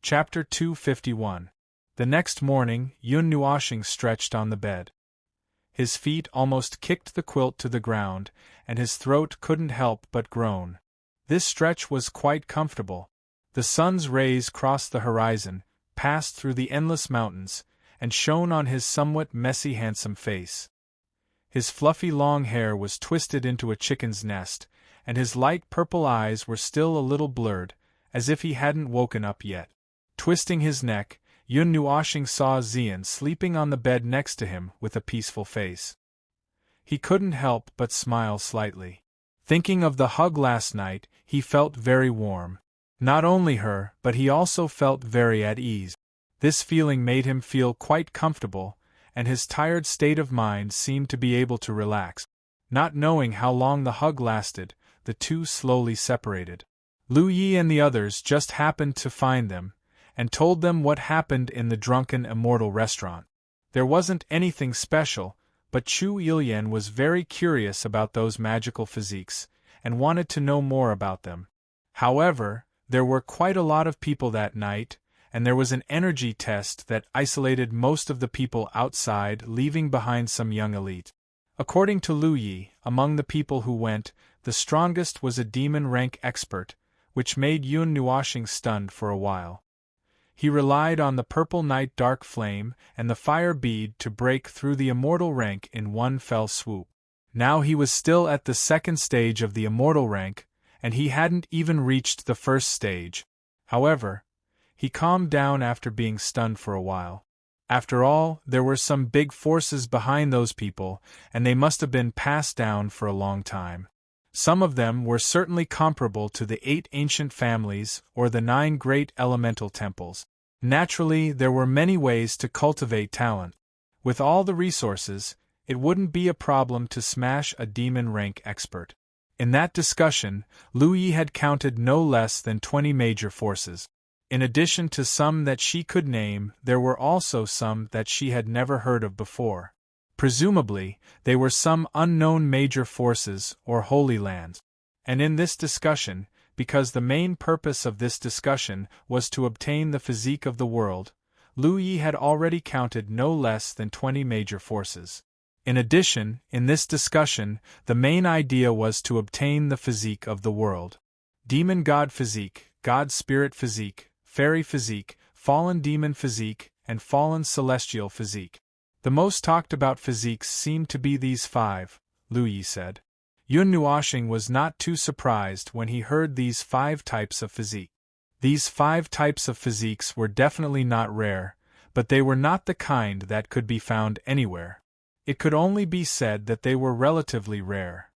Chapter 251. The next morning, Yun Nuoshing stretched on the bed. His feet almost kicked the quilt to the ground, and his throat couldn't help but groan. This stretch was quite comfortable. The sun's rays crossed the horizon, passed through the endless mountains, and shone on his somewhat messy handsome face. His fluffy long hair was twisted into a chicken's nest, and his light purple eyes were still a little blurred, as if he hadn't woken up yet. Twisting his neck, Yun Nuoshing saw Xian sleeping on the bed next to him with a peaceful face. He couldn't help but smile slightly. Thinking of the hug last night, he felt very warm. Not only her, but he also felt very at ease. This feeling made him feel quite comfortable, and his tired state of mind seemed to be able to relax. Not knowing how long the hug lasted, the two slowly separated. Lu Yi and the others just happened to find them, and told them what happened in the drunken immortal restaurant. There wasn't anything special, but Chu Ilyan was very curious about those magical physiques, and wanted to know more about them. However, there were quite a lot of people that night, and there was an energy test that isolated most of the people outside, leaving behind some young elite. According to Lu Yi, among the people who went, the strongest was a demon rank expert, which made Yun Nuoshing stunned for a while. He relied on the purple night dark flame and the fire bead to break through the immortal rank in one fell swoop. Now he was still at the second stage of the immortal rank, and he hadn't even reached the first stage. However, he calmed down after being stunned for a while. After all, there were some big forces behind those people, and they must have been passed down for a long time. Some of them were certainly comparable to the 8 ancient families or the 9 great elemental temples. Naturally, there were many ways to cultivate talent. With all the resources, it wouldn't be a problem to smash a demon rank expert. In that discussion, Lu Yi had counted no less than 20 major forces. In addition to some that she could name, there were also some that she had never heard of before. Presumably, they were some unknown major forces or holy lands. And in this discussion, because the main purpose of this discussion was to obtain the physique of the world, Lu Yi had already counted no less than 20 major forces. In addition, in this discussion, the main idea was to obtain the physique of the world. Demon god physique, god spirit physique, fairy physique, fallen demon physique, and fallen celestial physique. The most talked about physiques seemed to be these 5, Lu Yi said. Yun Nuoshing was not too surprised when he heard these 5 types of physique. These 5 types of physiques were definitely not rare, but they were not the kind that could be found anywhere. It could only be said that they were relatively rare.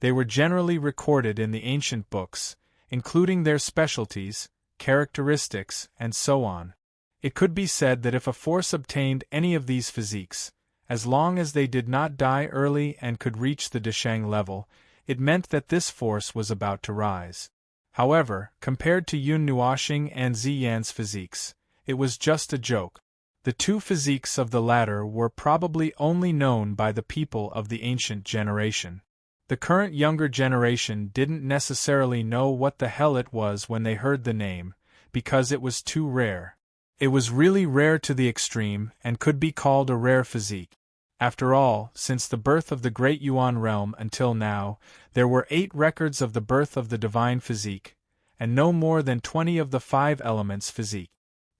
They were generally recorded in the ancient books, including their specialties, characteristics, and so on. It could be said that if a force obtained any of these physiques, as long as they did not die early and could reach the Deshang level, it meant that this force was about to rise. However, compared to Yun Nuoshing and Xian's physiques, it was just a joke. The 2 physiques of the latter were probably only known by the people of the ancient generation. The current younger generation didn't necessarily know what the hell it was when they heard the name, because it was too rare. It was really rare to the extreme and could be called a rare physique. After all, since the birth of the Great Yuan realm until now, there were 8 records of the birth of the divine physique, and no more than 20 of the 5 elements physique.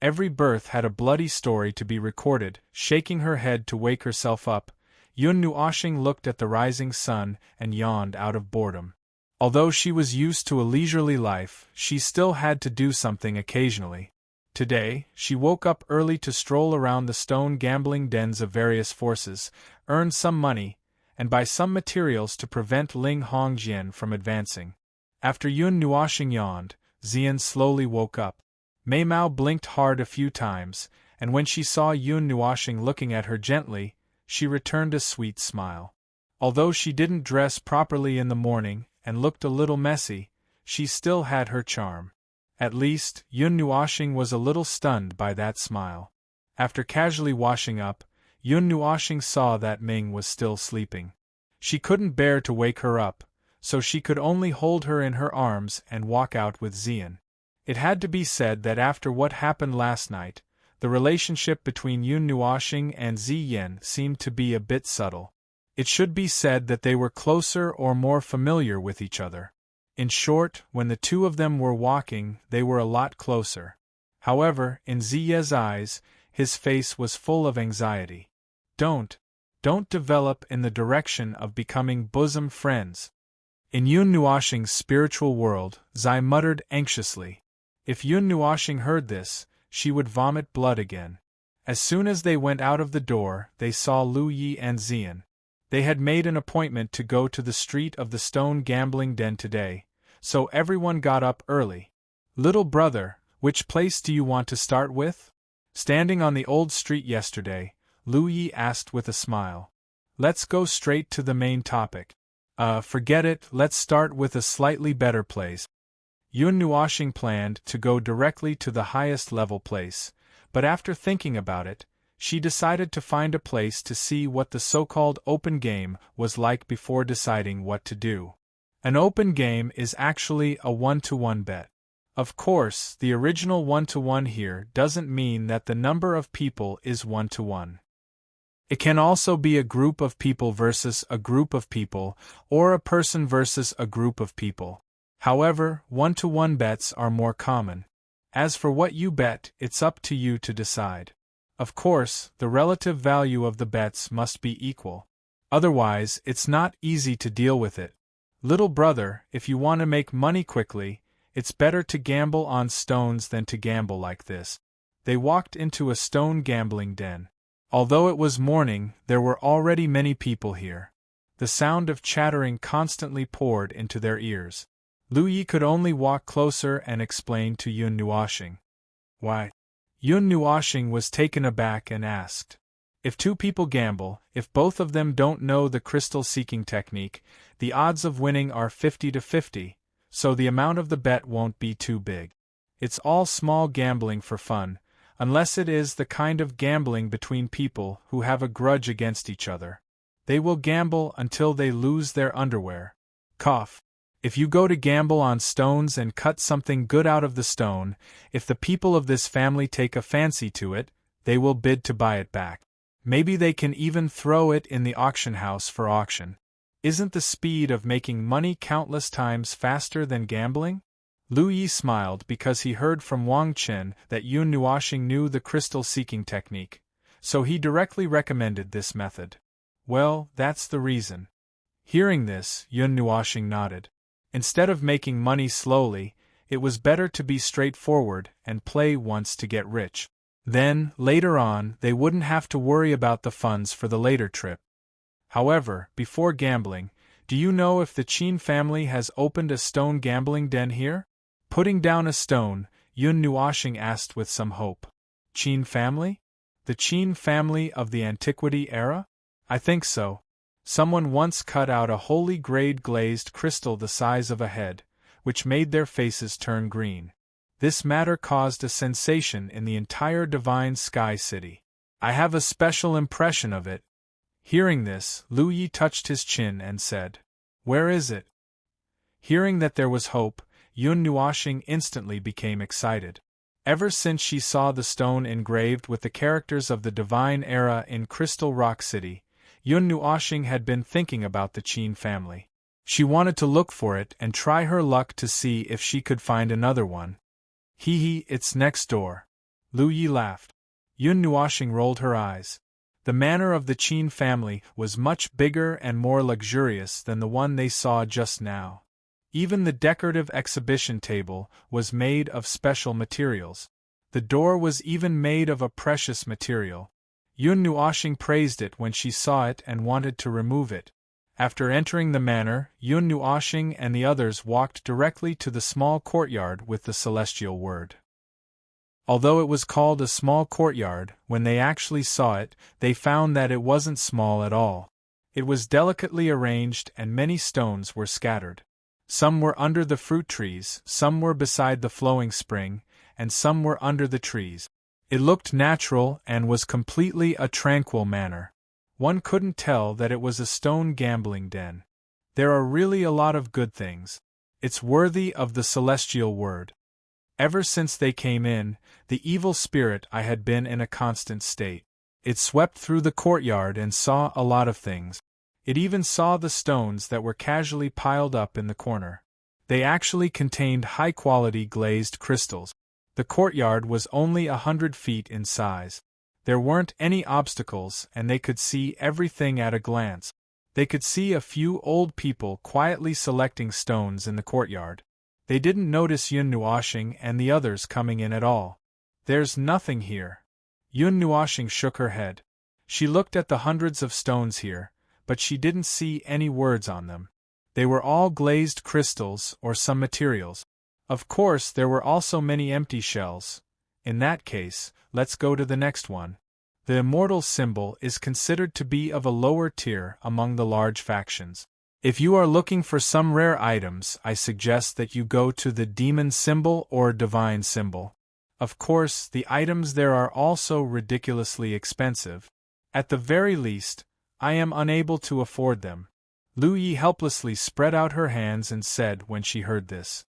Every birth had a bloody story to be recorded. Shaking her head to wake herself up, Yun Nuoshing looked at the rising sun and yawned out of boredom. Although she was used to a leisurely life, she still had to do something occasionally. Today, she woke up early to stroll around the stone gambling dens of various forces, earn some money, and buy some materials to prevent Ling Hongjian from advancing. After Yun Nuoshing yawned, Xian slowly woke up. Mei Mao blinked hard a few times, and when she saw Yun Nuoshing looking at her gently, she returned a sweet smile. Although she didn't dress properly in the morning and looked a little messy, she still had her charm. At least, Yun Nuoshing was a little stunned by that smile. After casually washing up, Yun Nuoshing saw that Ming was still sleeping. She couldn't bear to wake her up, so she could only hold her in her arms and walk out with Xian. It had to be said that after what happened last night, the relationship between Yun Nuoxing and Zi Yen seemed to be a bit subtle. It should be said that they were closer or more familiar with each other. In short, when the two of them were walking, they were a lot closer. However, in Ziye's eyes, his face was full of anxiety. Don't develop in the direction of becoming bosom friends. In Yun Nuoxing's spiritual world, Zai muttered anxiously. If Yun Nuoxing heard this, she would vomit blood again. As soon as they went out of the door, they saw Lu Yi and Xian. They had made an appointment to go to the street of the stone gambling den today, so everyone got up early. Little brother, which place do you want to start with? Standing on the old street yesterday, Lu Yi asked with a smile. Let's go straight to the main topic. Forget it, let's start with a slightly better place. Yun Nuoxing planned to go directly to the highest level place, but after thinking about it, she decided to find a place to see what the so-called open game was like before deciding what to do. An open game is actually a one-to-one bet. Of course, the original one-to-one here doesn't mean that the number of people is one-to-one. It can also be a group of people versus a group of people, or a person versus a group of people. However, one-to-one bets are more common. As for what you bet, it's up to you to decide. Of course, the relative value of the bets must be equal. Otherwise, it's not easy to deal with it. Little brother, if you want to make money quickly, it's better to gamble on stones than to gamble like this. They walked into a stone gambling den. Although it was morning, there were already many people here. The sound of chattering constantly poured into their ears. Lu Yi could only walk closer and explain to Yun Nuoxing. Why? Yun Nuoxing was taken aback and asked. If two people gamble, if both of them don't know the crystal-seeking technique, the odds of winning are 50 to 50, so the amount of the bet won't be too big. It's all small gambling for fun, unless it is the kind of gambling between people who have a grudge against each other. They will gamble until they lose their underwear. Cough. If you go to gamble on stones and cut something good out of the stone, if the people of this family take a fancy to it, they will bid to buy it back. Maybe they can even throw it in the auction house for auction. Isn't the speed of making money countless times faster than gambling? Lu Yi smiled because he heard from Wang Chen that Yun Nuoxing knew the crystal-seeking technique, so he directly recommended this method. Well, that's the reason. Hearing this, Yun Nuoxing nodded. Instead of making money slowly, it was better to be straightforward and play once to get rich. Then, later on, they wouldn't have to worry about the funds for the later trip. However, before gambling, do you know if the Qin family has opened a stone gambling den here? Putting down a stone, Yun Nuoxing asked with some hope. Qin family? The Qin family of the antiquity era? I think so. Someone once cut out a holy grade glazed crystal the size of a head, which made their faces turn green. This matter caused a sensation in the entire Divine Sky City. I have a special impression of it. Hearing this, Lu Yi touched his chin and said, Where is it? Hearing that there was hope, Yun Nuoxing instantly became excited. Ever since she saw the stone engraved with the characters of the Divine Era in Crystal Rock City, Yun Nuoxing had been thinking about the Qin family. She wanted to look for it and try her luck to see if she could find another one. Hee, it's next door. Lu Yi laughed. Yun Nuoxing rolled her eyes. The manor of the Qin family was much bigger and more luxurious than the one they saw just now. Even the decorative exhibition table was made of special materials. The door was even made of a precious material. Yun Nuoxing praised it when she saw it and wanted to remove it. After entering the manor, Yun Nuoxing and the others walked directly to the small courtyard with the celestial word. Although it was called a small courtyard, when they actually saw it, they found that it wasn't small at all. It was delicately arranged and many stones were scattered. Some were under the fruit trees, some were beside the flowing spring, and some were under the trees. It looked natural and was completely a tranquil manor. One couldn't tell that it was a stone gambling den. There are really a lot of good things. It's worthy of the celestial word. Ever since they came in, the evil spirit I had been in a constant state. It swept through the courtyard and saw a lot of things. It even saw the stones that were casually piled up in the corner. They actually contained high-quality glazed crystals. The courtyard was only 100 feet in size. There weren't any obstacles and they could see everything at a glance. They could see a few old people quietly selecting stones in the courtyard. They didn't notice Yun Nuoxing and the others coming in at all. "There's nothing here." Yun Nuoxing shook her head. She looked at the hundreds of stones here, but she didn't see any words on them. They were all glazed crystals or some materials. Of course, there were also many empty shells. In that case, let's go to the next one. The immortal symbol is considered to be of a lower tier among the large factions. If you are looking for some rare items, I suggest that you go to the demon symbol or divine symbol. Of course, the items there are also ridiculously expensive. At the very least, I am unable to afford them. Lu Yi helplessly spread out her hands and said when she heard this,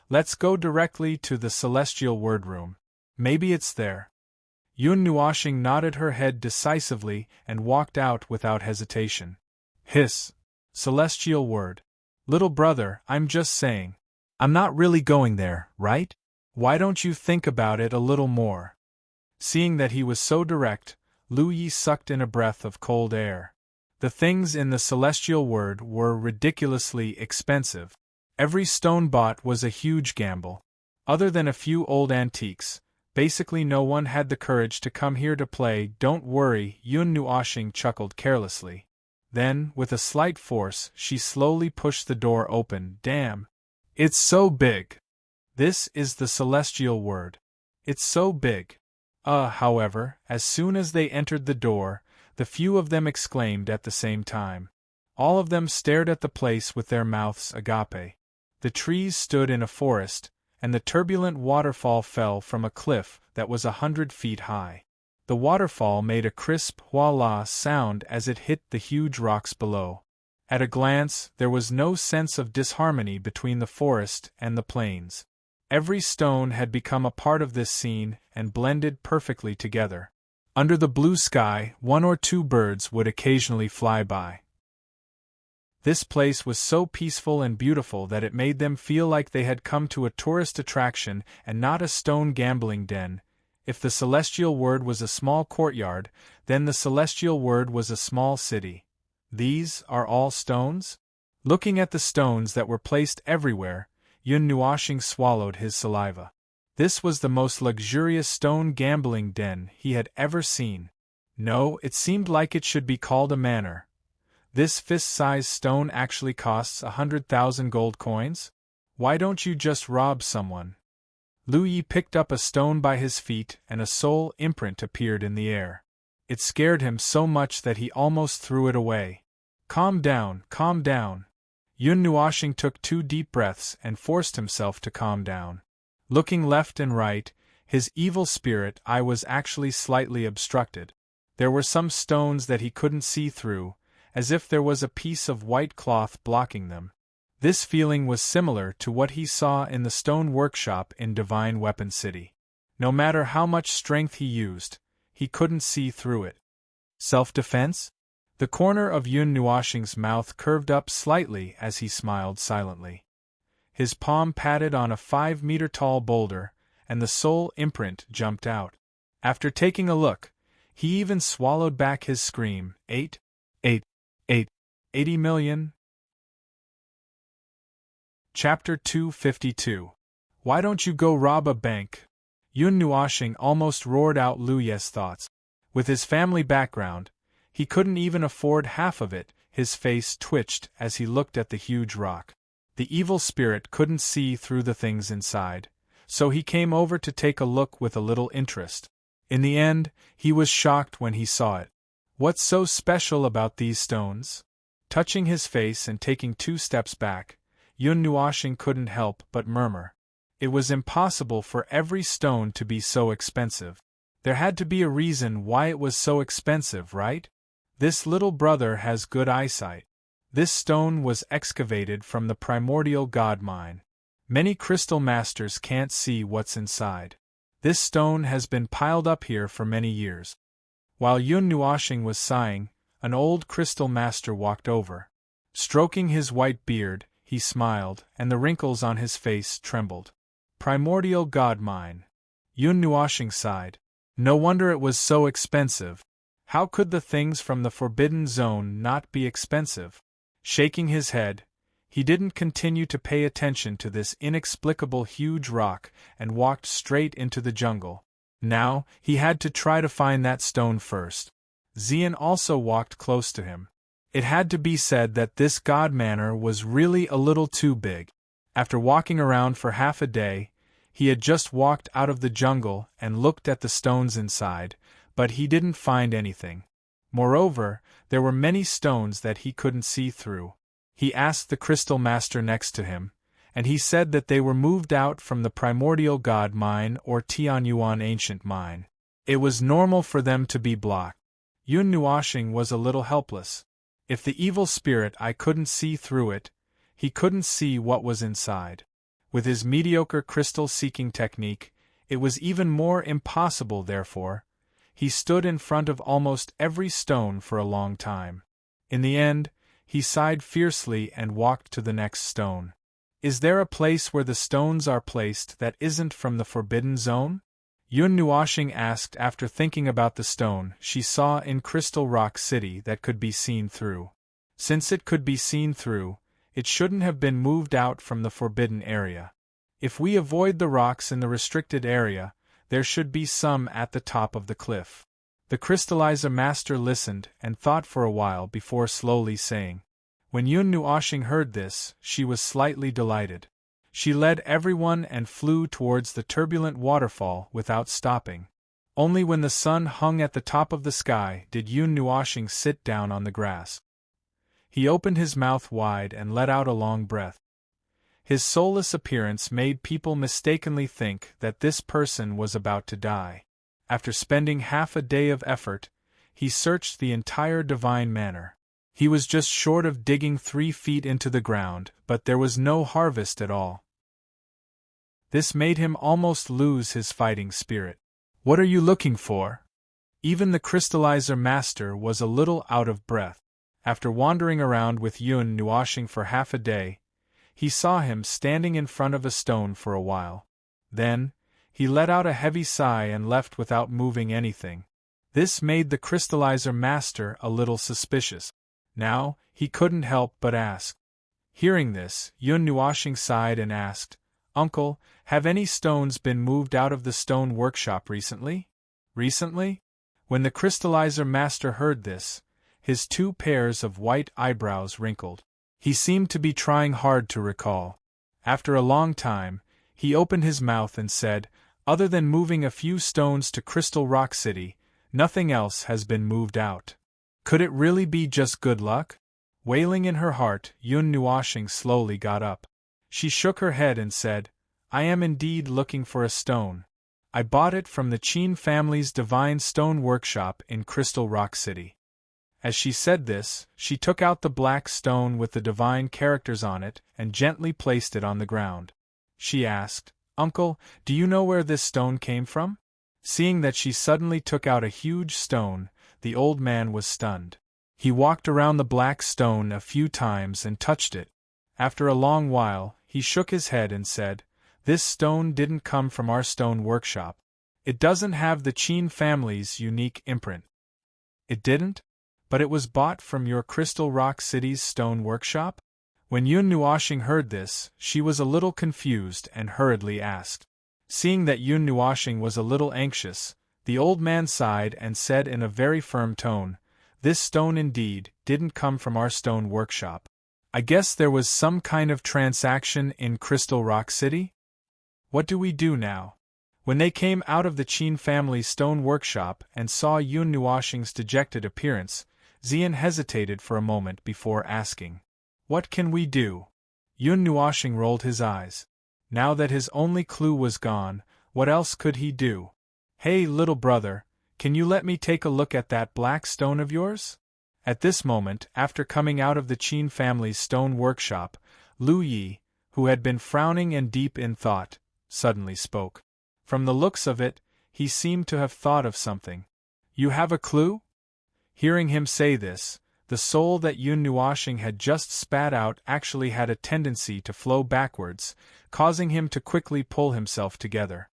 let's go directly to the celestial word room. Maybe it's there." Yun Nuoxing nodded her head decisively and walked out without hesitation. "Hiss! Celestial word. Little brother, I'm just saying. I'm not really going there, right? Why don't you think about it a little more?" Seeing that he was so direct, Lu Yi sucked in a breath of cold air. The things in the celestial word were ridiculously expensive. Every stone bought was a huge gamble. Other than a few old antiques, basically no one had the courage to come here to play. "Don't worry," Yun Nuoxing chuckled carelessly. Then, with a slight force, she slowly pushed the door open. "Damn! It's so big! This is the celestial word. It's so big." However, as soon as they entered the door, the few of them exclaimed at the same time. All of them stared at the place with their mouths agape. The trees stood in a forest, and the turbulent waterfall fell from a cliff that was 100 feet high. The waterfall made a crisp "wah-la" sound as it hit the huge rocks below. At a glance, there was no sense of disharmony between the forest and the plains. Every stone had become a part of this scene and blended perfectly together. Under the blue sky, 1 or 2 birds would occasionally fly by. This place was so peaceful and beautiful that it made them feel like they had come to a tourist attraction and not a stone gambling den. If the celestial word was a small courtyard, then the celestial word was a small city. These are all stones? Looking at the stones that were placed everywhere, Yun Nuoxing swallowed his saliva. This was the most luxurious stone gambling den he had ever seen. No, it seemed like it should be called a manor. This fist-sized stone actually costs 100,000 gold coins? Why don't you just rob someone? Lu Yi picked up a stone by his feet and a soul imprint appeared in the air. It scared him so much that he almost threw it away. Calm down, calm down. Yun Nuoxing took 2 deep breaths and forced himself to calm down. Looking left and right, his evil spirit eye was actually slightly obstructed. There were some stones that he couldn't see through, as if there was a piece of white cloth blocking them. This feeling was similar to what he saw in the stone workshop in Divine Weapon City. No matter how much strength he used, he couldn't see through it. Self-defense? The corner of Yun Nuoxing's mouth curved up slightly as he smiled silently. His palm patted on a 5-meter-tall boulder, and the soul imprint jumped out. After taking a look, he even swallowed back his scream. 80 million? Chapter 252. Why don't you go rob a bank? Yun Nuoxing almost roared out Lu Ye's thoughts. With his family background, he couldn't even afford half of it. His face twitched as he looked at the huge rock. The evil spirit couldn't see through the things inside, so he came over to take a look with a little interest. In the end, he was shocked when he saw it. What's so special about these stones? Touching his face and taking 2 steps back, Yun Nuoxing couldn't help but murmur. It was impossible for every stone to be so expensive. There had to be a reason why it was so expensive, right? This little brother has good eyesight. This stone was excavated from the primordial god mine. Many crystal masters can't see what's inside. This stone has been piled up here for many years. While Yun Nuoshing was sighing, an old crystal master walked over. Stroking his white beard, he smiled, and the wrinkles on his face trembled. Primordial god mine. Yun Nuoshing sighed. No wonder it was so expensive. How could the things from the Forbidden Zone not be expensive? Shaking his head, he didn't continue to pay attention to this inexplicable huge rock and walked straight into the jungle. Now, he had to try to find that stone first. Xian also walked close to him. It had to be said that this god manor was really a little too big. After walking around for half a day, he had just walked out of the jungle and looked at the stones inside, but he didn't find anything. Moreover, there were many stones that he couldn't see through. He asked the crystal master next to him, and he said that they were moved out from the primordial god mine or Tianyuan ancient mine. It was normal for them to be blocked. Yun Nuoshing was a little helpless. If the evil spirit I couldn't see through it, he couldn't see what was inside. With his mediocre crystal-seeking technique, it was even more impossible therefore. He stood in front of almost every stone for a long time. In the end, he sighed fiercely and walked to the next stone. Is there a place where the stones are placed that isn't from the Forbidden Zone? Yun Nuoshing asked after thinking about the stone she saw in Crystal Rock City that could be seen through. Since it could be seen through, it shouldn't have been moved out from the forbidden area. If we avoid the rocks in the restricted area, there should be some at the top of the cliff. The crystallizer master listened and thought for a while before slowly saying. When Yun Nuoshing heard this, she was slightly delighted. She led everyone and flew towards the turbulent waterfall without stopping. Only when the sun hung at the top of the sky did Yun Nuoshing sit down on the grass. He opened his mouth wide and let out a long breath. His soulless appearance made people mistakenly think that this person was about to die. After spending half a day of effort, he searched the entire divine manor. He was just short of digging 3 feet into the ground, but there was no harvest at all. This made him almost lose his fighting spirit. What are you looking for? Even the crystallizer master was a little out of breath. After wandering around with Yun Nuoshing for half a day, he saw him standing in front of a stone for a while. Then, he let out a heavy sigh and left without moving anything. This made the crystallizer master a little suspicious. Now, he couldn't help but ask. Hearing this, Yun Nuoshing sighed and asked, Uncle, have any stones been moved out of the stone workshop recently? Recently? When the crystallizer master heard this, his 2 pairs of white eyebrows wrinkled. He seemed to be trying hard to recall. After a long time, he opened his mouth and said, Other than moving a few stones to Crystal Rock City, nothing else has been moved out. Could it really be just good luck? Wailing in her heart, Yun Nuoshing slowly got up. She shook her head and said, I am indeed looking for a stone. I bought it from the Qin family's divine stone workshop in Crystal Rock City. As she said this, she took out the black stone with the divine characters on it and gently placed it on the ground. She asked, Uncle, do you know where this stone came from? Seeing that she suddenly took out a huge stone, the old man was stunned. He walked around the black stone a few times and touched it. After a long while, he shook his head and said, This stone didn't come from our stone workshop. It doesn't have the Qin family's unique imprint. It didn't? But it was bought from your Crystal Rock City's stone workshop? When Yun Nuoshing heard this, she was a little confused and hurriedly asked. Seeing that Yun Nuoshing was a little anxious, the old man sighed and said in a very firm tone, This stone indeed didn't come from our stone workshop. I guess there was some kind of transaction in Crystal Rock City? What do we do now? When they came out of the Qin family's stone workshop and saw Yun Nuoshing's dejected appearance, Xian hesitated for a moment before asking, What can we do? Yun Nuoshing rolled his eyes. Now that his only clue was gone, what else could he do? Hey, little brother, can you let me take a look at that black stone of yours? At this moment, after coming out of the Qin family's stone workshop, Lu Yi, who had been frowning and deep in thought, suddenly spoke. From the looks of it, he seemed to have thought of something. You have a clue? Hearing him say this, the soul that Yun Nuoshing had just spat out actually had a tendency to flow backwards, causing him to quickly pull himself together.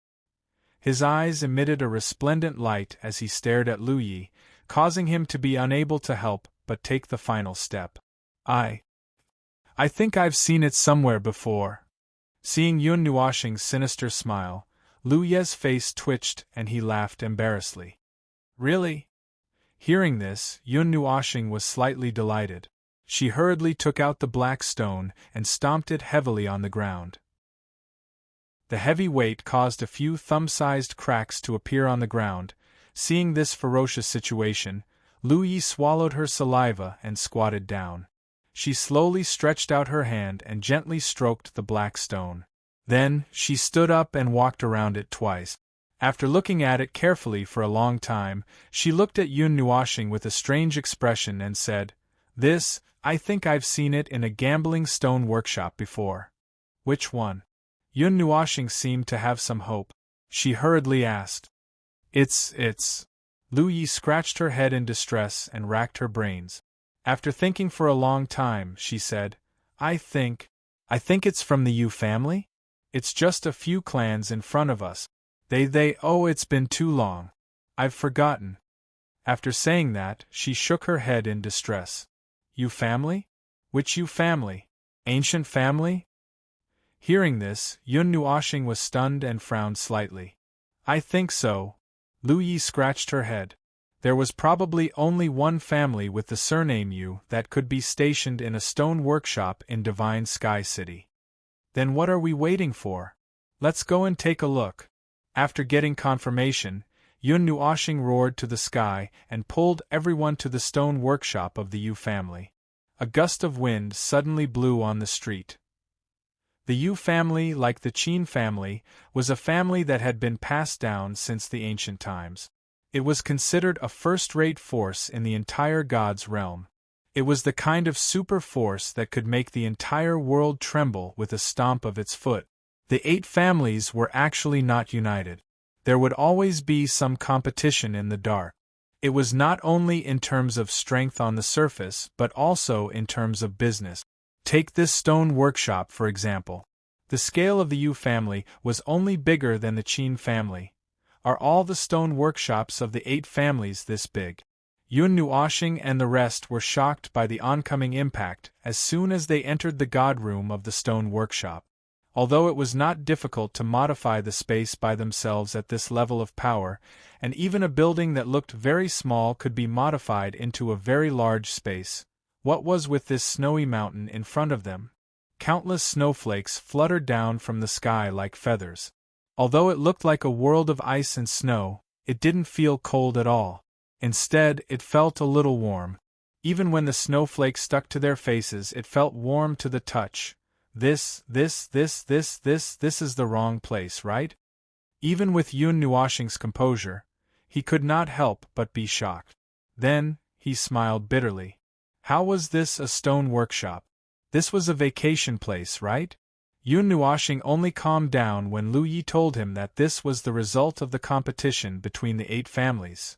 His eyes emitted a resplendent light as he stared at Lu Yi, causing him to be unable to help but take the final step. I think I've seen it somewhere before. Seeing Yun Nuoshing's sinister smile, Lu Ye's face twitched and he laughed embarrassedly. Really? Hearing this, Yun Nuoshing was slightly delighted. She hurriedly took out the black stone and stomped it heavily on the ground. The heavy weight caused a few thumb-sized cracks to appear on the ground. Seeing this ferocious situation, Lu Yi swallowed her saliva and squatted down. She slowly stretched out her hand and gently stroked the black stone. Then, she stood up and walked around it twice. After looking at it carefully for a long time, she looked at Yun Nuoshing with a strange expression and said, "This, I think I've seen it in a gambling stone workshop before." "Which one?" Yun Nuoshing seemed to have some hope. She hurriedly asked. It's. Lu Yi scratched her head in distress and racked her brains. After thinking for a long time, she said, I think it's from the Yu family? It's just a few clans in front of us. Oh, it's been too long. I've forgotten." After saying that, she shook her head in distress. "Yu family? Which Yu family? Ancient family?" Hearing this, Yun Nuoshing was stunned and frowned slightly. "I think so." Lu Yi scratched her head. There was probably only one family with the surname Yu that could be stationed in a stone workshop in Divine Sky City. "Then what are we waiting for? Let's go and take a look." After getting confirmation, Yun Nuoshing roared to the sky and pulled everyone to the stone workshop of the Yu family. A gust of wind suddenly blew on the street. The Yu family, like the Qin family, was a family that had been passed down since the ancient times. It was considered a first-rate force in the entire God's realm. It was the kind of super force that could make the entire world tremble with a stomp of its foot. The 8 families were actually not united. There would always be some competition in the dark. It was not only in terms of strength on the surface but also in terms of business. Take this stone workshop for example. The scale of the Yu family was only bigger than the Qin family. Are all the stone workshops of the 8 families this big? Yun Nuoshing and the rest were shocked by the oncoming impact as soon as they entered the god room of the stone workshop. Although it was not difficult to modify the space by themselves at this level of power, and even a building that looked very small could be modified into a very large space, what was with this snowy mountain in front of them? Countless snowflakes fluttered down from the sky like feathers. Although it looked like a world of ice and snow, it didn't feel cold at all. Instead, it felt a little warm. Even when the snowflakes stuck to their faces, it felt warm to the touch. This is the wrong place, right? Even with Yun Nuoshing's composure, he could not help but be shocked. Then, he smiled bitterly. How was this a stone workshop? This was a vacation place, right? Yun Nuoshing only calmed down when Lu Yi told him that this was the result of the competition between the 8 families.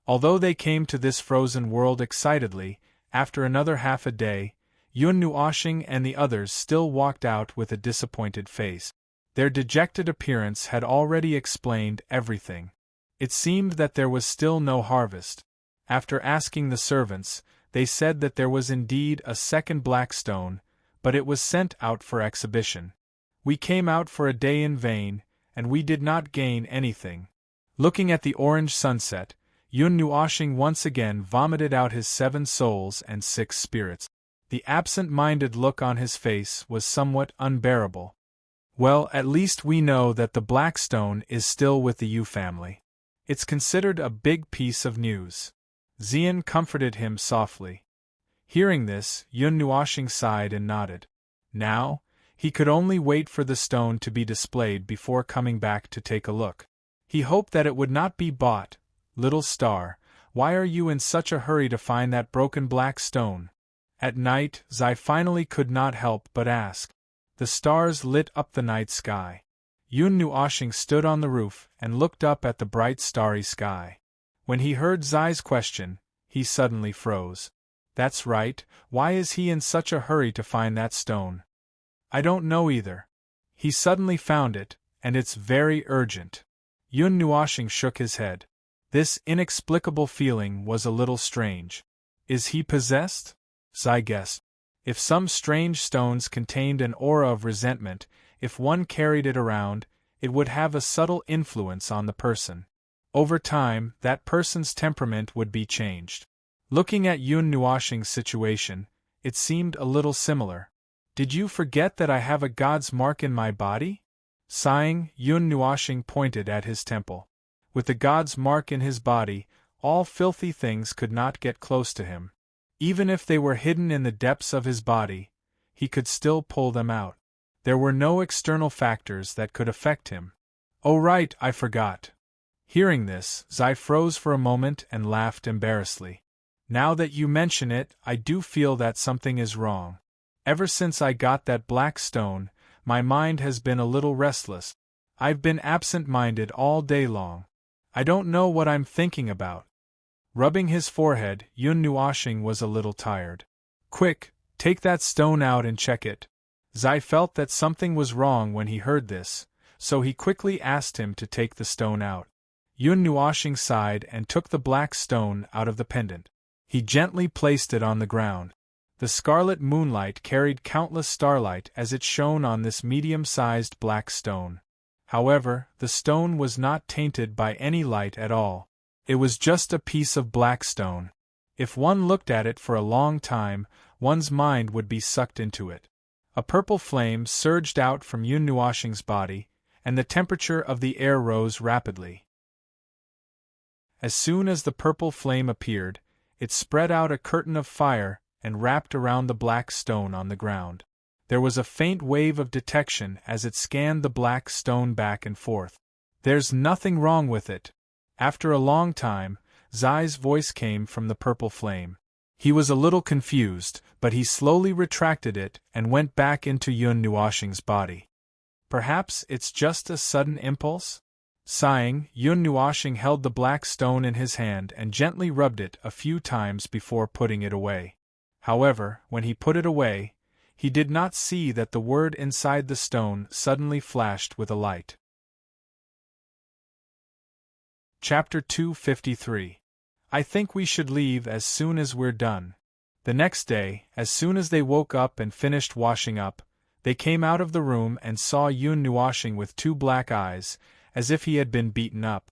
Although they came to this frozen world excitedly, after another half a day, Yun Nuoshing and the others still walked out with a disappointed face. Their dejected appearance had already explained everything. It seemed that there was still no harvest. After asking the servants, they said that there was indeed a second black stone, but it was sent out for exhibition. We came out for a day in vain, and we did not gain anything. Looking at the orange sunset, Yun Nuoshing once again vomited out his 7 souls and 6 spirits. The absent-minded look on his face was somewhat unbearable. Well, at least we know that the black stone is still with the Yu family. It's considered a big piece of news. Xian comforted him softly. Hearing this, Yun Nuoshing sighed and nodded. Now, he could only wait for the stone to be displayed before coming back to take a look. He hoped that it would not be bought. Little star, why are you in such a hurry to find that broken black stone? At night, Zai finally could not help but ask. The stars lit up the night sky. Yun Nuoshing stood on the roof and looked up at the bright starry sky. When he heard Zai's question, he suddenly froze. That's right, why is he in such a hurry to find that stone? I don't know either. He suddenly found it, and it's very urgent. Yun Nuoshing shook his head. This inexplicable feeling was a little strange. Is he possessed? Zai guessed. If some strange stones contained an aura of resentment, if one carried it around, it would have a subtle influence on the person. Over time, that person's temperament would be changed. Looking at Yun Nuoshing's situation, it seemed a little similar. Did you forget that I have a god's mark in my body? Sighing, Yun Nuoshing pointed at his temple. With the god's mark in his body, all filthy things could not get close to him. Even if they were hidden in the depths of his body, he could still pull them out. There were no external factors that could affect him. Oh right, I forgot. Hearing this, Zai froze for a moment and laughed embarrassedly. Now that you mention it, I do feel that something is wrong. Ever since I got that black stone, my mind has been a little restless. I've been absent-minded all day long. I don't know what I'm thinking about. Rubbing his forehead, Yun Nuoshing was a little tired. Quick, take that stone out and check it. Zai felt that something was wrong when he heard this, so he quickly asked him to take the stone out. Yun Nuoshing sighed and took the black stone out of the pendant. He gently placed it on the ground. The scarlet moonlight carried countless starlight as it shone on this medium-sized black stone. However, the stone was not tainted by any light at all. It was just a piece of black stone. If one looked at it for a long time, one's mind would be sucked into it. A purple flame surged out from Yun Nuoshing's body, and the temperature of the air rose rapidly. As soon as the purple flame appeared, it spread out a curtain of fire and wrapped around the black stone on the ground. There was a faint wave of detection as it scanned the black stone back and forth. There's nothing wrong with it. After a long time, Zai's voice came from the purple flame. He was a little confused, but he slowly retracted it and went back into Yun Nuoshing's body. Perhaps it's just a sudden impulse? Sighing, Yun Nuoshing held the black stone in his hand and gently rubbed it a few times before putting it away. However, when he put it away, he did not see that the word inside the stone suddenly flashed with a light. Chapter 253. I think we should leave as soon as we're done. The next day, as soon as they woke up and finished washing up, they came out of the room and saw Yun Nuoshing with two black eyes, as if he had been beaten up.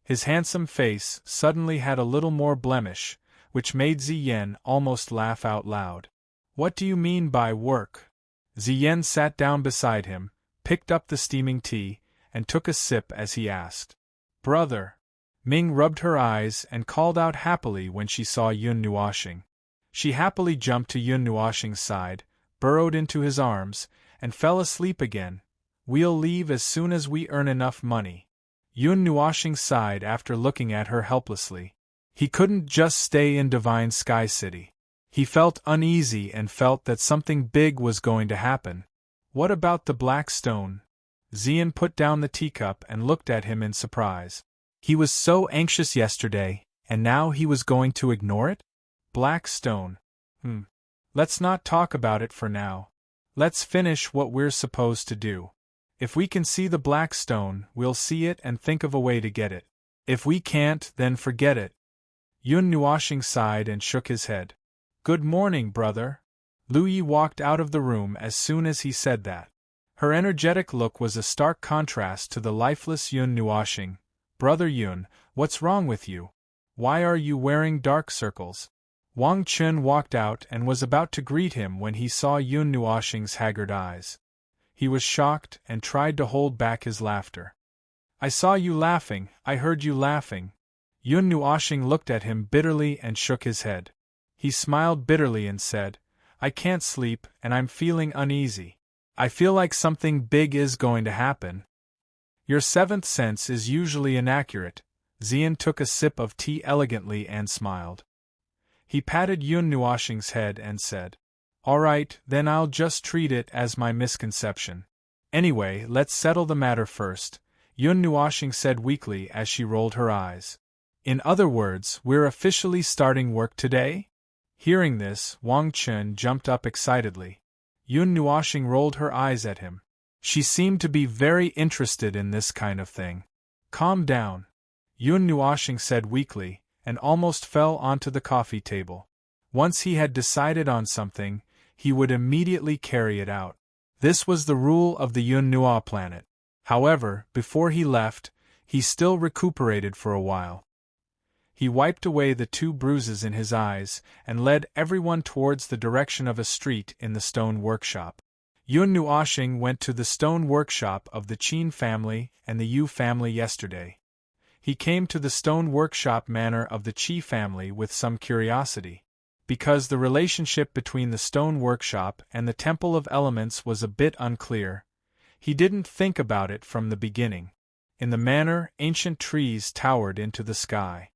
His handsome face suddenly had a little more blemish, which made Ziyen almost laugh out loud. What do you mean by work? Ziyen sat down beside him, picked up the steaming tea, and took a sip as he asked. Brother. Ming rubbed her eyes and called out happily when she saw Yun Nuoshing. She happily jumped to Yun Nuoshing's side, burrowed into his arms, and fell asleep again. We'll leave as soon as we earn enough money. Yun Nuoshing sighed after looking at her helplessly. He couldn't just stay in Divine Sky City. He felt uneasy and felt that something big was going to happen. What about the black stone? Zian put down the teacup and looked at him in surprise. He was so anxious yesterday, and now he was going to ignore it? Black stone. Let's not talk about it for now. Let's finish what we're supposed to do. If we can see the black stone, we'll see it and think of a way to get it. If we can't, then forget it. Yun Nuoshing sighed and shook his head. Good morning, brother. Lu Yi walked out of the room as soon as he said that. Her energetic look was a stark contrast to the lifeless Yun Nuoshing. Brother Yun, what's wrong with you? Why are you wearing dark circles? Wang Chun walked out and was about to greet him when he saw Yun Nuoshing's haggard eyes. He was shocked and tried to hold back his laughter. I saw you laughing, I heard you laughing. Yun Nuoshing looked at him bitterly and shook his head. He smiled bitterly and said, I can't sleep and I'm feeling uneasy. I feel like something big is going to happen. Your seventh sense is usually inaccurate. Zian took a sip of tea elegantly and smiled. He patted Yun Nuoshing's head and said, Alright, then I'll just treat it as my misconception. Anyway, let's settle the matter first, Yun Nuoshing said weakly as she rolled her eyes. In other words, we're officially starting work today? Hearing this, Wang Chun jumped up excitedly. Yun Nuoshing rolled her eyes at him. She seemed to be very interested in this kind of thing. Calm down, Yun Nuoshing said weakly, and almost fell onto the coffee table. Once he had decided on something, he would immediately carry it out. This was the rule of the Yun Nuo planet. However, before he left, he still recuperated for a while. He wiped away the 2 bruises in his eyes, and led everyone towards the direction of a street in the stone workshop. Yun Nuoshing went to the stone workshop of the Qin family and the Yu family yesterday. He came to the stone workshop manor of the Qi family with some curiosity. Because the relationship between the stone workshop and the Temple of Elements was a bit unclear, he didn't think about it from the beginning. In the manor, ancient trees towered into the sky.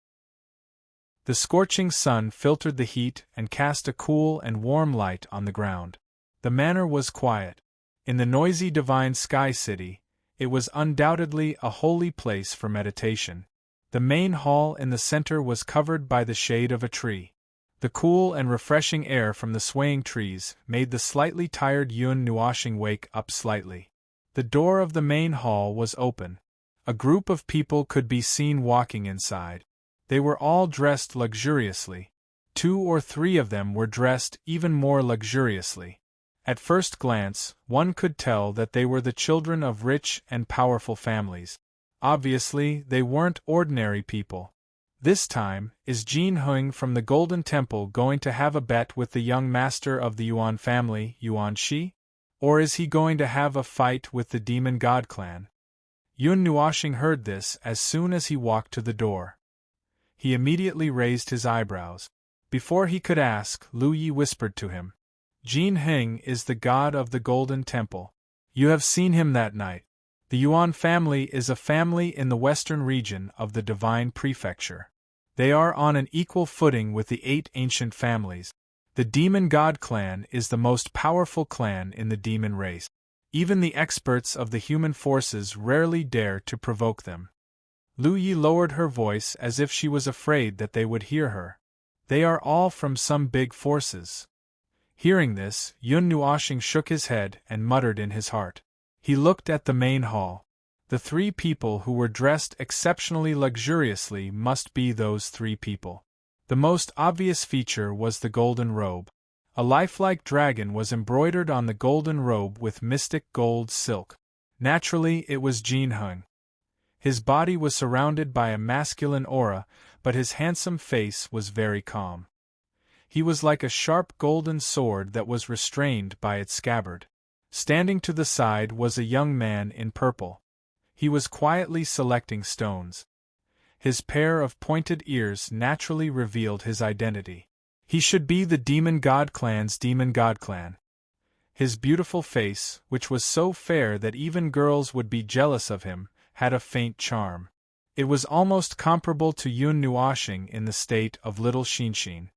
The scorching sun filtered the heat and cast a cool and warm light on the ground. The manor was quiet. In the noisy divine sky city, it was undoubtedly a holy place for meditation. The main hall in the center was covered by the shade of a tree. The cool and refreshing air from the swaying trees made the slightly tired Yun Nuoshing wake up slightly. The door of the main hall was open. A group of people could be seen walking inside. They were all dressed luxuriously. 2 or 3 of them were dressed even more luxuriously. At first glance, one could tell that they were the children of rich and powerful families. Obviously, they weren't ordinary people. This time, is Jin Hung from the Golden Temple going to have a bet with the young master of the Yuan family, Yuan Shi? Or is he going to have a fight with the Demon God clan? Yun Nuoshing heard this as soon as he walked to the door. He immediately raised his eyebrows. Before he could ask, Lu Yi whispered to him. Jin Heng is the god of the Golden Temple. You have seen him that night. The Yuan family is a family in the western region of the Divine Prefecture. They are on an equal footing with the 8 ancient families. The Demon God clan is the most powerful clan in the demon race. Even the experts of the human forces rarely dare to provoke them. Lu Yi lowered her voice as if she was afraid that they would hear her. They are all from some big forces. Hearing this, Yun Nuoshing shook his head and muttered in his heart. He looked at the main hall. The 3 people who were dressed exceptionally luxuriously must be those 3 people. The most obvious feature was the golden robe. A lifelike dragon was embroidered on the golden robe with mystic gold silk. Naturally, it was Jin Hung. His body was surrounded by a masculine aura, but his handsome face was very calm. He was like a sharp golden sword that was restrained by its scabbard. Standing to the side was a young man in purple. He was quietly selecting stones. His pair of pointed ears naturally revealed his identity. He should be the Demon God clan's Demon God clan. His beautiful face, which was so fair that even girls would be jealous of him, had a faint charm. It was almost comparable to Yun Nuoshing in the state of Little Shinshin.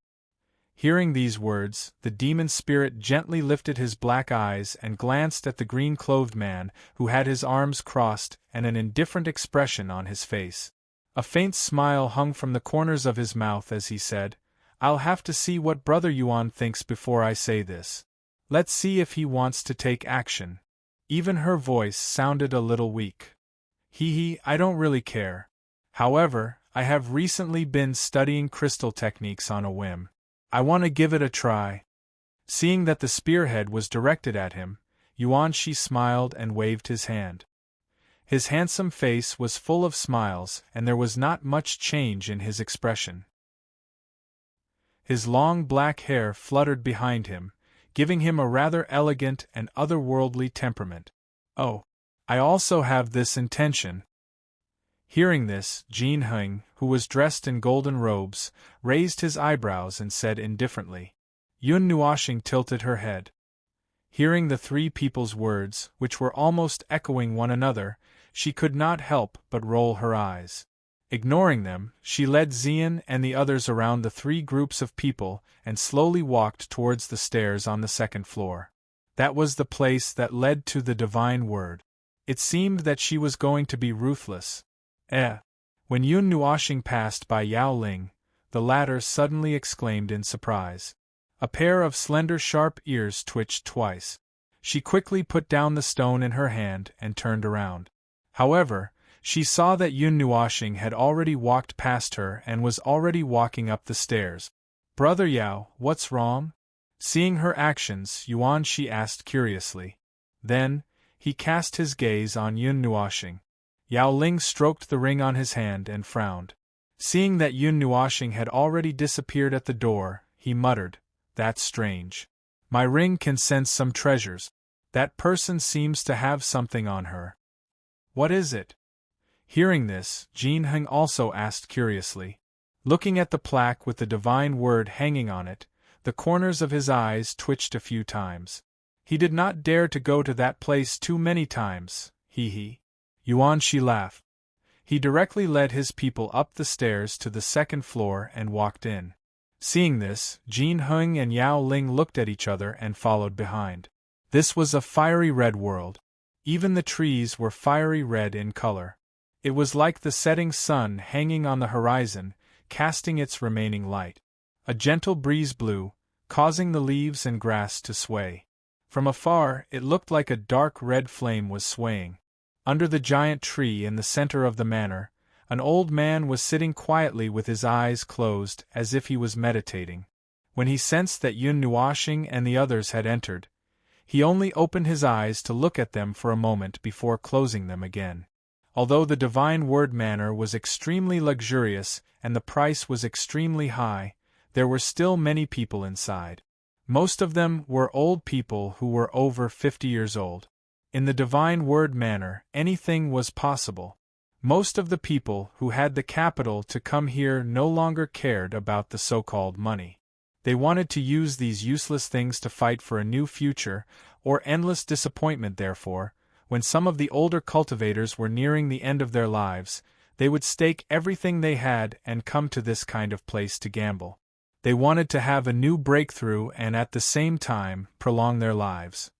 Hearing these words, the demon spirit gently lifted his black eyes and glanced at the green-clothed man, who had his arms crossed and an indifferent expression on his face. A faint smile hung from the corners of his mouth as he said, "I'll have to see what Brother Yuan thinks before I say this. Let's see if he wants to take action." Even her voice sounded a little weak. I don't really care. However, I have recently been studying crystal techniques on a whim. I want to give it a try." Seeing that the spearhead was directed at him, Yuan Shi smiled and waved his hand. His handsome face was full of smiles and there was not much change in his expression. His long black hair fluttered behind him, giving him a rather elegant and otherworldly temperament. "Oh, I also have this intention." Hearing this, Jin Hung, who was dressed in golden robes, raised his eyebrows and said indifferently. Yun Nuoshing tilted her head. Hearing the 3 people's words, which were almost echoing one another, she could not help but roll her eyes. Ignoring them, she led Xian and the others around the three groups of people and slowly walked towards the stairs on the second floor. That was the place that led to the divine word. It seemed that she was going to be ruthless. When Yun Nuoxing passed by Yao Ling, the latter suddenly exclaimed in surprise. A pair of slender sharp ears twitched twice. She quickly put down the stone in her hand and turned around. However, she saw that Yun Nuoxing had already walked past her and was already walking up the stairs. "Brother Yao, what's wrong?" Seeing her actions, Yuan Shi asked curiously. Then, he cast his gaze on Yun Nuoxing. Yao Ling stroked the ring on his hand and frowned. Seeing that Yun Nuoxing had already disappeared at the door, he muttered, "That's strange. My ring can sense some treasures. That person seems to have something on her. What is it?" Hearing this, Jin Heng also asked curiously. Looking at the plaque with the divine word hanging on it, the corners of his eyes twitched a few times. He did not dare to go to that place too many times, he. Yuan Shi laughed. He directly led his people up the stairs to the second floor and walked in. Seeing this, Jin Heng and Yao Ling looked at each other and followed behind. This was a fiery red world. Even the trees were fiery red in color. It was like the setting sun hanging on the horizon, casting its remaining light. A gentle breeze blew, causing the leaves and grass to sway. From afar, it looked like a dark red flame was swaying. Under the giant tree in the center of the manor, an old man was sitting quietly with his eyes closed as if he was meditating. When he sensed that Yun Nuoxing and the others had entered, he only opened his eyes to look at them for a moment before closing them again. Although the divine word manor was extremely luxurious and the price was extremely high, there were still many people inside. Most of them were old people who were over 50 years old. In the divine word manor, anything was possible. Most of the people who had the capital to come here no longer cared about the so-called money. They wanted to use these useless things to fight for a new future, or endless disappointment. Therefore, when some of the older cultivators were nearing the end of their lives, they would stake everything they had and come to this kind of place to gamble. They wanted to have a new breakthrough and at the same time prolong their lives.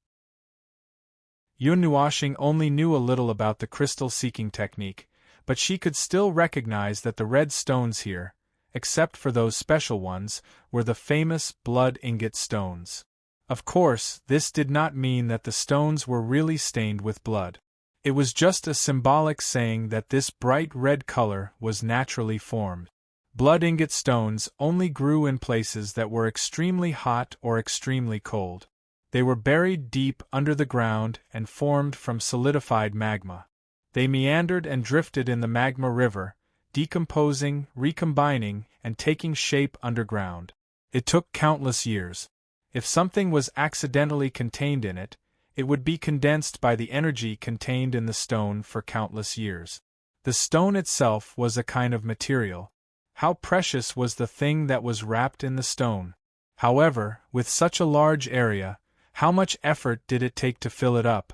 Yun Nuoxing only knew a little about the crystal-seeking technique, but she could still recognize that the red stones here, except for those special ones, were the famous blood ingot stones. Of course, this did not mean that the stones were really stained with blood. It was just a symbolic saying that this bright red color was naturally formed. Blood ingot stones only grew in places that were extremely hot or extremely cold. They were buried deep under the ground and formed from solidified magma. They meandered and drifted in the magma river, decomposing, recombining, and taking shape underground. It took countless years. If something was accidentally contained in it, it would be condensed by the energy contained in the stone for countless years. The stone itself was a kind of material. How precious was the thing that was wrapped in the stone! However, with such a large area, how much effort did it take to fill it up?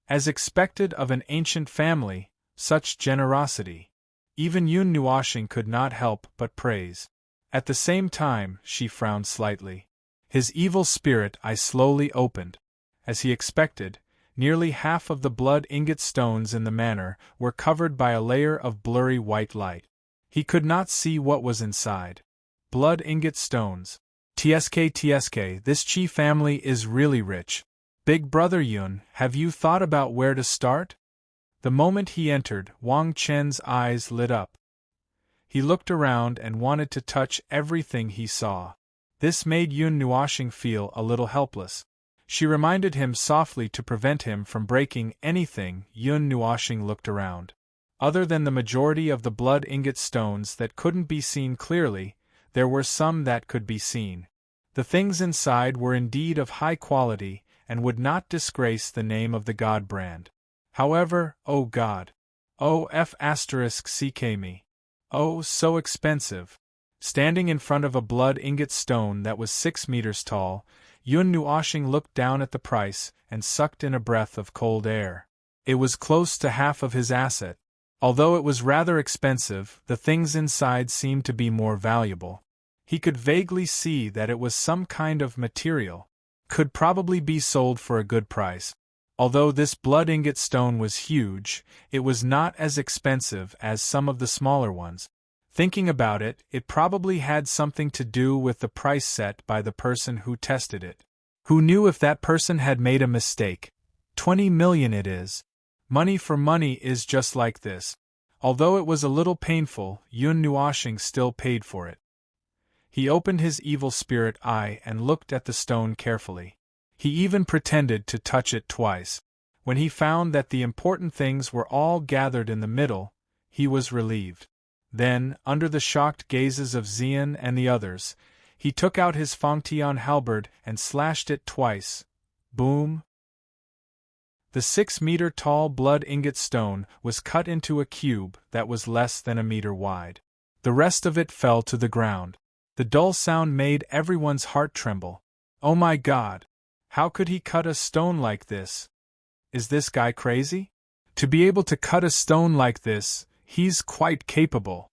As expected of an ancient family, such generosity. Even Yun Nuoxing could not help but praise. At the same time, she frowned slightly. His evil spirit eye slowly opened. As he expected, nearly half of the blood ingot stones in the manor were covered by a layer of blurry white light. He could not see what was inside. Blood ingot stones. TSK, this Qi family is really rich. Big brother Yun, have you thought about where to start? The moment he entered, Wang Chen's eyes lit up. He looked around and wanted to touch everything he saw. This made Yun Nuoxing feel a little helpless. She reminded him softly to prevent him from breaking anything. Yun Nuoxing looked around. Other than the majority of the blood ingot stones that couldn't be seen clearly, there were some that could be seen. The things inside were indeed of high quality and would not disgrace the name of the God brand. However, oh God! Oh *CK me! Oh, so expensive! Standing in front of a blood ingot stone that was 6 meters tall, Yun Nuoxing looked down at the price and sucked in a breath of cold air. It was close to half of his asset. Although it was rather expensive, the things inside seemed to be more valuable. He could vaguely see that it was some kind of material, could probably be sold for a good price. Although this blood ingot stone was huge, it was not as expensive as some of the smaller ones. Thinking about it, it probably had something to do with the price set by the person who tested it. Who knew if that person had made a mistake? 20 million it is. Money for money is just like this. Although it was a little painful, Yun Nuoshing still paid for it. He opened his evil spirit eye and looked at the stone carefully. He even pretended to touch it twice. When he found that the important things were all gathered in the middle, he was relieved. Then, under the shocked gazes of Xian and the others, he took out his Fangtian halberd and slashed it twice. Boom! The 6-meter-tall blood ingot stone was cut into a cube that was less than a meter wide. The rest of it fell to the ground. The dull sound made everyone's heart tremble. Oh my God! How could he cut a stone like this? Is this guy crazy? To be able to cut a stone like this, he's quite capable.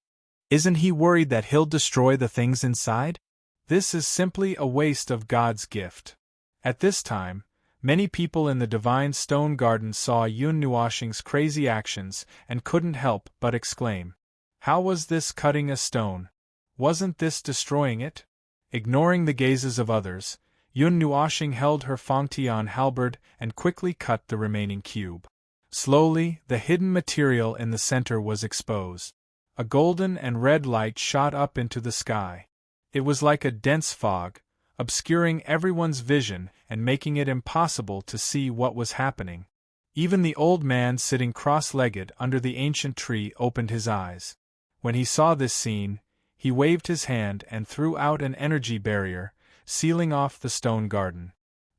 Isn't he worried that he'll destroy the things inside? This is simply a waste of God's gift. At this time, many people in the Divine Stone Garden saw Yun Nuoshing's crazy actions and couldn't help but exclaim, "How was this cutting a stone? Wasn't this destroying it?" Ignoring the gazes of others, Yun Nuoshing held her Fangtian halberd and quickly cut the remaining cube. Slowly, the hidden material in the center was exposed. A golden and red light shot up into the sky. It was like a dense fog, obscuring everyone's vision and making it impossible to see what was happening. Even the old man sitting cross-legged under the ancient tree opened his eyes. When he saw this scene, he waved his hand and threw out an energy barrier, sealing off the stone garden.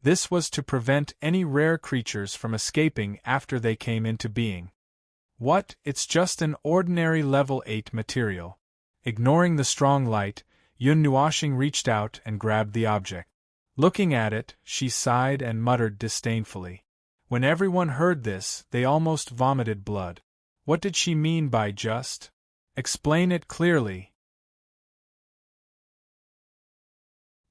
This was to prevent any rare creatures from escaping after they came into being. What? It's just an ordinary level 8 material. Ignoring the strong light, Yun Nuoshing reached out and grabbed the object. Looking at it, she sighed and muttered disdainfully. When everyone heard this, they almost vomited blood. What did she mean by just? Explain it clearly.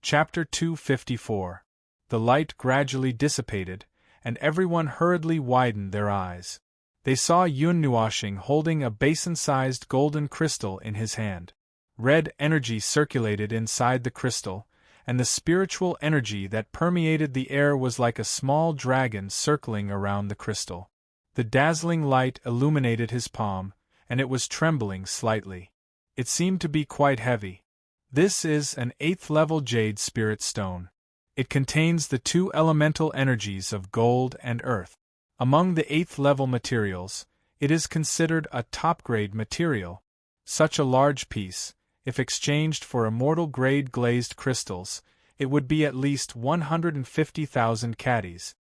Chapter 254. The light gradually dissipated, and everyone hurriedly widened their eyes. They saw Yun Nuoshing holding a basin-sized golden crystal in his hand. Red energy circulated inside the crystal, and the spiritual energy that permeated the air was like a small dragon circling around the crystal. The dazzling light illuminated his palm, and it was trembling slightly. It seemed to be quite heavy. This is an 8th-level jade spirit stone. It contains the 2 elemental energies of gold and earth. Among the 8th-level materials, it is considered a top-grade material. Such a large piece, if exchanged for immortal-grade glazed crystals, it would be at least 150,000 caddies.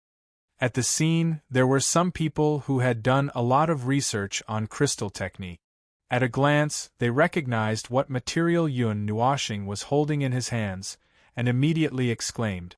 At the scene, there were some people who had done a lot of research on crystal technique. At a glance, they recognized what material Yun Nuoshing was holding in his hands, and immediately exclaimed.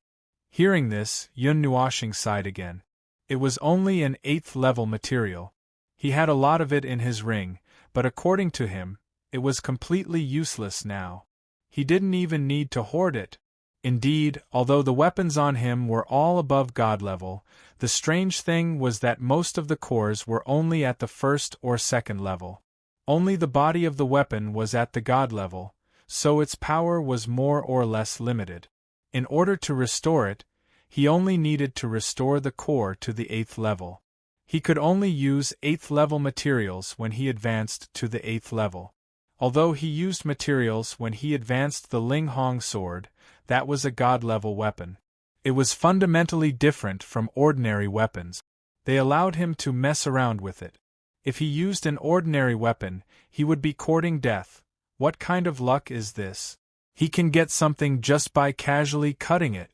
Hearing this, Yun Nuoshing sighed again. It was only an 8th-level material. He had a lot of it in his ring, but according to him, it was completely useless now. He didn't even need to hoard it. Indeed, although the weapons on him were all above God level, the strange thing was that most of the cores were only at the 1st or 2nd level. Only the body of the weapon was at the God level, so its power was more or less limited. In order to restore it, he only needed to restore the core to the 8th level. He could only use 8th-level materials when he advanced to the 8th level. Although he used materials when he advanced the Ling Hong sword, that was a God-level weapon. It was fundamentally different from ordinary weapons. They allowed him to mess around with it. If he used an ordinary weapon, he would be courting death. What kind of luck is this? He can get something just by casually cutting it.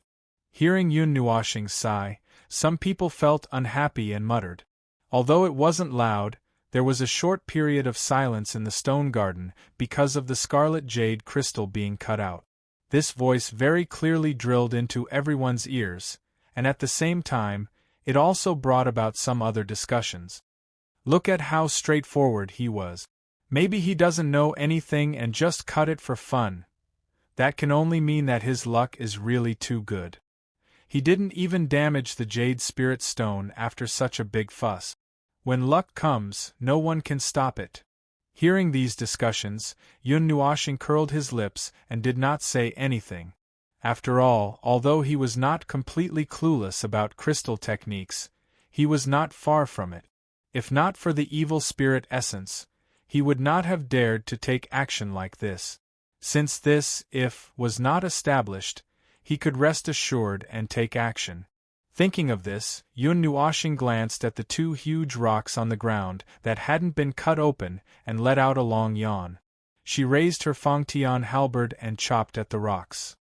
Hearing Yun Nuoshing's sigh, some people felt unhappy and muttered. Although it wasn't loud, there was a short period of silence in the stone garden because of the scarlet jade crystal being cut out. This voice very clearly drilled into everyone's ears, and at the same time, it also brought about some other discussions. Look at how straightforward he was. Maybe he doesn't know anything and just cut it for fun. That can only mean that his luck is really too good. He didn't even damage the jade spirit stone after such a big fuss. When luck comes, no one can stop it. Hearing these discussions, Yun Nuoshing curled his lips and did not say anything. After all, although he was not completely clueless about crystal techniques, he was not far from it. If not for the evil spirit essence, he would not have dared to take action like this. Since this, if, was not established, he could rest assured and take action. Thinking of this, Yun Nuoshing glanced at the two huge rocks on the ground that hadn't been cut open and let out a long yawn. She raised her Fangtian halberd and chopped at the rocks.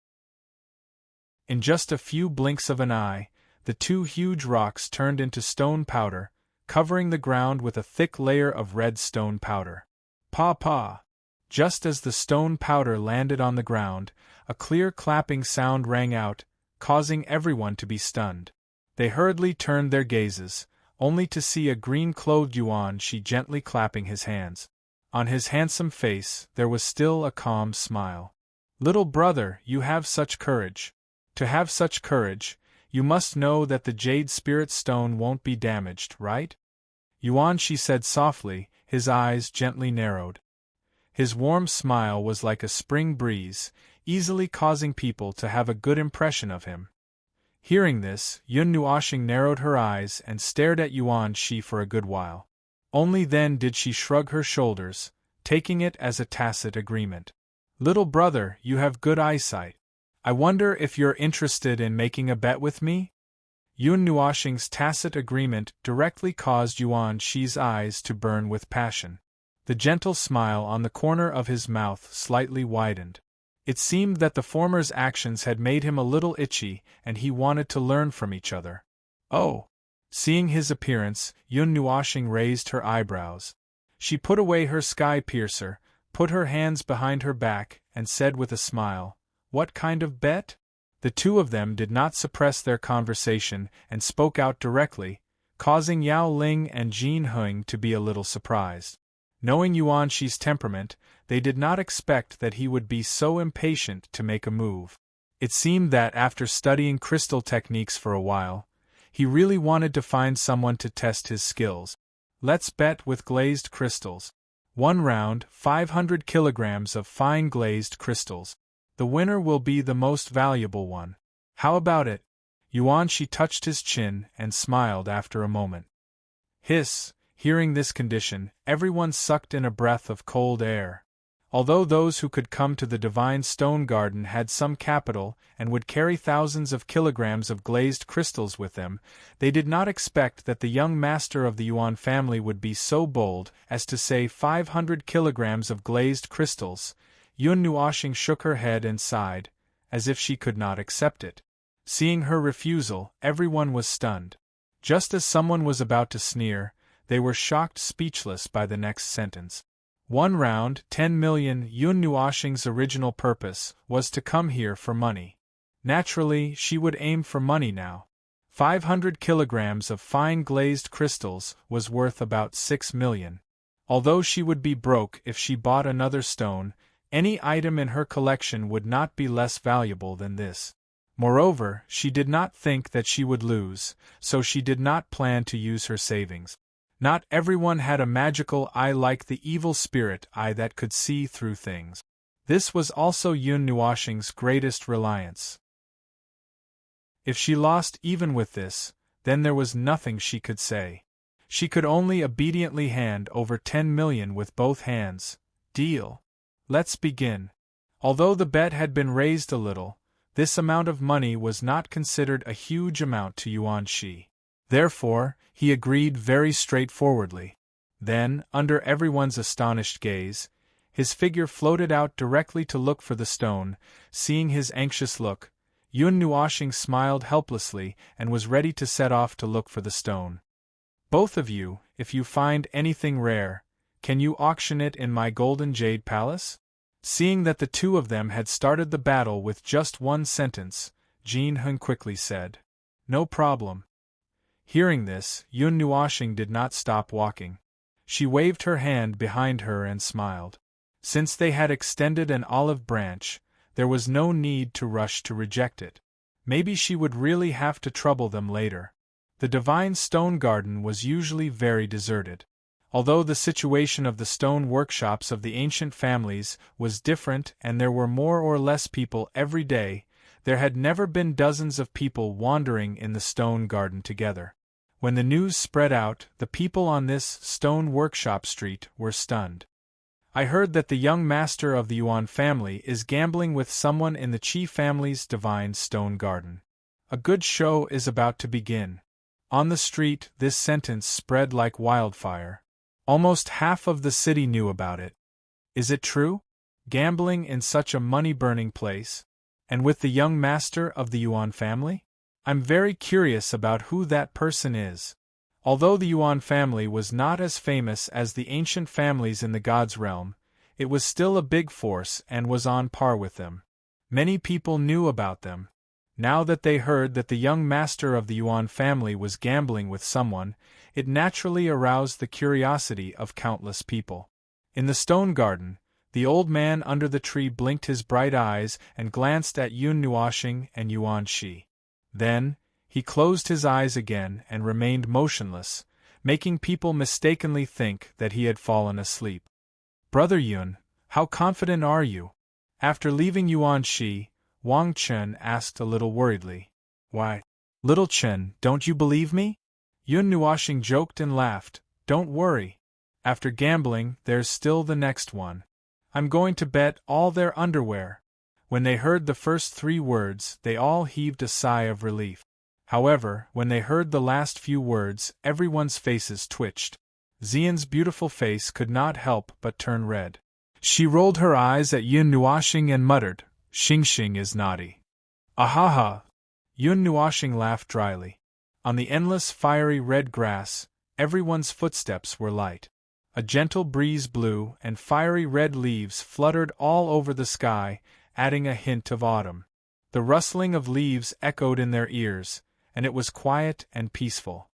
In just a few blinks of an eye, the two huge rocks turned into stone powder, covering the ground with a thick layer of red stone powder. Pa! Just as the stone powder landed on the ground, a clear clapping sound rang out, causing everyone to be stunned. They hurriedly turned their gazes, only to see a green-clothed Yuan Shi gently clapping his hands. On his handsome face there was still a calm smile. "Little brother, you have such courage. To have such courage, you must know that the jade spirit stone won't be damaged, right?" Yuan Shi said softly, his eyes gently narrowed. His warm smile was like a spring breeze, easily causing people to have a good impression of him. Hearing this, Yun Nuoshing narrowed her eyes and stared at Yuan Shi for a good while. Only then did she shrug her shoulders, taking it as a tacit agreement. "Little brother, you have good eyesight. I wonder if you're interested in making a bet with me?" Yun Nuoshing's tacit agreement directly caused Yuan Shi's eyes to burn with passion. The gentle smile on the corner of his mouth slightly widened. It seemed that the former's actions had made him a little itchy, and he wanted to learn from each other. "Oh!" Seeing his appearance, Yun Nuoshing raised her eyebrows. She put away her sky piercer, put her hands behind her back, and said with a smile, "What kind of bet?" The two of them did not suppress their conversation and spoke out directly, causing Yao Ling and Jin Heng to be a little surprised. Knowing Yuan Shi's temperament, they did not expect that he would be so impatient to make a move. It seemed that after studying crystal techniques for a while, he really wanted to find someone to test his skills. "Let's bet with glazed crystals. 1 round, 500 kilograms of fine glazed crystals. The winner will be the most valuable one. How about it?" Yuan Shi touched his chin and smiled after a moment. Hiss! Hearing this condition, everyone sucked in a breath of cold air. Although those who could come to the Divine Stone Garden had some capital and would carry thousands of kilograms of glazed crystals with them, they did not expect that the young master of the Yuan family would be so bold as to say 500 kilograms of glazed crystals. Yun Nuoshing shook her head and sighed, as if she could not accept it. Seeing her refusal, everyone was stunned. Just as someone was about to sneer, they were shocked speechless by the next sentence. 1 round, 10 million. Yun Nuoshing's original purpose was to come here for money. Naturally, she would aim for money now. 500 kilograms of fine glazed crystals was worth about 6 million. Although she would be broke if she bought another stone, any item in her collection would not be less valuable than this. Moreover, she did not think that she would lose, so she did not plan to use her savings. Not everyone had a magical eye like the evil spirit eye that could see through things. This was also Yun Nuoshing's greatest reliance. If she lost even with this, then there was nothing she could say. She could only obediently hand over 10 million with both hands. "Deal. Let's begin." Although the bet had been raised a little, this amount of money was not considered a huge amount to Yuan Shi. Therefore, he agreed very straightforwardly. Then, under everyone's astonished gaze, his figure floated out directly to look for the stone. Seeing his anxious look, Yun Nuoshing smiled helplessly and was ready to set off to look for the stone. "Both of you, if you find anything rare, can you auction it in my golden jade palace?" Seeing that the two of them had started the battle with just one sentence, Jin Heng quickly said, "No problem." Hearing this, Yun Nuoshing did not stop walking. She waved her hand behind her and smiled. Since they had extended an olive branch, there was no need to rush to reject it. Maybe she would really have to trouble them later. The divine stone garden was usually very deserted. Although the situation of the stone workshops of the ancient families was different and there were more or less people every day, there had never been dozens of people wandering in the stone garden together. When the news spread out, the people on this stone workshop street were stunned. I heard that the young master of the Yuan family is gambling with someone in the Qi family's divine stone garden. A good show is about to begin. On the street, this sentence spread like wildfire. Almost half of the city knew about it. Is it true? Gambling in such a money-burning place? And with the young master of the Yuan family? I'm very curious about who that person is. Although the Yuan family was not as famous as the ancient families in the gods' realm, it was still a big force and was on par with them. Many people knew about them. Now that they heard that the young master of the Yuan family was gambling with someone, it naturally aroused the curiosity of countless people. In the stone garden, the old man under the tree blinked his bright eyes and glanced at Yun Nuoxing and Yuan Shi. Then, he closed his eyes again and remained motionless, making people mistakenly think that he had fallen asleep. "Brother Yun, how confident are you?" After leaving Yuan Shi, Wang Chen asked a little worriedly. "Why, little Chen, don't you believe me?" Yun Nuoxing joked and laughed. "Don't worry. After gambling, there's still the next one. I'm going to bet all their underwear." When they heard the first 3 words, they all heaved a sigh of relief. However, when they heard the last few words, everyone's faces twitched. Xian's beautiful face could not help but turn red. She rolled her eyes at Yun Nuoxing and muttered, "Xing is naughty." "Ahaha!" Yun Nuoxing laughed dryly. On the endless fiery red grass, everyone's footsteps were light. A gentle breeze blew and fiery red leaves fluttered all over the sky, adding a hint of autumn. The rustling of leaves echoed in their ears, and it was quiet and peaceful.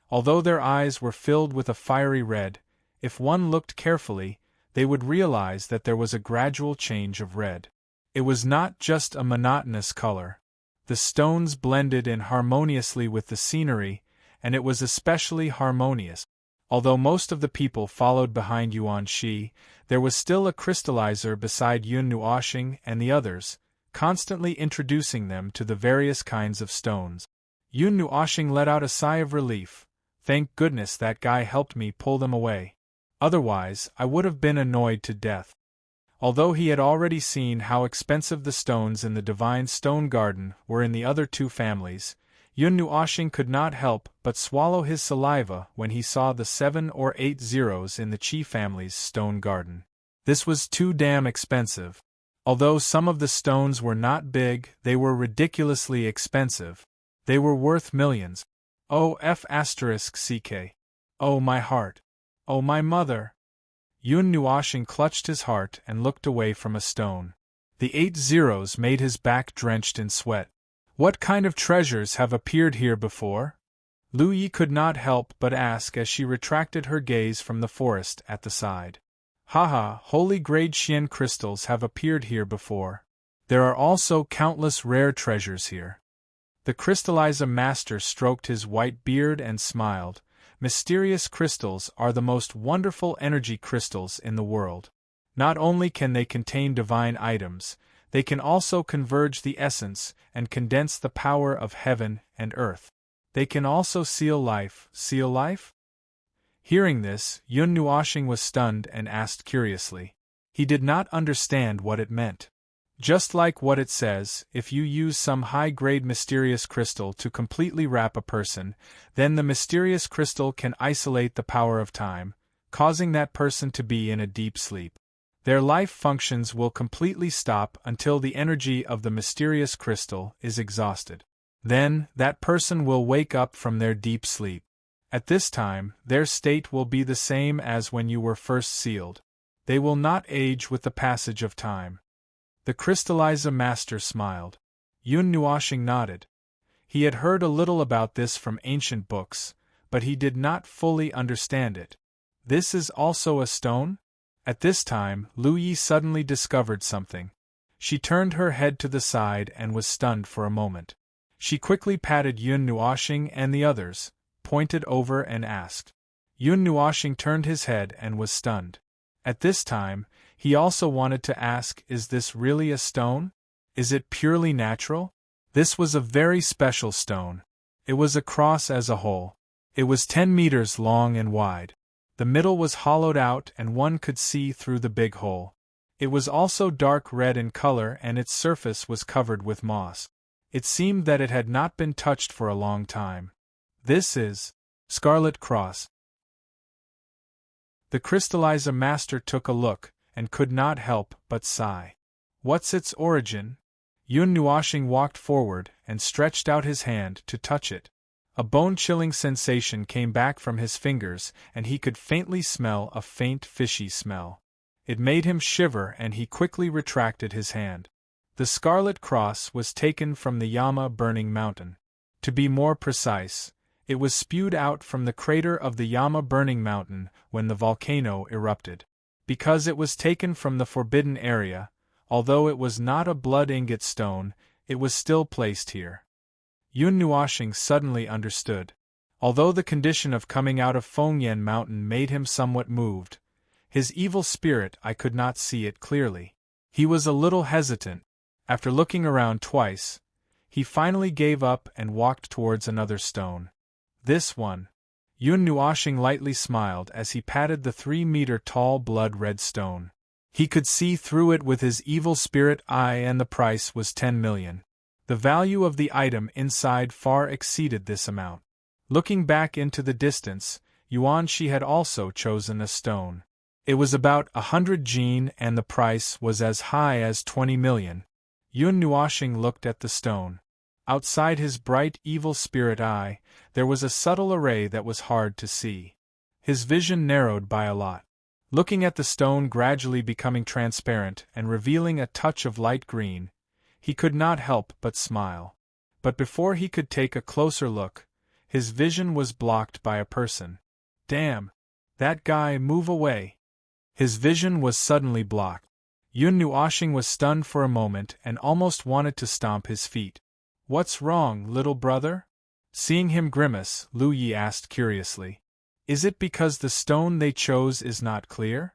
Although their eyes were filled with a fiery red, if one looked carefully, they would realize that there was a gradual change of red. It was not just a monotonous color. The stones blended in harmoniously with the scenery, and it was especially harmonious. Although most of the people followed behind Yuan Shi, there was still a crystallizer beside Yun Nuoxing and the others, constantly introducing them to the various kinds of stones. Yun Nuoxing let out a sigh of relief. Thank goodness that guy helped me pull them away. Otherwise, I would have been annoyed to death. Although he had already seen how expensive the stones in the divine stone garden were in the other 2 families, Yun Nuoxing could not help but swallow his saliva when he saw the 7 or 8 zeros in the Qi family's stone garden. This was too damn expensive. Although some of the stones were not big, they were ridiculously expensive. They were worth millions. Oh f***ck. Oh my heart. Oh my mother. Yun Nuoxing clutched his heart and looked away from a stone. The 8 zeros made his back drenched in sweat. What kind of treasures have appeared here before? Lu Yi could not help but ask as she retracted her gaze from the forest at the side. Haha, holy grade Xian crystals have appeared here before. There are also countless rare treasures here. The crystallizer master stroked his white beard and smiled. Mysterious crystals are the most wonderful energy crystals in the world. Not only can they contain divine items, they can also converge the essence and condense the power of heaven and earth. They can also seal life. Seal life? Hearing this, Yun Nuoxing was stunned and asked curiously. He did not understand what it meant. Just like what it says, if you use some high-grade mysterious crystal to completely wrap a person, then the mysterious crystal can isolate the power of time, causing that person to be in a deep sleep. Their life functions will completely stop until the energy of the mysterious crystal is exhausted. Then, that person will wake up from their deep sleep. At this time, their state will be the same as when you were first sealed. They will not age with the passage of time. The crystallizer master smiled. Yun Nuoxing nodded. He had heard a little about this from ancient books, but he did not fully understand it. This is also a stone? At this time, Lu Yi suddenly discovered something. She turned her head to the side and was stunned for a moment. She quickly patted Yun Nuoxing and the others, pointed over and asked. Yun Nuoxing turned his head and was stunned. At this time, he also wanted to ask, is this really a stone? Is it purely natural? This was a very special stone. It was a cross as a whole. It was 10 meters long and wide. The middle was hollowed out and one could see through the big hole. It was also dark red in color and its surface was covered with moss. It seemed that it had not been touched for a long time. This is Scarlet Cross. The crystallizer master took a look, and could not help but sigh. What's its origin? Yun Nuoxing walked forward and stretched out his hand to touch it. A bone-chilling sensation came back from his fingers, and he could faintly smell a faint fishy smell. It made him shiver and he quickly retracted his hand. The Scarlet Cross was taken from the Yama burning mountain. To be more precise, it was spewed out from the crater of the Yama burning mountain when the volcano erupted. Because it was taken from the forbidden area, although it was not a blood ingot stone, it was still placed here. Yun Nuoxing suddenly understood. Although the condition of coming out of Fengyan Mountain made him somewhat moved, his evil spirit I could not see it clearly. He was a little hesitant. After looking around twice, he finally gave up and walked towards another stone. This one. Yun Nuoxing lightly smiled as he patted the 3-meter-tall blood-red stone. He could see through it with his evil spirit eye and the price was 10 million. The value of the item inside far exceeded this amount. Looking back into the distance, Yuan Shi had also chosen a stone. It was about 100 jin and the price was as high as 20 million. Yun Nuoxing looked at the stone. Outside his bright evil spirit eye, there was a subtle array that was hard to see. His vision narrowed by a lot. Looking at the stone gradually becoming transparent and revealing a touch of light green, he could not help but smile. But before he could take a closer look, his vision was blocked by a person. Damn! That guy, move away! His vision was suddenly blocked. Yun Nuoxing was stunned for a moment and almost wanted to stomp his feet. What's wrong, little brother? Seeing him grimace, Lu Yi asked curiously. Is it because the stone they chose is not clear?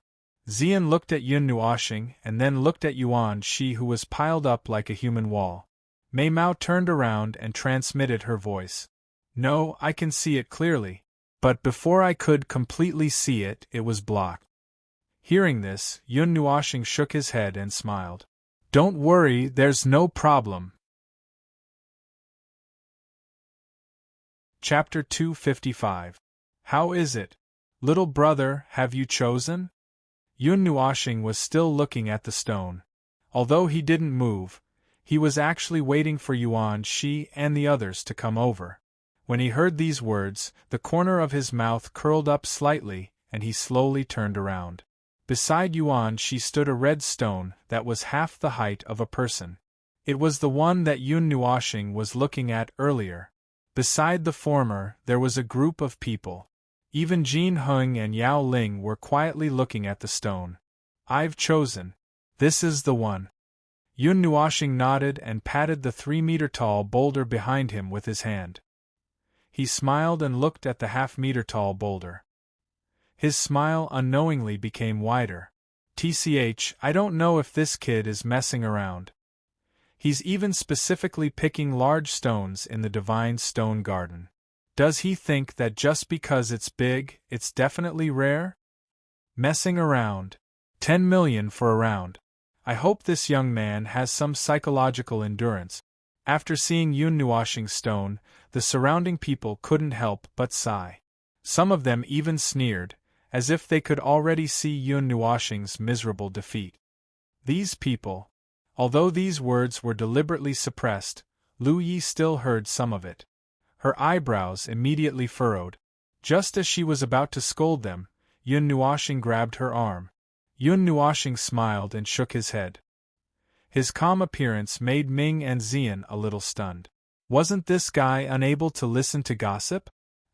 Xian looked at Yun Nuoxing and then looked at Yuan Shi who was piled up like a human wall. Mei Mao turned around and transmitted her voice. No, I can see it clearly. But before I could completely see it, it was blocked. Hearing this, Yun Nuoxing shook his head and smiled. Don't worry, there's no problem. Chapter 255. How is it? Little brother, have you chosen? Yun Nuoxing was still looking at the stone. Although he didn't move, he was actually waiting for Yuan Shi and the others to come over. When he heard these words, the corner of his mouth curled up slightly, and he slowly turned around. Beside Yuan Shi stood a red stone that was half the height of a person. It was the one that Yun Nuoxing was looking at earlier. Beside the former, there was a group of people. Even Jin Heng and Yao Ling were quietly looking at the stone. I've chosen. This is the one. Yun Nuoxing nodded and patted the 3-meter-tall boulder behind him with his hand. He smiled and looked at the half-meter-tall boulder. His smile unknowingly became wider. TCH, I don't know if this kid is messing around. He's even specifically picking large stones in the Divine Stone Garden. Does he think that just because it's big, it's definitely rare? Messing around. 10 million for a round. I hope this young man has some psychological endurance. After seeing Yun Nuoxing's stone, the surrounding people couldn't help but sigh. Some of them even sneered, as if they could already see Yun Nuoxing's miserable defeat. These people. Although these words were deliberately suppressed, Lu Yi still heard some of it. Her eyebrows immediately furrowed. Just as she was about to scold them, Yun Nuoxing grabbed her arm. Yun Nuoxing smiled and shook his head. His calm appearance made Ming and Xian a little stunned. Wasn't this guy unable to listen to gossip?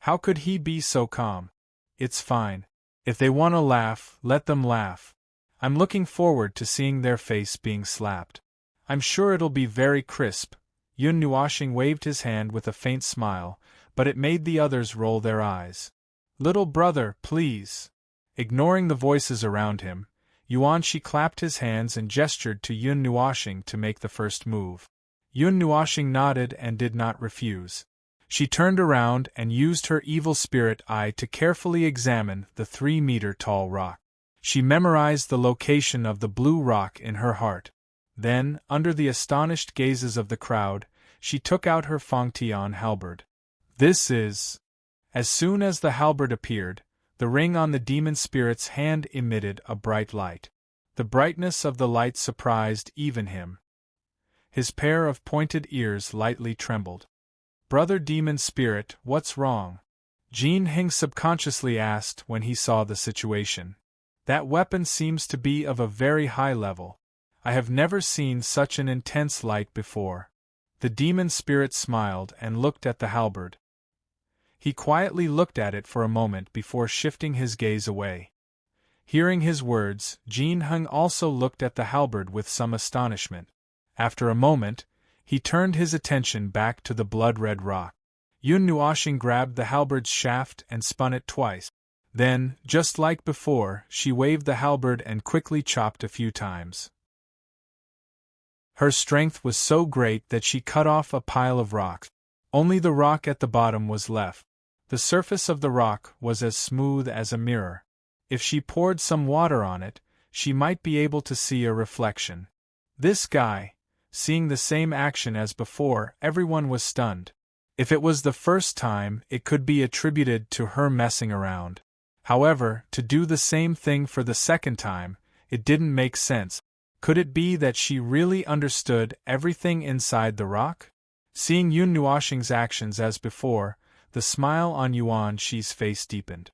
How could he be so calm? It's fine. If they want to laugh, let them laugh. I'm looking forward to seeing their face being slapped. I'm sure it'll be very crisp. Yun Nuoshing waved his hand with a faint smile, but it made the others roll their eyes. Little brother, please. Ignoring the voices around him, Yuanshi clapped his hands and gestured to Yun Nuoshing to make the first move. Yun Nuoshing nodded and did not refuse. She turned around and used her evil spirit eye to carefully examine the 3-meter-tall rock. She memorized the location of the blue rock in her heart. Then, under the astonished gazes of the crowd, she took out her Fangtian halberd. This is... As soon as the halberd appeared, the ring on the demon spirit's hand emitted a bright light. The brightness of the light surprised even him. His pair of pointed ears lightly trembled. Brother demon spirit, what's wrong? Jin Hing subconsciously asked when he saw the situation. That weapon seems to be of a very high level. I have never seen such an intense light before. The demon spirit smiled and looked at the halberd. He quietly looked at it for a moment before shifting his gaze away. Hearing his words, Jin Hing also looked at the halberd with some astonishment. After a moment, he turned his attention back to the blood-red rock. Yun Nuoshing grabbed the halberd's shaft and spun it twice. Then, just like before, she waved the halberd and quickly chopped a few times. Her strength was so great that she cut off a pile of rocks. Only the rock at the bottom was left. The surface of the rock was as smooth as a mirror. If she poured some water on it, she might be able to see a reflection. This guy, seeing the same action as before, everyone was stunned. If it was the first time, it could be attributed to her messing around. However, to do the same thing for the second time, it didn't make sense. Could it be that she really understood everything inside the rock? Seeing Yun Nuoshing's actions as before, the smile on Yuan Shi's face deepened.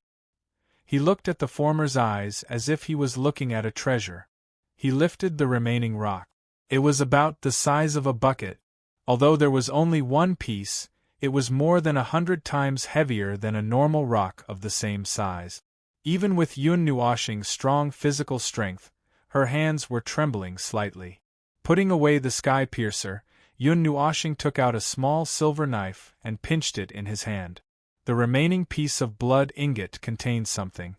He looked at the former's eyes as if he was looking at a treasure. He lifted the remaining rock. It was about the size of a bucket. Although there was only one piece, it was more than 100 times heavier than a normal rock of the same size. Even with Yun Nuoshing's strong physical strength, her hands were trembling slightly. Putting away the sky piercer, Yun Nuoshing took out a small silver knife and pinched it in his hand. The remaining piece of blood ingot contained something.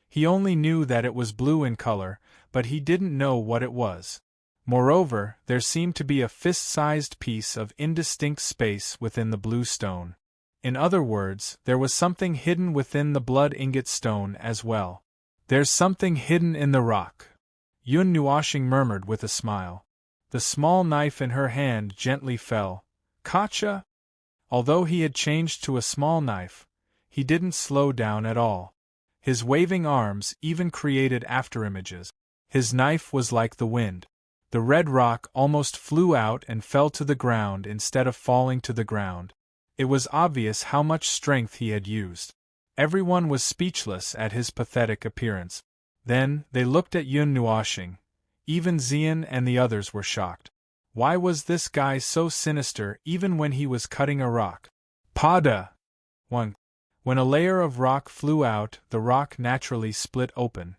He only knew that it was blue in color, but he didn't know what it was. Moreover, there seemed to be a fist-sized piece of indistinct space within the blue stone. In other words, there was something hidden within the blood ingot stone as well. There's something hidden in the rock, Yun Nuoshing murmured with a smile. The small knife in her hand gently fell. Gotcha! Although he had changed to a small knife, he didn't slow down at all. His waving arms even created afterimages. His knife was like the wind. The red rock almost flew out and fell to the ground instead of falling to the ground. It was obvious how much strength he had used. Everyone was speechless at his pathetic appearance. Then, they looked at Yun Nuoshing. Even Xian and the others were shocked. Why was this guy so sinister even when he was cutting a rock? Pada! 1. When a layer of rock flew out, the rock naturally split open.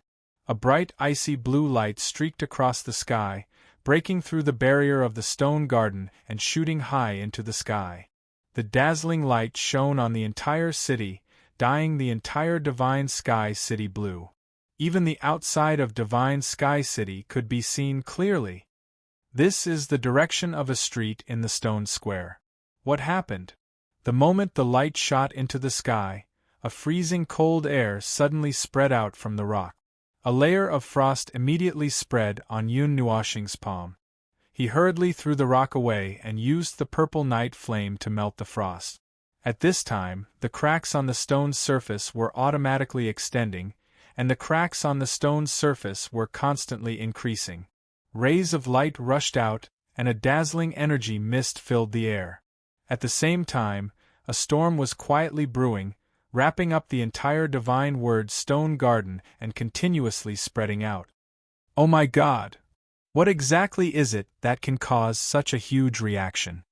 A bright icy blue light streaked across the sky, breaking through the barrier of the stone garden and shooting high into the sky. The dazzling light shone on the entire city, dyeing the entire Divine Sky City blue. Even the outside of Divine Sky City could be seen clearly. This is the direction of a street in the stone square. What happened? The moment the light shot into the sky, a freezing cold air suddenly spread out from the rock. A layer of frost immediately spread on Yun Nuoshing's palm. He hurriedly threw the rock away and used the purple night flame to melt the frost. At this time, the cracks on the stone's surface were automatically extending, and the cracks on the stone's surface were constantly increasing. Rays of light rushed out, and a dazzling energy mist filled the air. At the same time, a storm was quietly brewing, wrapping up the entire Divine Word stone garden and continuously spreading out. Oh my God! What exactly is it that can cause such a huge reaction?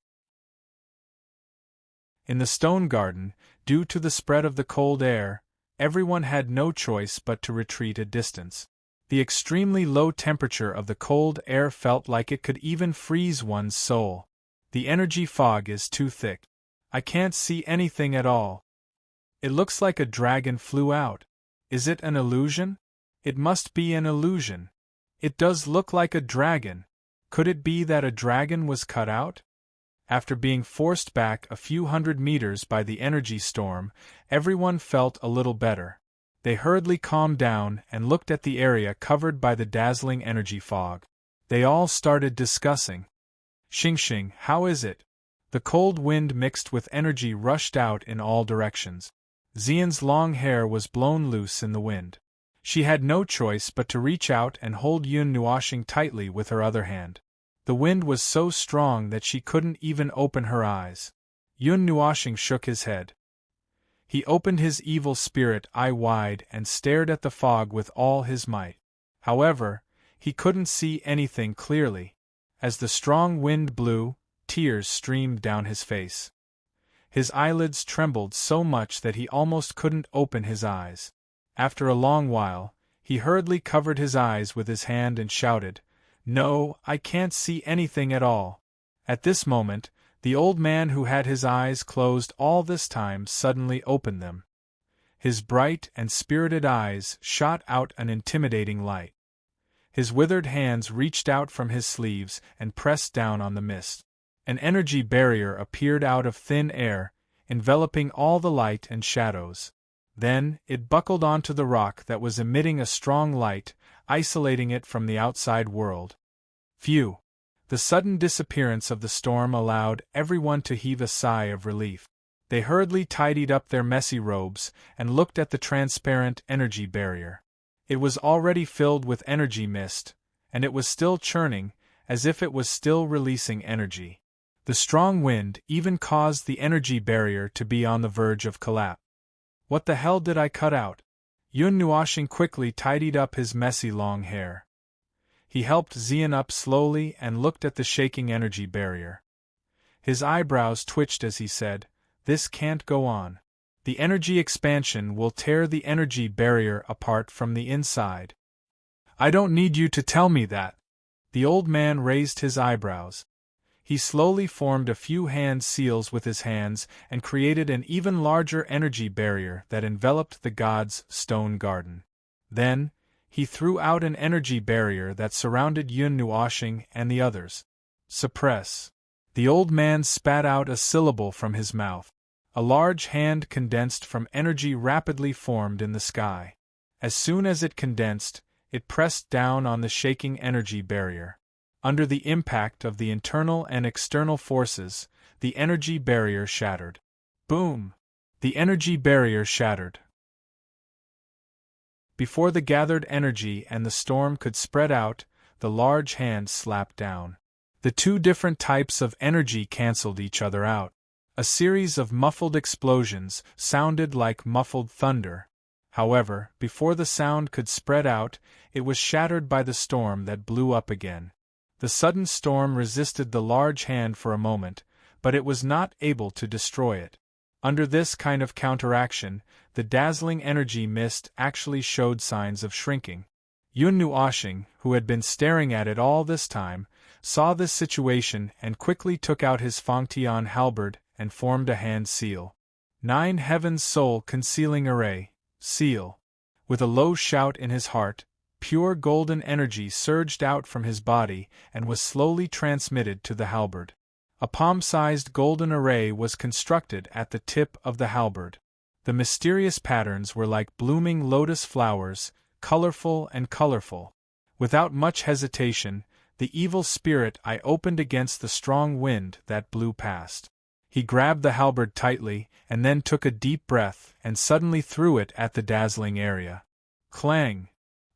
In the stone garden, due to the spread of the cold air, everyone had no choice but to retreat a distance. The extremely low temperature of the cold air felt like it could even freeze one's soul. The energy fog is too thick. I can't see anything at all. It looks like a dragon flew out. Is it an illusion? It must be an illusion. It does look like a dragon. Could it be that a dragon was cut out? After being forced back a few hundred meters by the energy storm, everyone felt a little better. They hurriedly calmed down and looked at the area covered by the dazzling energy fog. They all started discussing. Xingxing, how is it? The cold wind mixed with energy rushed out in all directions. Xian's long hair was blown loose in the wind. She had no choice but to reach out and hold Yun Nuoxing tightly with her other hand. The wind was so strong that she couldn't even open her eyes. Yun Nuoxing shook his head. He opened his evil spirit eye wide and stared at the fog with all his might. However, he couldn't see anything clearly. As the strong wind blew, tears streamed down his face. His eyelids trembled so much that he almost couldn't open his eyes. After a long while, he hurriedly covered his eyes with his hand and shouted, "No, I can't see anything at all." At this moment, the old man who had his eyes closed all this time suddenly opened them. His bright and spirited eyes shot out an intimidating light. His withered hands reached out from his sleeves and pressed down on the mist. An energy barrier appeared out of thin air, enveloping all the light and shadows. Then, it buckled onto the rock that was emitting a strong light, isolating it from the outside world. Phew! The sudden disappearance of the storm allowed everyone to heave a sigh of relief. They hurriedly tidied up their messy robes and looked at the transparent energy barrier. It was already filled with energy mist, and it was still churning, as if it was still releasing energy. The strong wind even caused the energy barrier to be on the verge of collapse. What the hell did I cut out? Yun Nuoxing quickly tidied up his messy long hair. He helped Xian up slowly and looked at the shaking energy barrier. His eyebrows twitched as he said, "This can't go on. The energy expansion will tear the energy barrier apart from the inside." "I don't need you to tell me that." The old man raised his eyebrows. He slowly formed a few hand seals with his hands and created an even larger energy barrier that enveloped the god's stone garden. Then, he threw out an energy barrier that surrounded Yun Nuoxing and the others. "Suppress." The old man spat out a syllable from his mouth. A large hand condensed from energy rapidly formed in the sky. As soon as it condensed, it pressed down on the shaking energy barrier. Under the impact of the internal and external forces, the energy barrier shattered. Boom! The energy barrier shattered. Before the gathered energy and the storm could spread out, the large hand slapped down. The two different types of energy cancelled each other out. A series of muffled explosions sounded like muffled thunder. However, before the sound could spread out, it was shattered by the storm that blew up again. The sudden storm resisted the large hand for a moment, but it was not able to destroy it. Under this kind of counteraction, the dazzling energy mist actually showed signs of shrinking. Yun Nuoxing, who had been staring at it all this time, saw this situation and quickly took out his Fangtian halberd and formed a hand seal. 9 Heaven's Soul Concealing Array, Seal. With a low shout in his heart, pure golden energy surged out from his body and was slowly transmitted to the halberd. A palm-sized golden array was constructed at the tip of the halberd. The mysterious patterns were like blooming lotus flowers, colorful and colorful. Without much hesitation, the evil spirit eye opened against the strong wind that blew past. He grabbed the halberd tightly and then took a deep breath and suddenly threw it at the dazzling area. Clang!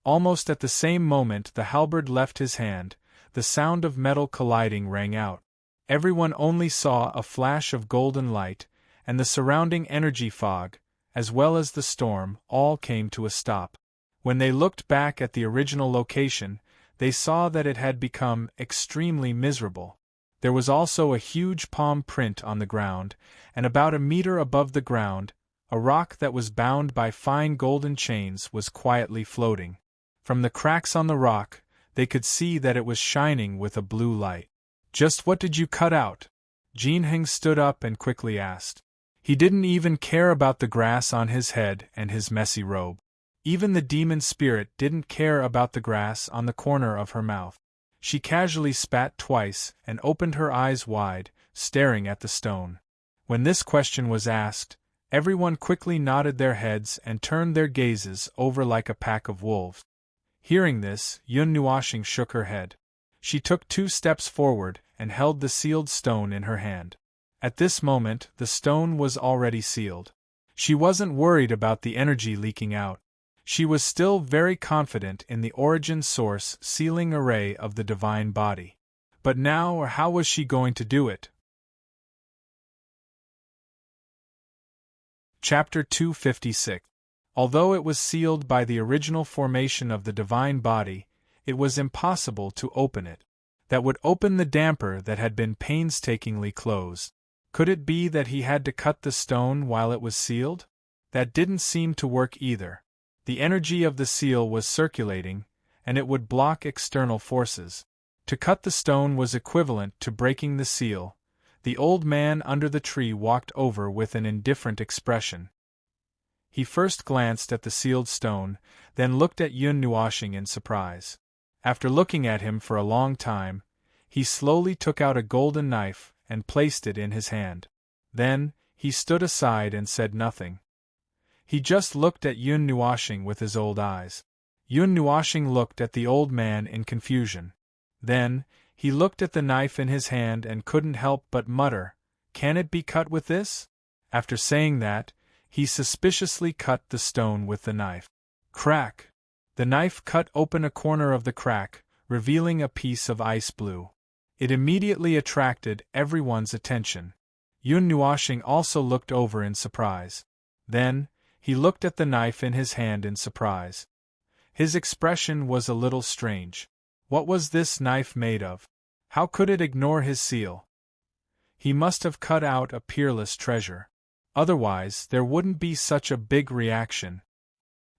Almost at the same moment the halberd left his hand, the sound of metal colliding rang out. Everyone only saw a flash of golden light, and the surrounding energy fog, as well as the storm, all came to a stop. When they looked back at the original location, they saw that it had become extremely miserable. There was also a huge palm print on the ground, and about a meter above the ground, a rock that was bound by fine golden chains was quietly floating. From the cracks on the rock, they could see that it was shining with a blue light. "Just what did you cut out?" Jinheng stood up and quickly asked. He didn't even care about the grass on his head and his messy robe. Even the demon spirit didn't care about the grass on the corner of her mouth. She casually spat twice and opened her eyes wide, staring at the stone. When this question was asked, everyone quickly nodded their heads and turned their gazes over like a pack of wolves. Hearing this, Yun Nuoxing shook her head. She took 2 steps forward and held the sealed stone in her hand. At this moment, the stone was already sealed. She wasn't worried about the energy leaking out. She was still very confident in the origin source sealing array of the divine body. But now, or how was she going to do it? Chapter 256. Although it was sealed by the original formation of the divine body, it was impossible to open it. That would open the damper that had been painstakingly closed. Could it be that he had to cut the stone while it was sealed? That didn't seem to work either. The energy of the seal was circulating, and it would block external forces. To cut the stone was equivalent to breaking the seal. The old man under the tree walked over with an indifferent expression. He first glanced at the sealed stone, then looked at Yun Nuoxing in surprise. After looking at him for a long time, he slowly took out a golden knife and placed it in his hand. Then, he stood aside and said nothing. He just looked at Yun Nuoxing with his old eyes. Yun Nuoxing looked at the old man in confusion. Then, he looked at the knife in his hand and couldn't help but mutter, "Can it be cut with this?" After saying that, he suspiciously cut the stone with the knife. Crack! The knife cut open a corner of the crack, revealing a piece of ice blue. It immediately attracted everyone's attention. Yun Nuoxing also looked over in surprise. Then, he looked at the knife in his hand in surprise. His expression was a little strange. What was this knife made of? How could it ignore his seal? He must have cut out a peerless treasure. Otherwise, there wouldn't be such a big reaction.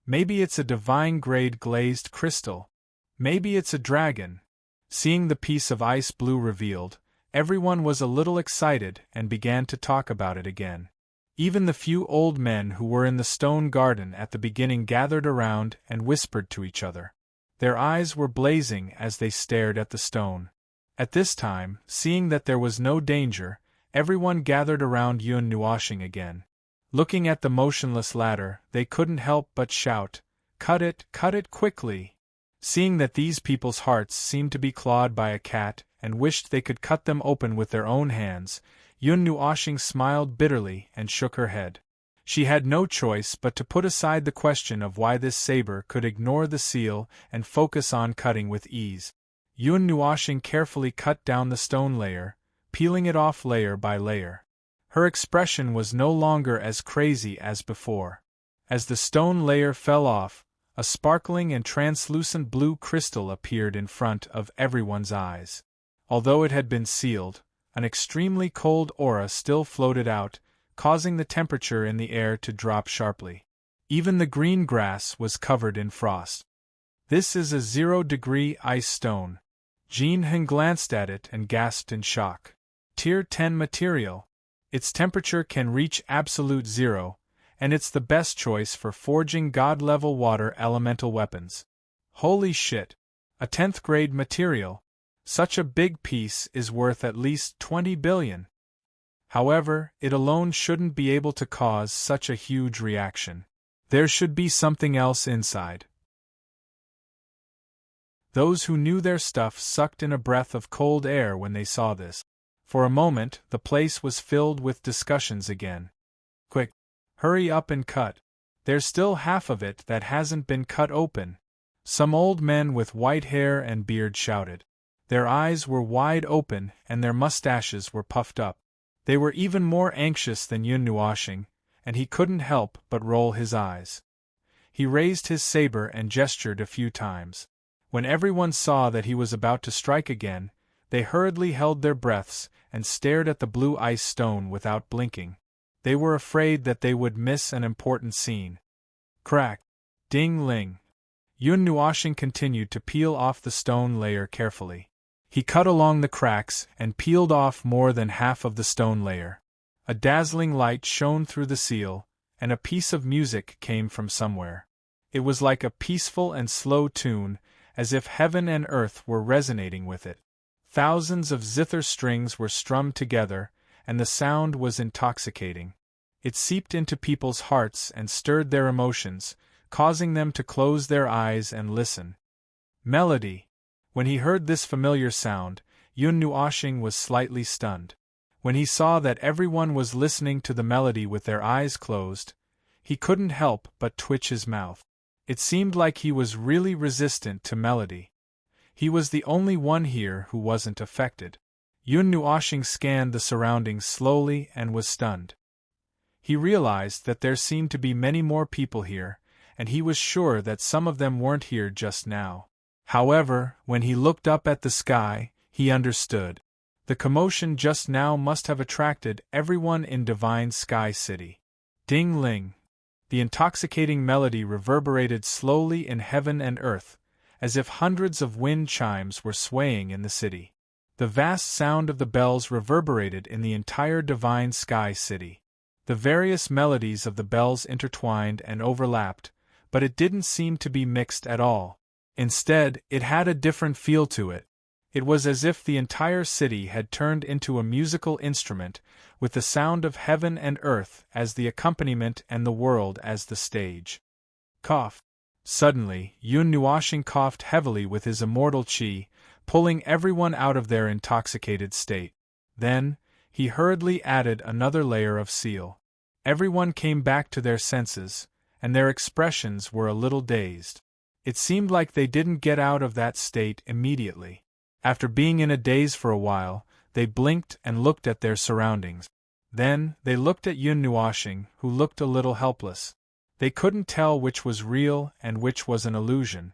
Maybe it's a divine-grade glazed crystal. Maybe it's a dragon. Seeing the piece of ice blue revealed, everyone was a little excited and began to talk about it again. Even the few old men who were in the stone garden at the beginning gathered around and whispered to each other. Their eyes were blazing as they stared at the stone. At this time, seeing that there was no danger, everyone gathered around Yun Nuoxing again. Looking at the motionless ladder, they couldn't help but shout, cut it quickly!" Seeing that these people's hearts seemed to be clawed by a cat and wished they could cut them open with their own hands, Yun Nuoxing smiled bitterly and shook her head. She had no choice but to put aside the question of why this saber could ignore the seal and focus on cutting with ease. Yun Nuoxing carefully cut down the stone layer, peeling it off layer by layer. Her expression was no longer as crazy as before. As the stone layer fell off, a sparkling and translucent blue crystal appeared in front of everyone's eyes. Although it had been sealed, an extremely cold aura still floated out, causing the temperature in the air to drop sharply. Even the green grass was covered in frost. "This is a 0-degree ice stone." Jinheng glanced at it and gasped in shock. "Tier 10 material. Its temperature can reach absolute 0, and it's the best choice for forging god-level water elemental weapons. Holy shit! A 10th grade material. Such a big piece is worth at least 20 billion. However, it alone shouldn't be able to cause such a huge reaction. There should be something else inside." Those who knew their stuff sucked in a breath of cold air when they saw this. For a moment, the place was filled with discussions again. "Quick! Hurry up and cut. There's still half of it that hasn't been cut open." Some old men with white hair and beard shouted. Their eyes were wide open and their mustaches were puffed up. They were even more anxious than Yun Nuoxing, and he couldn't help but roll his eyes. He raised his saber and gestured a few times. When everyone saw that he was about to strike again, They hurriedly held their breaths and stared at the blue ice stone without blinking. They were afraid that they would miss an important scene. Crack! Ding-ling! Yun Nuoshing continued to peel off the stone layer carefully. He cut along the cracks and peeled off more than half of the stone layer. A dazzling light shone through the seal, and a piece of music came from somewhere. It was like a peaceful and slow tune, as if heaven and earth were resonating with it. Thousands of zither strings were strummed together, and the sound was intoxicating. It seeped into people's hearts and stirred their emotions, causing them to close their eyes and listen. Melody! When he heard this familiar sound, Yun Nuoshing was slightly stunned. When he saw that everyone was listening to the melody with their eyes closed, he couldn't help but twitch his mouth. It seemed like he was really resistant to melody. He was the only one here who wasn't affected. Yun Nuoshing scanned the surroundings slowly and was stunned. He realized that there seemed to be many more people here, and he was sure that some of them weren't here just now. However, when he looked up at the sky, he understood. The commotion just now must have attracted everyone in Divine Sky City. Ding-ling! The intoxicating melody reverberated slowly in heaven and earth, as if hundreds of wind chimes were swaying in the city. The vast sound of the bells reverberated in the entire Divine Sky City. The various melodies of the bells intertwined and overlapped, but it didn't seem to be mixed at all. Instead, it had a different feel to it. It was as if the entire city had turned into a musical instrument, with the sound of heaven and earth as the accompaniment and the world as the stage. Cough! Suddenly, Yun Nuoshing coughed heavily with his immortal qi, pulling everyone out of their intoxicated state. Then, he hurriedly added another layer of seal. Everyone came back to their senses, and their expressions were a little dazed. It seemed like they didn't get out of that state immediately. After being in a daze for a while, they blinked and looked at their surroundings. Then, they looked at Yun Nuoshing, who looked a little helpless. They couldn't tell which was real and which was an illusion.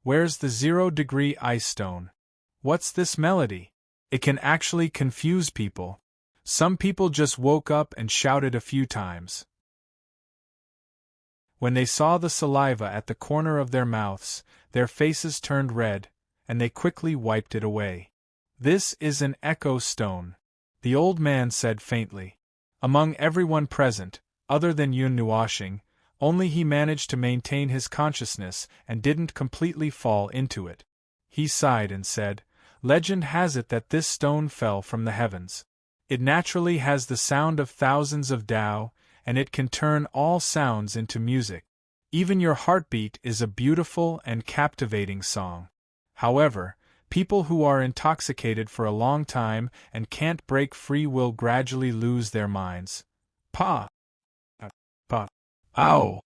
Where's the 0-degree ice stone? What's this melody? It can actually confuse people. Some people just woke up and shouted a few times. When they saw the saliva at the corner of their mouths, their faces turned red, and they quickly wiped it away. This is an echo stone, the old man said faintly. Among everyone present, other than Yun Nuoshing, only he managed to maintain his consciousness and didn't completely fall into it. He sighed and said, "Legend has it that this stone fell from the heavens. It naturally has the sound of thousands of Tao, and it can turn all sounds into music. Even your heartbeat is a beautiful and captivating song. However, people who are intoxicated for a long time and can't break free will gradually lose their minds." Pa! Pa! Ow!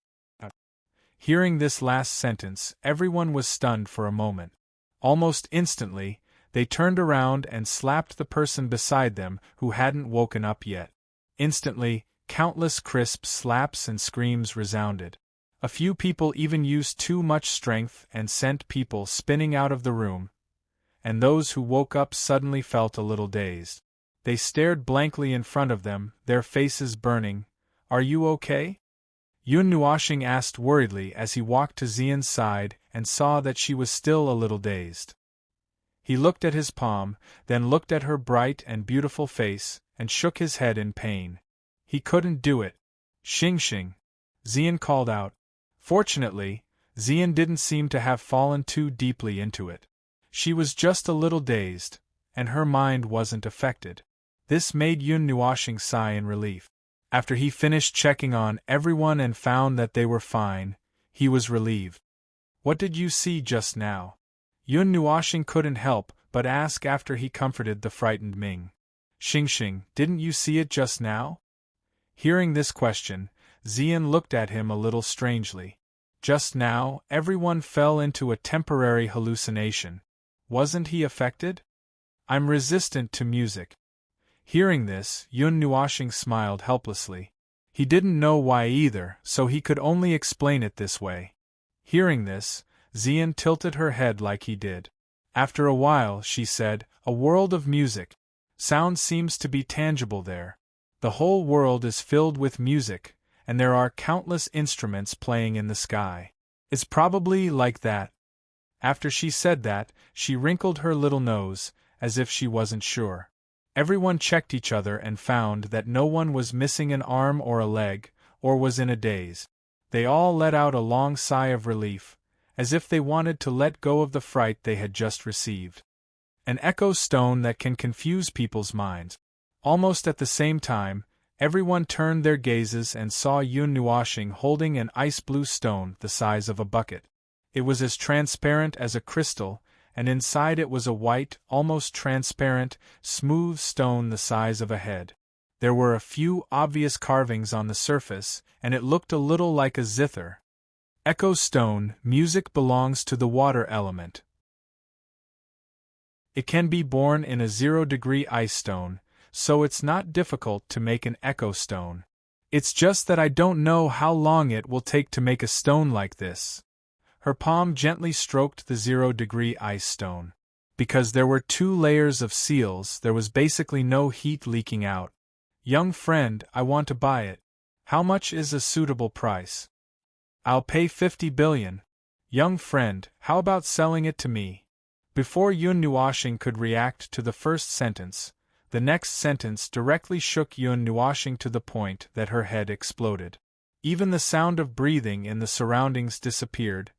Hearing this last sentence, everyone was stunned for a moment. Almost instantly, they turned around and slapped the person beside them who hadn't woken up yet. Instantly, countless crisp slaps and screams resounded. A few people even used too much strength and sent people spinning out of the room, and those who woke up suddenly felt a little dazed. They stared blankly in front of them, their faces burning. "Are you okay?" Yun Nuoshing asked worriedly as he walked to Xian's side and saw that she was still a little dazed. He looked at his palm, then looked at her bright and beautiful face, and shook his head in pain. He couldn't do it. "Xing." Xian called out. Fortunately, Xian didn't seem to have fallen too deeply into it. She was just a little dazed, and her mind wasn't affected. This made Yun Nuoshing sigh in relief. After he finished checking on everyone and found that they were fine, he was relieved. "What did you see just now?" Yun Nuoshing couldn't help but ask after he comforted the frightened Ming. "Xing, didn't you see it just now?" Hearing this question, Xian looked at him a little strangely. Just now, everyone fell into a temporary hallucination. Wasn't he affected? "I'm resistant to music." Hearing this, Yun Nuoshing smiled helplessly. He didn't know why either, so he could only explain it this way. Hearing this, Xian tilted her head like he did. After a while, she said, a world of music. Sound seems to be tangible there. The whole world is filled with music, and there are countless instruments playing in the sky. It's probably like that. After she said that, she wrinkled her little nose, as if she wasn't sure. Everyone checked each other and found that no one was missing an arm or a leg, or was in a daze. They all let out a long sigh of relief, as if they wanted to let go of the fright they had just received. An echo stone that can confuse people's minds. Almost at the same time, everyone turned their gazes and saw Yun Nuoshing holding an ice-blue stone the size of a bucket. It was as transparent as a crystal, and inside it was a white, almost transparent, smooth stone the size of a head. There were a few obvious carvings on the surface, and it looked a little like a zither. Echo stone, music belongs to the water element. It can be born in a 0-degree ice stone, so it's not difficult to make an echo stone. It's just that I don't know how long it will take to make a stone like this. Her palm gently stroked the 0-degree ice stone. Because there were 2 layers of seals, there was basically no heat leaking out. Young friend, I want to buy it. How much is a suitable price? I'll pay 50 billion. Young friend, how about selling it to me? Before Yun Nuoshing could react to the first sentence, the next sentence directly shook Yun Nuoshing to the point that her head exploded. Even the sound of breathing in the surroundings disappeared.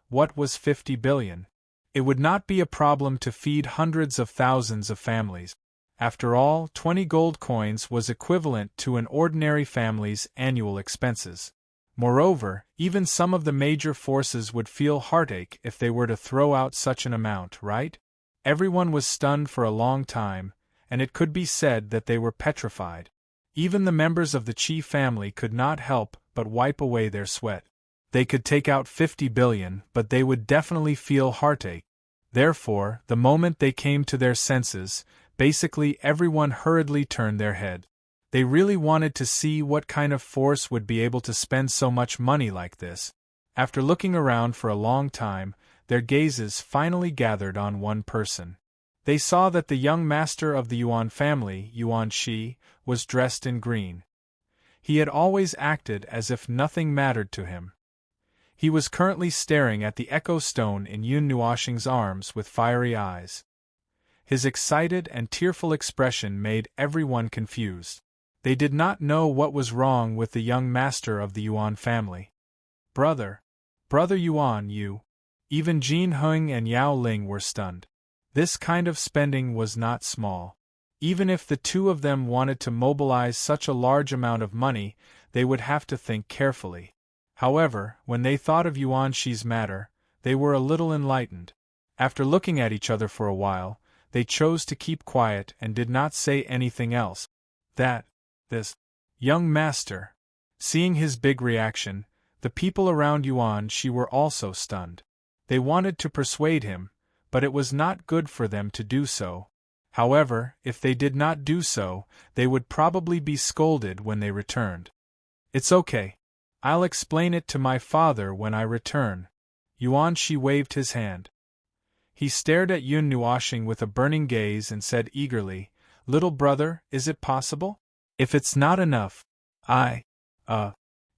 What was 50 billion? It would not be a problem to feed hundreds of thousands of families. After all, 20 gold coins was equivalent to an ordinary family's annual expenses. Moreover, even some of the major forces would feel heartache if they were to throw out such an amount, right? Everyone was stunned for a long time, and it could be said that they were petrified. Even the members of the Qi family could not help but wipe away their sweat. They could take out 50 billion, but they would definitely feel heartache. Therefore, the moment they came to their senses, basically everyone hurriedly turned their head. They really wanted to see what kind of force would be able to spend so much money like this. After looking around for a long time, their gazes finally gathered on one person. They saw that the young master of the Yuan family, Yuan Shi, was dressed in green. He had always acted as if nothing mattered to him. He was currently staring at the echo stone in Yun Nuoshing's arms with fiery eyes. His excited and tearful expression made everyone confused. They did not know what was wrong with the young master of the Yuan family. Brother Yuan, you. Even Jin Heng and Yao Ling were stunned. This kind of spending was not small. Even if the 2 of them wanted to mobilize such a large amount of money, they would have to think carefully. However, when they thought of Yuan Shi's matter, they were a little enlightened. After looking at each other for a while, they chose to keep quiet and did not say anything else. This young master. Seeing his big reaction, the people around Yuan Shi were also stunned. They wanted to persuade him, but it was not good for them to do so. However, if they did not do so, they would probably be scolded when they returned. It's okay. I'll explain it to my father when I return. Yuan Shi waved his hand. He stared at Yun Nuoshing with a burning gaze and said eagerly, Little brother, is it possible? If it's not enough, Yun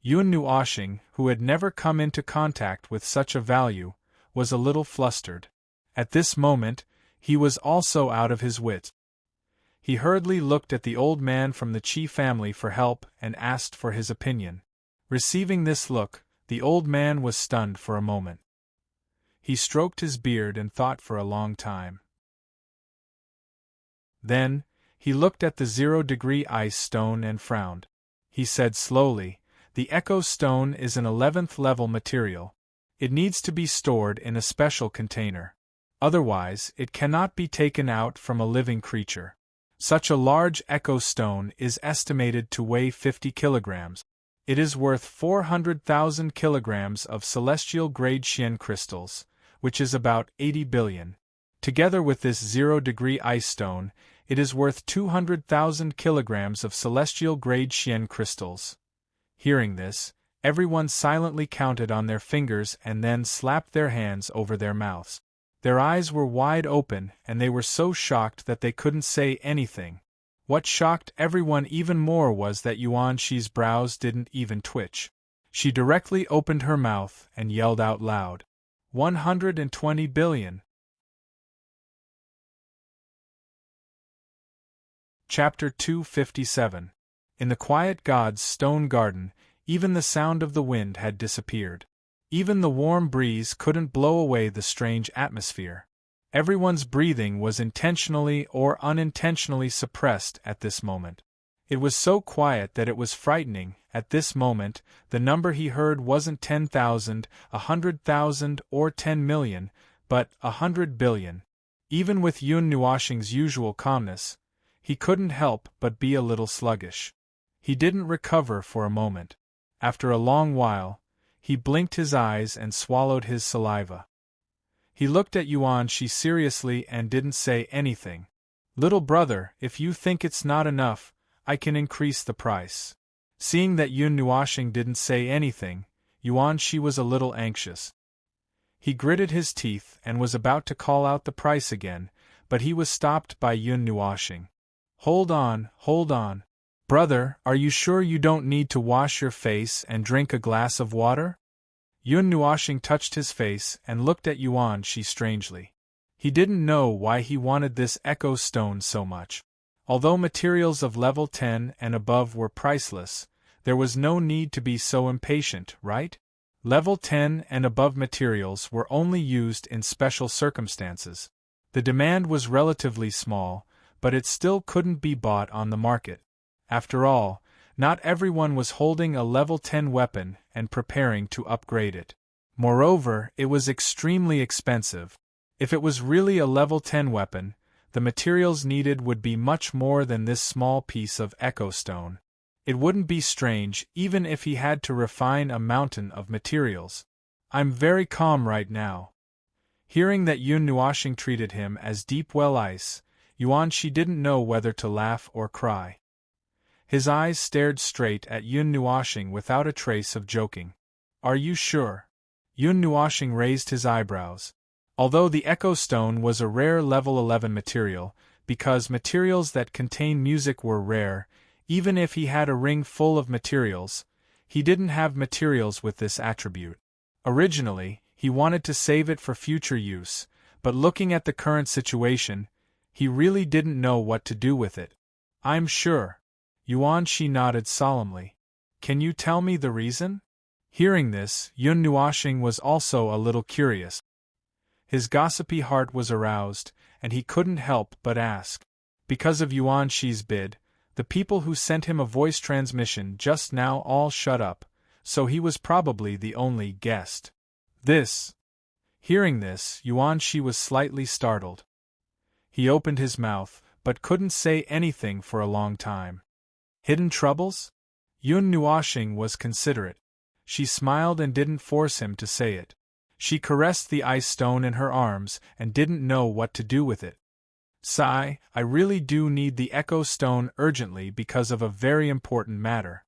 Nuoshing, who had never come into contact with such a value, was a little flustered. At this moment, he was also out of his wits. He hurriedly looked at the old man from the Qi family for help and asked for his opinion. Receiving this look, the old man was stunned for a moment. He stroked his beard and thought for a long time. Then, he looked at the 0-degree ice stone and frowned. He said slowly, The echo stone is an 11th level material. It needs to be stored in a special container. Otherwise, it cannot be taken out from a living creature. Such a large echo stone is estimated to weigh 50 kilograms. It is worth 400,000 kilograms of celestial-grade Xian crystals, which is about 80 billion. Together with this 0-degree ice stone, it is worth 200,000 kilograms of celestial-grade Xian crystals. Hearing this, everyone silently counted on their fingers and then slapped their hands over their mouths. Their eyes were wide open and they were so shocked that they couldn't say anything. What shocked everyone even more was that Yuan Shi's brows didn't even twitch. She directly opened her mouth and yelled out loud. 120 billion. Chapter 257. In the quiet god's stone garden, even the sound of the wind had disappeared. Even the warm breeze couldn't blow away the strange atmosphere. Everyone's breathing was intentionally or unintentionally suppressed at this moment. It was so quiet that it was frightening. At this moment, the number he heard wasn't 10,000, 100,000, or 10 million, but 100 billion. Even with Yun Nuoxing's usual calmness, he couldn't help but be a little sluggish. He didn't recover for a moment. After a long while, he blinked his eyes and swallowed his saliva. He looked at Yuan Shi seriously and didn't say anything. "Little brother, if you think it's not enough, I can increase the price." Seeing that Yun Nuoxing didn't say anything, Yuan Shi was a little anxious. He gritted his teeth and was about to call out the price again, but he was stopped by Yun Nuoxing. Hold on. Brother, are you sure you don't need to wash your face and drink a glass of water? Yun Nuoxing touched his face and looked at Yuan Shi strangely. He didn't know why he wanted this echo stone so much. Although materials of level 10 and above were priceless, there was no need to be so impatient, right? Level 10 and above materials were only used in special circumstances. The demand was relatively small, but it still couldn't be bought on the market. After all, not everyone was holding a level 10 weapon and preparing to upgrade it. Moreover, it was extremely expensive. If it was really a level 10 weapon, the materials needed would be much more than this small piece of echo stone. It wouldn't be strange even if he had to refine a mountain of materials. I'm very calm right now. Hearing that Yun Nuoxing treated him as deep well ice, Yuan Shi didn't know whether to laugh or cry. His eyes stared straight at Yun Nuoxing without a trace of joking. Are you sure? Yun Nuoxing raised his eyebrows. Although the echo stone was a rare level 11 material, because materials that contain music were rare, even if he had a ring full of materials, he didn't have materials with this attribute. Originally, he wanted to save it for future use, but looking at the current situation, he really didn't know what to do with it. I'm sure. Yuan Shi nodded solemnly. Can you tell me the reason? Hearing this, Yun Nuoxing was also a little curious. His gossipy heart was aroused, and he couldn't help but ask. Because of Yuan Shi's bid, the people who sent him a voice transmission just now all shut up, so he was probably the only guest. Hearing this, Yuan Shi was slightly startled. He opened his mouth, but couldn't say anything for a long time. Hidden troubles? Yun Nuoxing was considerate. She smiled and didn't force him to say it. She caressed the ice stone in her arms and didn't know what to do with it. Sigh, I really do need the echo stone urgently because of a very important matter.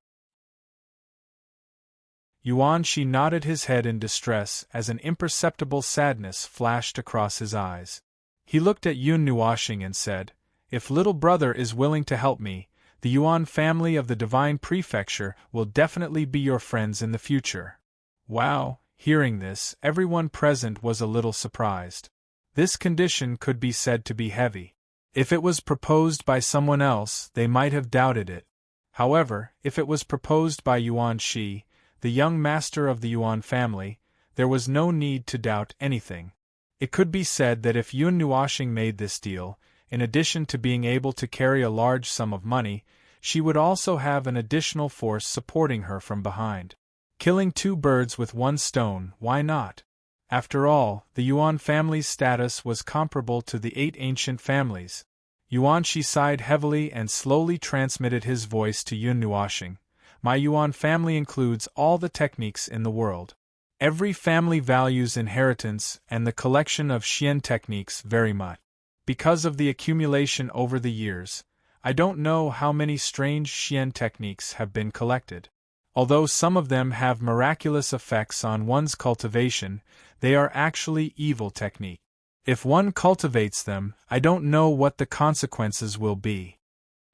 Yuan Shi nodded his head in distress as an imperceptible sadness flashed across his eyes. He looked at Yun Nuoxing and said, If little brother is willing to help me, the Yuan family of the Divine Prefecture will definitely be your friends in the future. Wow! Hearing this, everyone present was a little surprised. This condition could be said to be heavy. If it was proposed by someone else, they might have doubted it. However, if it was proposed by Yuan Shi, the young master of the Yuan family, there was no need to doubt anything. It could be said that if Yun Nuoxing made this deal, in addition to being able to carry a large sum of money, she would also have an additional force supporting her from behind. Killing two birds with one stone, why not? After all, the Yuan family's status was comparable to the 8 ancient families. Yuan Shi sighed heavily and slowly transmitted his voice to Yun Nuoxing. My Yuan family includes all the techniques in the world. Every family values inheritance and the collection of Xian techniques very much. Because of the accumulation over the years, I don't know how many strange Xian techniques have been collected. Although some of them have miraculous effects on one's cultivation, they are actually evil techniques. If one cultivates them, I don't know what the consequences will be.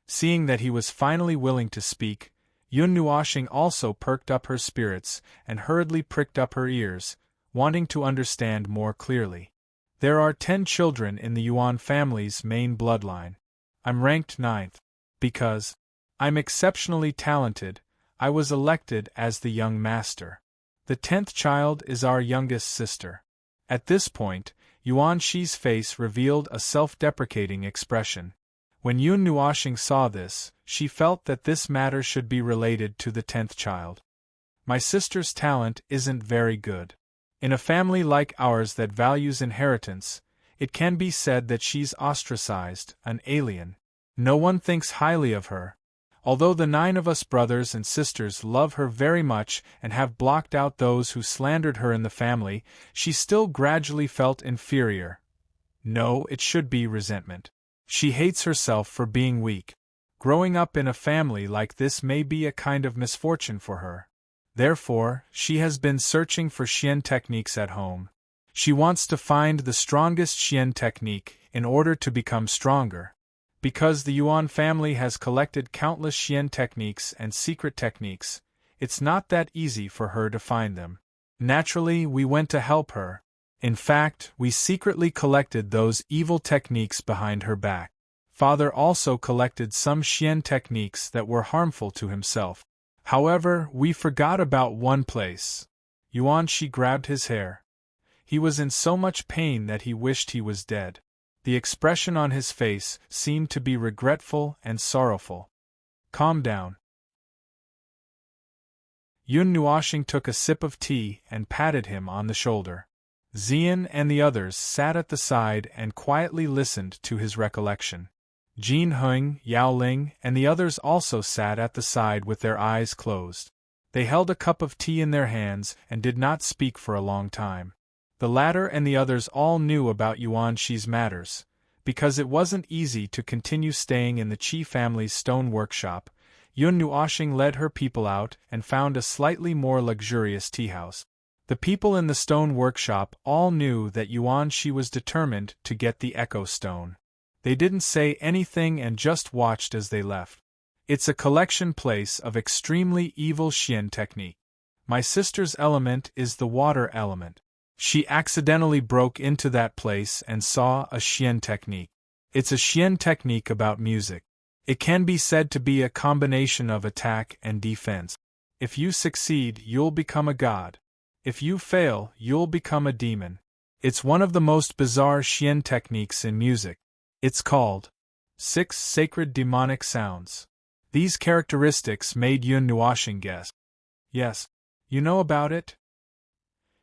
Seeing that he was finally willing to speak, Yun Nuoxing also perked up her spirits and hurriedly pricked up her ears, wanting to understand more clearly. There are 10 children in the Yuan family's main bloodline. I'm ranked 9th. Because I'm exceptionally talented, I was elected as the young master. The 10th child is our youngest sister. At this point, Yuan Shi's face revealed a self-deprecating expression. When Yun Nuoxing saw this, she felt that this matter should be related to the 10th child. My sister's talent isn't very good. In a family like ours that values inheritance, it can be said that she's ostracized, an alien. No one thinks highly of her. Although the 9 of us brothers and sisters love her very much and have blocked out those who slandered her in the family, she still gradually felt inferior. No, it should be resentment. She hates herself for being weak. Growing up in a family like this may be a kind of misfortune for her. Therefore, she has been searching for Xian techniques at home. She wants to find the strongest Xian technique in order to become stronger. Because the Yuan family has collected countless Xian techniques and secret techniques, it's not that easy for her to find them. Naturally, we went to help her. In fact, we secretly collected those evil techniques behind her back. Father also collected some Xian techniques that were harmful to himself. However, we forgot about one place. Yuan Shi grabbed his hair. He was in so much pain that he wished he was dead. The expression on his face seemed to be regretful and sorrowful. Calm down. Yun Nuoxing took a sip of tea and patted him on the shoulder. Xian and the others sat at the side and quietly listened to his recollection. Jin Heng, Yao Ling, and the others also sat at the side with their eyes closed. They held a cup of tea in their hands and did not speak for a long time. The latter and the others all knew about Yuan Shi's matters. Because it wasn't easy to continue staying in the Qi family's stone workshop, Yun Nuoxing led her people out and found a slightly more luxurious tea house. The people in the stone workshop all knew that Yuan Shi was determined to get the Echo Stone. They didn't say anything and just watched as they left. It's a collection place of extremely evil Xian technique. My sister's element is the water element. She accidentally broke into that place and saw a Xian technique. It's a Xian technique about music. It can be said to be a combination of attack and defense. If you succeed, you'll become a god. If you fail, you'll become a demon. It's one of the most bizarre Xian techniques in music. It's called 6 Sacred Demonic Sounds. These characteristics made Yun Nuoxing guess. Yes, you know about it?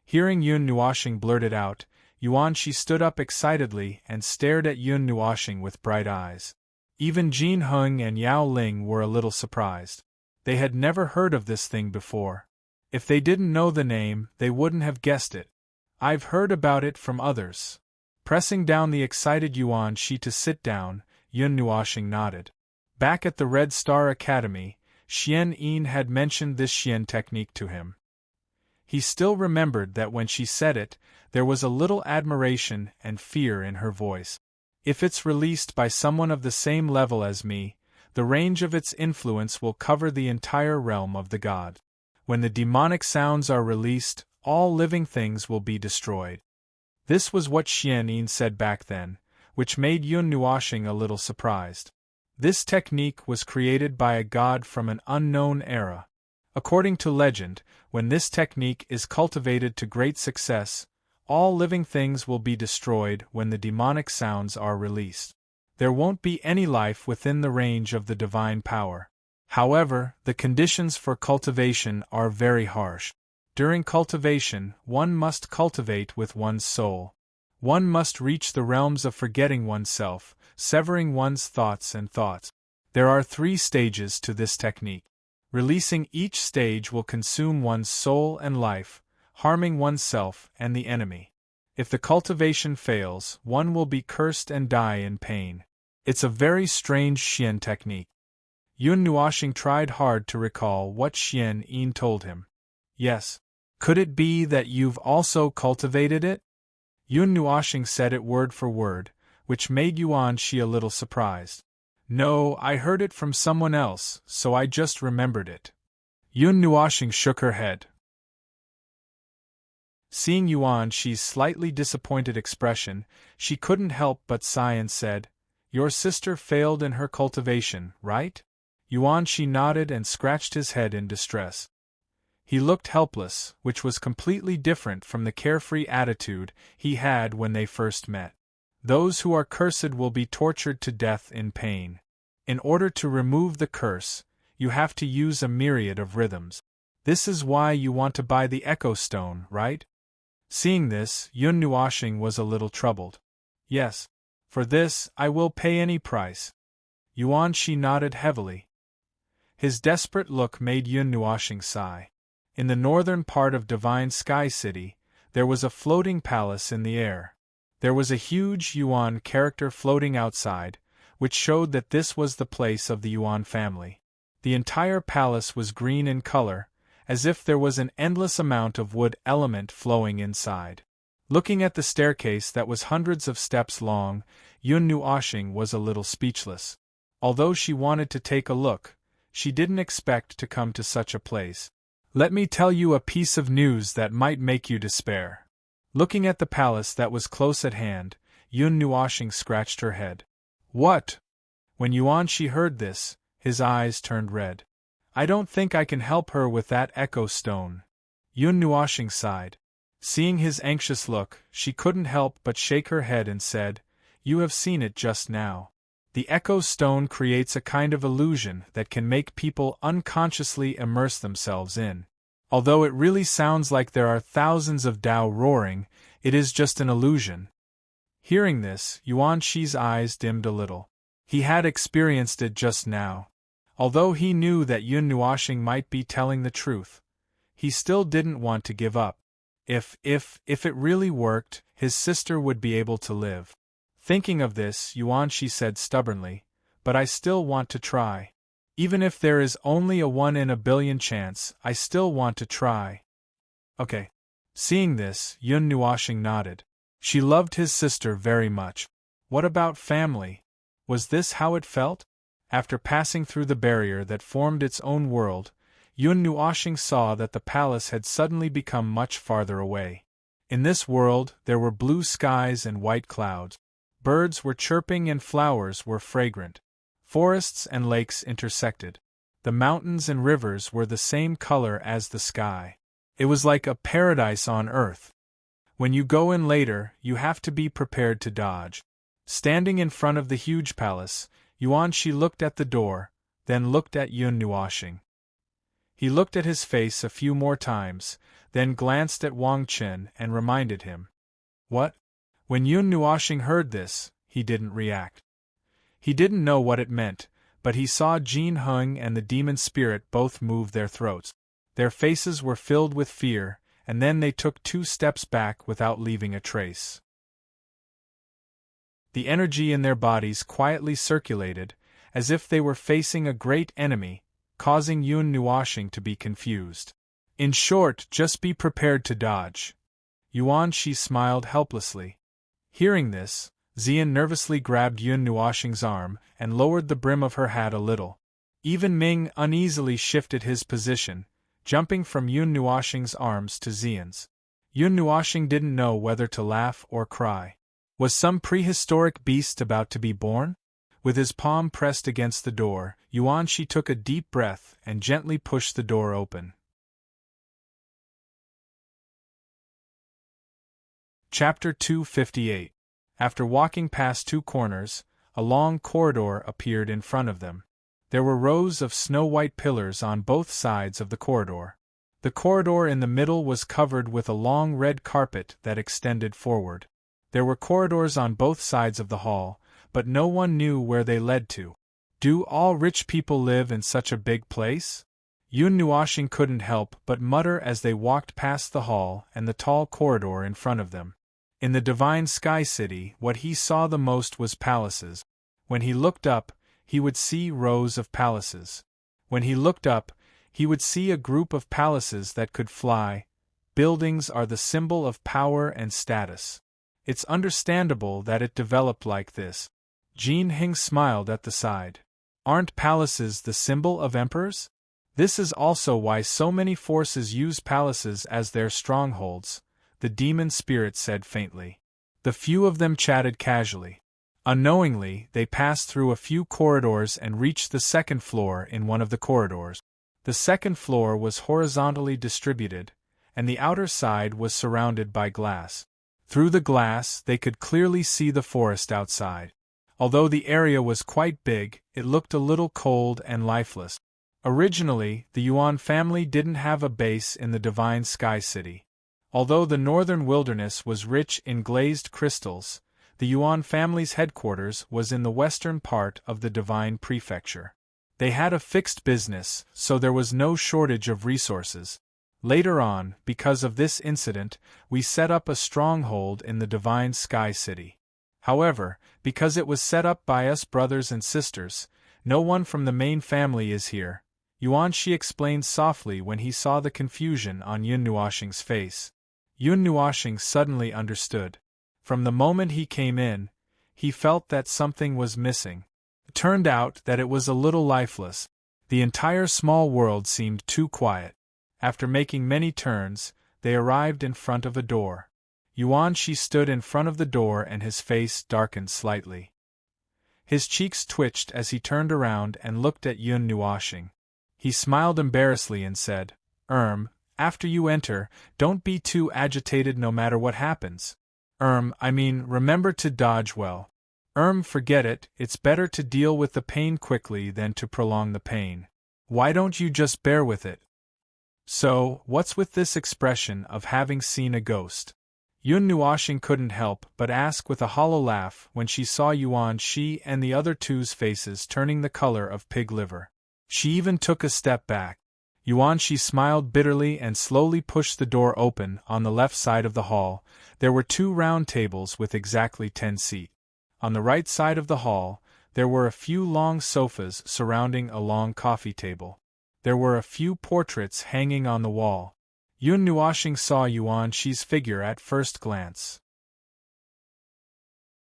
Hearing Yun Nuoxing blurt it out, Yuan Shi stood up excitedly and stared at Yun Nuoxing with bright eyes. Even Jin Heng and Yao Ling were a little surprised. They had never heard of this thing before. If they didn't know the name, they wouldn't have guessed it. I've heard about it from others. Pressing down the excited Yuan Shi to sit down, Yun Nuoxing nodded. Back at the Red Star Academy, Xian Yin had mentioned this Xian technique to him. He still remembered that when she said it, there was a little admiration and fear in her voice. If it's released by someone of the same level as me, the range of its influence will cover the entire realm of the god. When the demonic sounds are released, all living things will be destroyed. This was what Xian Yin said back then, which made Yun Nuoxing a little surprised. This technique was created by a god from an unknown era. According to legend, when this technique is cultivated to great success, all living things will be destroyed when the demonic sounds are released. There won't be any life within the range of the divine power. However, the conditions for cultivation are very harsh. During cultivation, one must cultivate with one's soul. One must reach the realms of forgetting oneself, severing one's thoughts and thoughts. There are 3 stages to this technique. Releasing each stage will consume one's soul and life, harming oneself and the enemy. If the cultivation fails, one will be cursed and die in pain. It's a very strange Xian technique. Yun Nuoxing tried hard to recall what Xian Yin told him. Yes. Could it be that you've also cultivated it? Yun Nuoshing said it word for word, which made Yuan Shi a little surprised. No, I heard it from someone else, so I just remembered it. Yun Nuoshing shook her head. Seeing Yuan Shi's slightly disappointed expression, she couldn't help but sigh and said, Your sister failed in her cultivation, right? Yuan Shi nodded and scratched his head in distress. He looked helpless, which was completely different from the carefree attitude he had when they first met. Those who are cursed will be tortured to death in pain. In order to remove the curse, you have to use a myriad of rhythms. This is why you want to buy the Echo Stone, right? Seeing this, Yun Nuoshing was a little troubled. Yes. For this, I will pay any price. Yuan Shi nodded heavily. His desperate look made Yun Nuoshing sigh. In the northern part of Divine Sky City, there was a floating palace in the air. There was a huge Yuan character floating outside, which showed that this was the place of the Yuan family. The entire palace was green in color, as if there was an endless amount of wood element flowing inside. Looking at the staircase that was hundreds of steps long, Yun Nuoshing was a little speechless. Although she wanted to take a look, she didn't expect to come to such a place. Let me tell you a piece of news that might make you despair. Looking at the palace that was close at hand, Yun Nuoshing scratched her head. What? When Yuan Shi heard this, his eyes turned red. I don't think I can help her with that Echo Stone. Yun Nuoshing sighed. Seeing his anxious look, she couldn't help but shake her head and said, You have seen it just now. The Echo Stone creates a kind of illusion that can make people unconsciously immerse themselves in. Although it really sounds like there are thousands of Tao roaring, it is just an illusion. Hearing this, Yuan Shi's eyes dimmed a little. He had experienced it just now. Although he knew that Yun Nuoshing might be telling the truth, he still didn't want to give up. If it really worked, his sister would be able to live. Thinking of this, Yuan Shi said stubbornly, But I still want to try. Even if there is only a 1 in a billion chance, I still want to try. Okay. Seeing this, Yun Nuoshing nodded. She loved his sister very much. What about family? Was this how it felt? After passing through the barrier that formed its own world, Yun Nuoshing saw that the palace had suddenly become much farther away. In this world, there were blue skies and white clouds. Birds were chirping and flowers were fragrant. Forests and lakes intersected. The mountains and rivers were the same color as the sky. It was like a paradise on earth. When you go in later, you have to be prepared to dodge. Standing in front of the huge palace, Yuan Shi looked at the door, then looked at Yun Nuoshing. He looked at his face a few more times, then glanced at Wang Qin and reminded him. What? When Yun Nuoshing heard this, he didn't react. He didn't know what it meant, but he saw Jin Heng and the demon spirit both move their throats. Their faces were filled with fear, and then they took 2 steps back without leaving a trace. The energy in their bodies quietly circulated, as if they were facing a great enemy, causing Yun Nuoshing to be confused. In short, just be prepared to dodge. Yuan Shi smiled helplessly. Hearing this, Xian nervously grabbed Yun Nuoshing's arm and lowered the brim of her hat a little. Even Ming uneasily shifted his position, jumping from Yun Nuoshing's arms to Xian's. Yun Nuoshing didn't know whether to laugh or cry. Was some prehistoric beast about to be born? With his palm pressed against the door, Yuan Shi took a deep breath and gently pushed the door open. Chapter 258. After walking past 2 corners, a long corridor appeared in front of them. There were rows of snow-white pillars on both sides of the corridor. The corridor in the middle was covered with a long red carpet that extended forward. There were corridors on both sides of the hall, but no one knew where they led to. Do all rich people live in such a big place? Yun Nuoshing couldn't help but mutter as they walked past the hall and the tall corridor in front of them. In the Divine Sky City, what he saw the most was palaces. When he looked up, he would see rows of palaces. When he looked up, he would see a group of palaces that could fly. Buildings are the symbol of power and status. It's understandable that it developed like this. Jean Hing smiled at the side. Aren't palaces the symbol of emperors? This is also why so many forces use palaces as their strongholds, the demon spirit said faintly. The few of them chatted casually. Unknowingly, they passed through a few corridors and reached the second floor in one of the corridors. The second floor was horizontally distributed, and the outer side was surrounded by glass. Through the glass, they could clearly see the forest outside. Although the area was quite big, it looked a little cold and lifeless. Originally, the Yuan family didn't have a base in the Divine Sky City. Although the northern wilderness was rich in glazed crystals, the Yuan family's headquarters was in the western part of the Divine Prefecture. They had a fixed business, so there was no shortage of resources. Later on, because of this incident, we set up a stronghold in the Divine Sky City. However, because it was set up by us brothers and sisters, no one from the main family is here, Yuan Shi explained softly when he saw the confusion on Yun Nuoxing's face. Yun Nuoxing suddenly understood. From the moment he came in, he felt that something was missing. It turned out that it was a little lifeless. The entire small world seemed too quiet. After making many turns, they arrived in front of a door. Yuan Shi stood in front of the door and his face darkened slightly. His cheeks twitched as he turned around and looked at Yun Nuoxing. He smiled embarrassedly and said, After you enter, don't be too agitated no matter what happens. Remember to dodge well. Forget it, it's better to deal with the pain quickly than to prolong the pain. Why don't you just bear with it? So, what's with this expression of having seen a ghost? Yun Nuoxing couldn't help but ask with a hollow laugh when she saw Yuan Shi and the other two's faces turning the color of pig liver. She even took a step back. Yuan Shi smiled bitterly and slowly pushed the door open. On the left side of the hall, there were 2 round tables with exactly 10 seats. On the right side of the hall, there were a few long sofas surrounding a long coffee table. There were a few portraits hanging on the wall. Yun Nuoxing saw Yuan Shi's figure at first glance.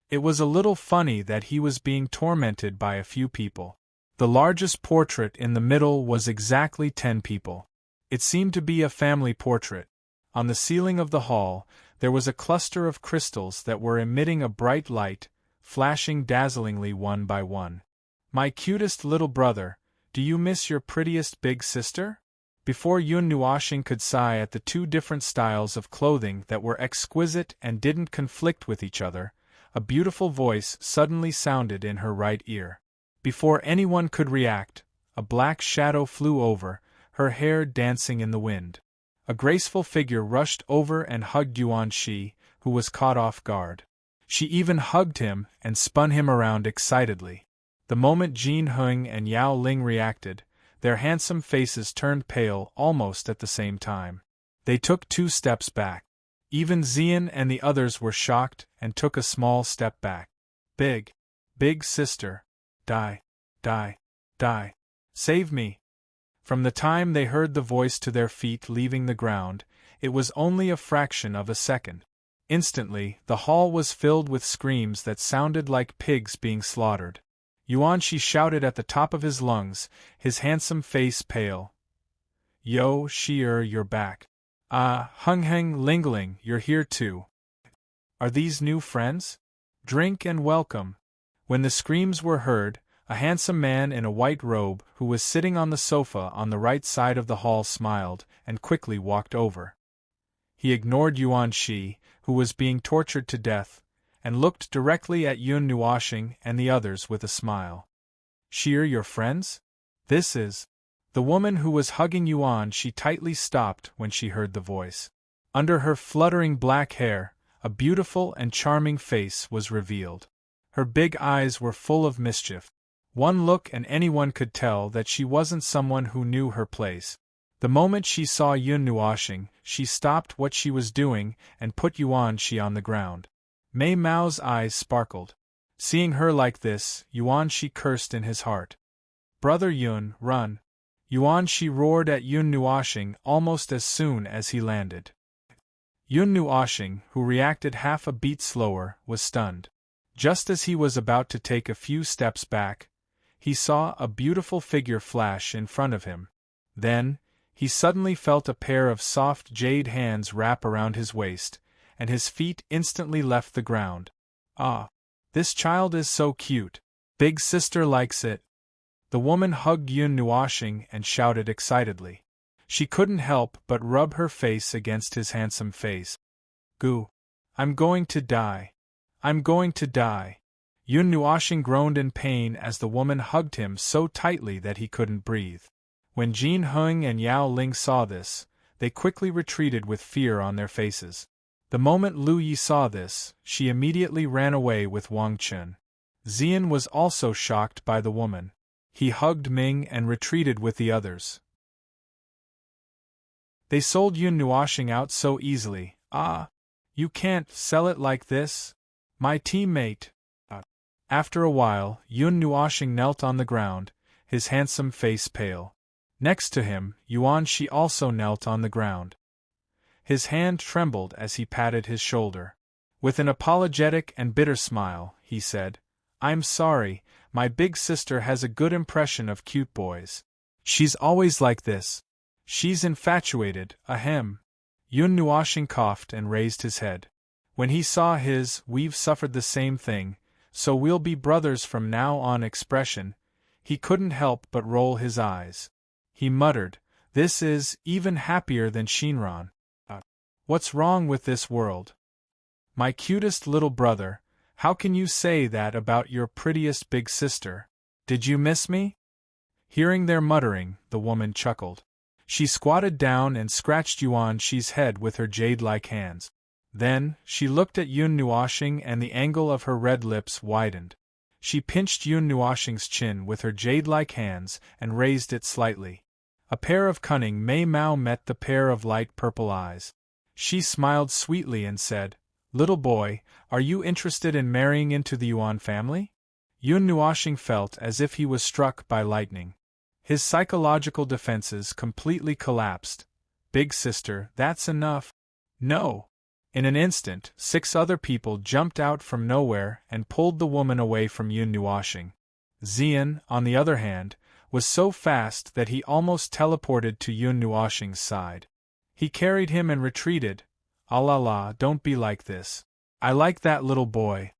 It was a little funny that he was being tormented by a few people. The largest portrait in the middle was exactly 10 people. It seemed to be a family portrait. On the ceiling of the hall, there was a cluster of crystals that were emitting a bright light, flashing dazzlingly one by one. My cutest little brother, do you miss your prettiest big sister? Before Yun Nuoxing could sigh at the 2 different styles of clothing that were exquisite and didn't conflict with each other, a beautiful voice suddenly sounded in her right ear. Before anyone could react, a black shadow flew over, her hair dancing in the wind. A graceful figure rushed over and hugged Yuan Shi, who was caught off guard. She even hugged him and spun him around excitedly. The moment Jin Heng and Yao Ling reacted, their handsome faces turned pale almost at the same time. They took 2 steps back. Even Xian and the others were shocked and took a small step back. Big sister. Die. Save me. From the time they heard the voice to their feet leaving the ground, it was only a fraction of a second. Instantly, the hall was filled with screams that sounded like pigs being slaughtered. Yuan Shi shouted at the top of his lungs, his handsome face pale. Yo, Shi-er, you're back. Heng Lingling, you're here too. Are these new friends? Drink and welcome. When the screams were heard, a handsome man in a white robe who was sitting on the sofa on the right side of the hall smiled and quickly walked over. He ignored Yuan Shi, who was being tortured to death, and looked directly at Yun Nuoxing and the others with a smile. Shi-er, your friends? This is... The woman who was hugging Yuan Shi tightly stopped when she heard the voice. Under her fluttering black hair, a beautiful and charming face was revealed. Her big eyes were full of mischief. One look and anyone could tell that she wasn't someone who knew her place. The moment she saw Yun Nuoxing, she stopped what she was doing and put Yuan Shi on the ground. Mei Mao's eyes sparkled. Seeing her like this, Yuan Shi cursed in his heart. Brother Yun, run! Yuan Shi roared at Yun Nuoxing almost as soon as he landed. Yun Nuoshing, who reacted half a beat slower, was stunned. Just as he was about to take a few steps back, he saw a beautiful figure flash in front of him. Then, he suddenly felt a pair of soft jade hands wrap around his waist, and his feet instantly left the ground. Ah! This child is so cute. Big sister likes it. The woman hugged Yun Nuoshing and shouted excitedly. She couldn't help but rub her face against his handsome face. Goo! I'm going to die. I'm going to die. Yun Nuoshing groaned in pain as the woman hugged him so tightly that he couldn't breathe. When Jin Heng and Yao Ling saw this, they quickly retreated with fear on their faces. The moment Lu Yi saw this, she immediately ran away with Wang Chun. Xian was also shocked by the woman. He hugged Ming and retreated with the others. They sold Yun Nuoshing out so easily. Ah! You can't sell it like this? My teammate. After a while, Yun Nuoshing knelt on the ground, his handsome face pale. Next to him, Yuan Shi also knelt on the ground. His hand trembled as he patted his shoulder. With an apologetic and bitter smile, he said, I'm sorry, my big sister has a good impression of cute boys. She's always like this. She's infatuated, ahem. Yun Nuoshing coughed and raised his head. When he saw his, we've suffered the same thing, so we'll be brothers from now on expression, he couldn't help but roll his eyes. He muttered, this is even happier than Shinran. What's wrong with this world? My cutest little brother, how can you say that about your prettiest big sister? Did you miss me? Hearing their muttering, the woman chuckled. She squatted down and scratched Yuan Shi's head with her jade-like hands. Then, she looked at Yun Nuoshing and the angle of her red lips widened. She pinched Yun Nuoshing's chin with her jade-like hands and raised it slightly. A pair of cunning Mei Mao met the pair of light purple eyes. She smiled sweetly and said, Little boy, are you interested in marrying into the Yuan family? Yun Nuoshing felt as if he was struck by lightning. His psychological defenses completely collapsed. Big sister, that's enough. No! In an instant, 6 other people jumped out from nowhere and pulled the woman away from Yun Nuoshing. Xian, on the other hand, was so fast that he almost teleported to Yun Nuoshing's side. He carried him and retreated. Ah la la, don't be like this. I like that little boy.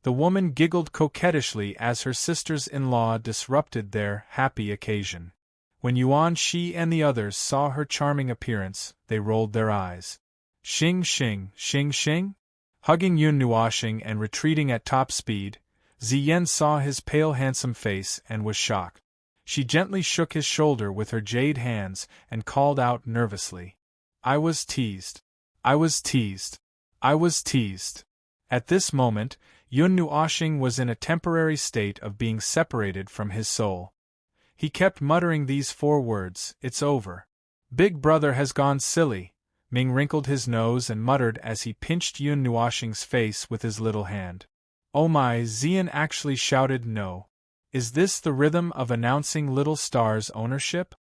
The woman giggled coquettishly as her sisters-in-law disrupted their happy occasion. When Yuan Shi and the others saw her charming appearance, they rolled their eyes. Xing xing, xing xing? Hugging Yun Nuoshing and retreating at top speed, Ziyen saw his pale handsome face and was shocked. She gently shook his shoulder with her jade hands and called out nervously. I was teased. I was teased. I was teased. At this moment, Yun Nuoshing was in a temporary state of being separated from his soul. He kept muttering these 4 words, it's over. Big brother has gone silly. Ming wrinkled his nose and muttered as he pinched Yun Nuoshing's face with his little hand. Oh my, Xian actually shouted no. Is this the rhythm of announcing Little Star's ownership?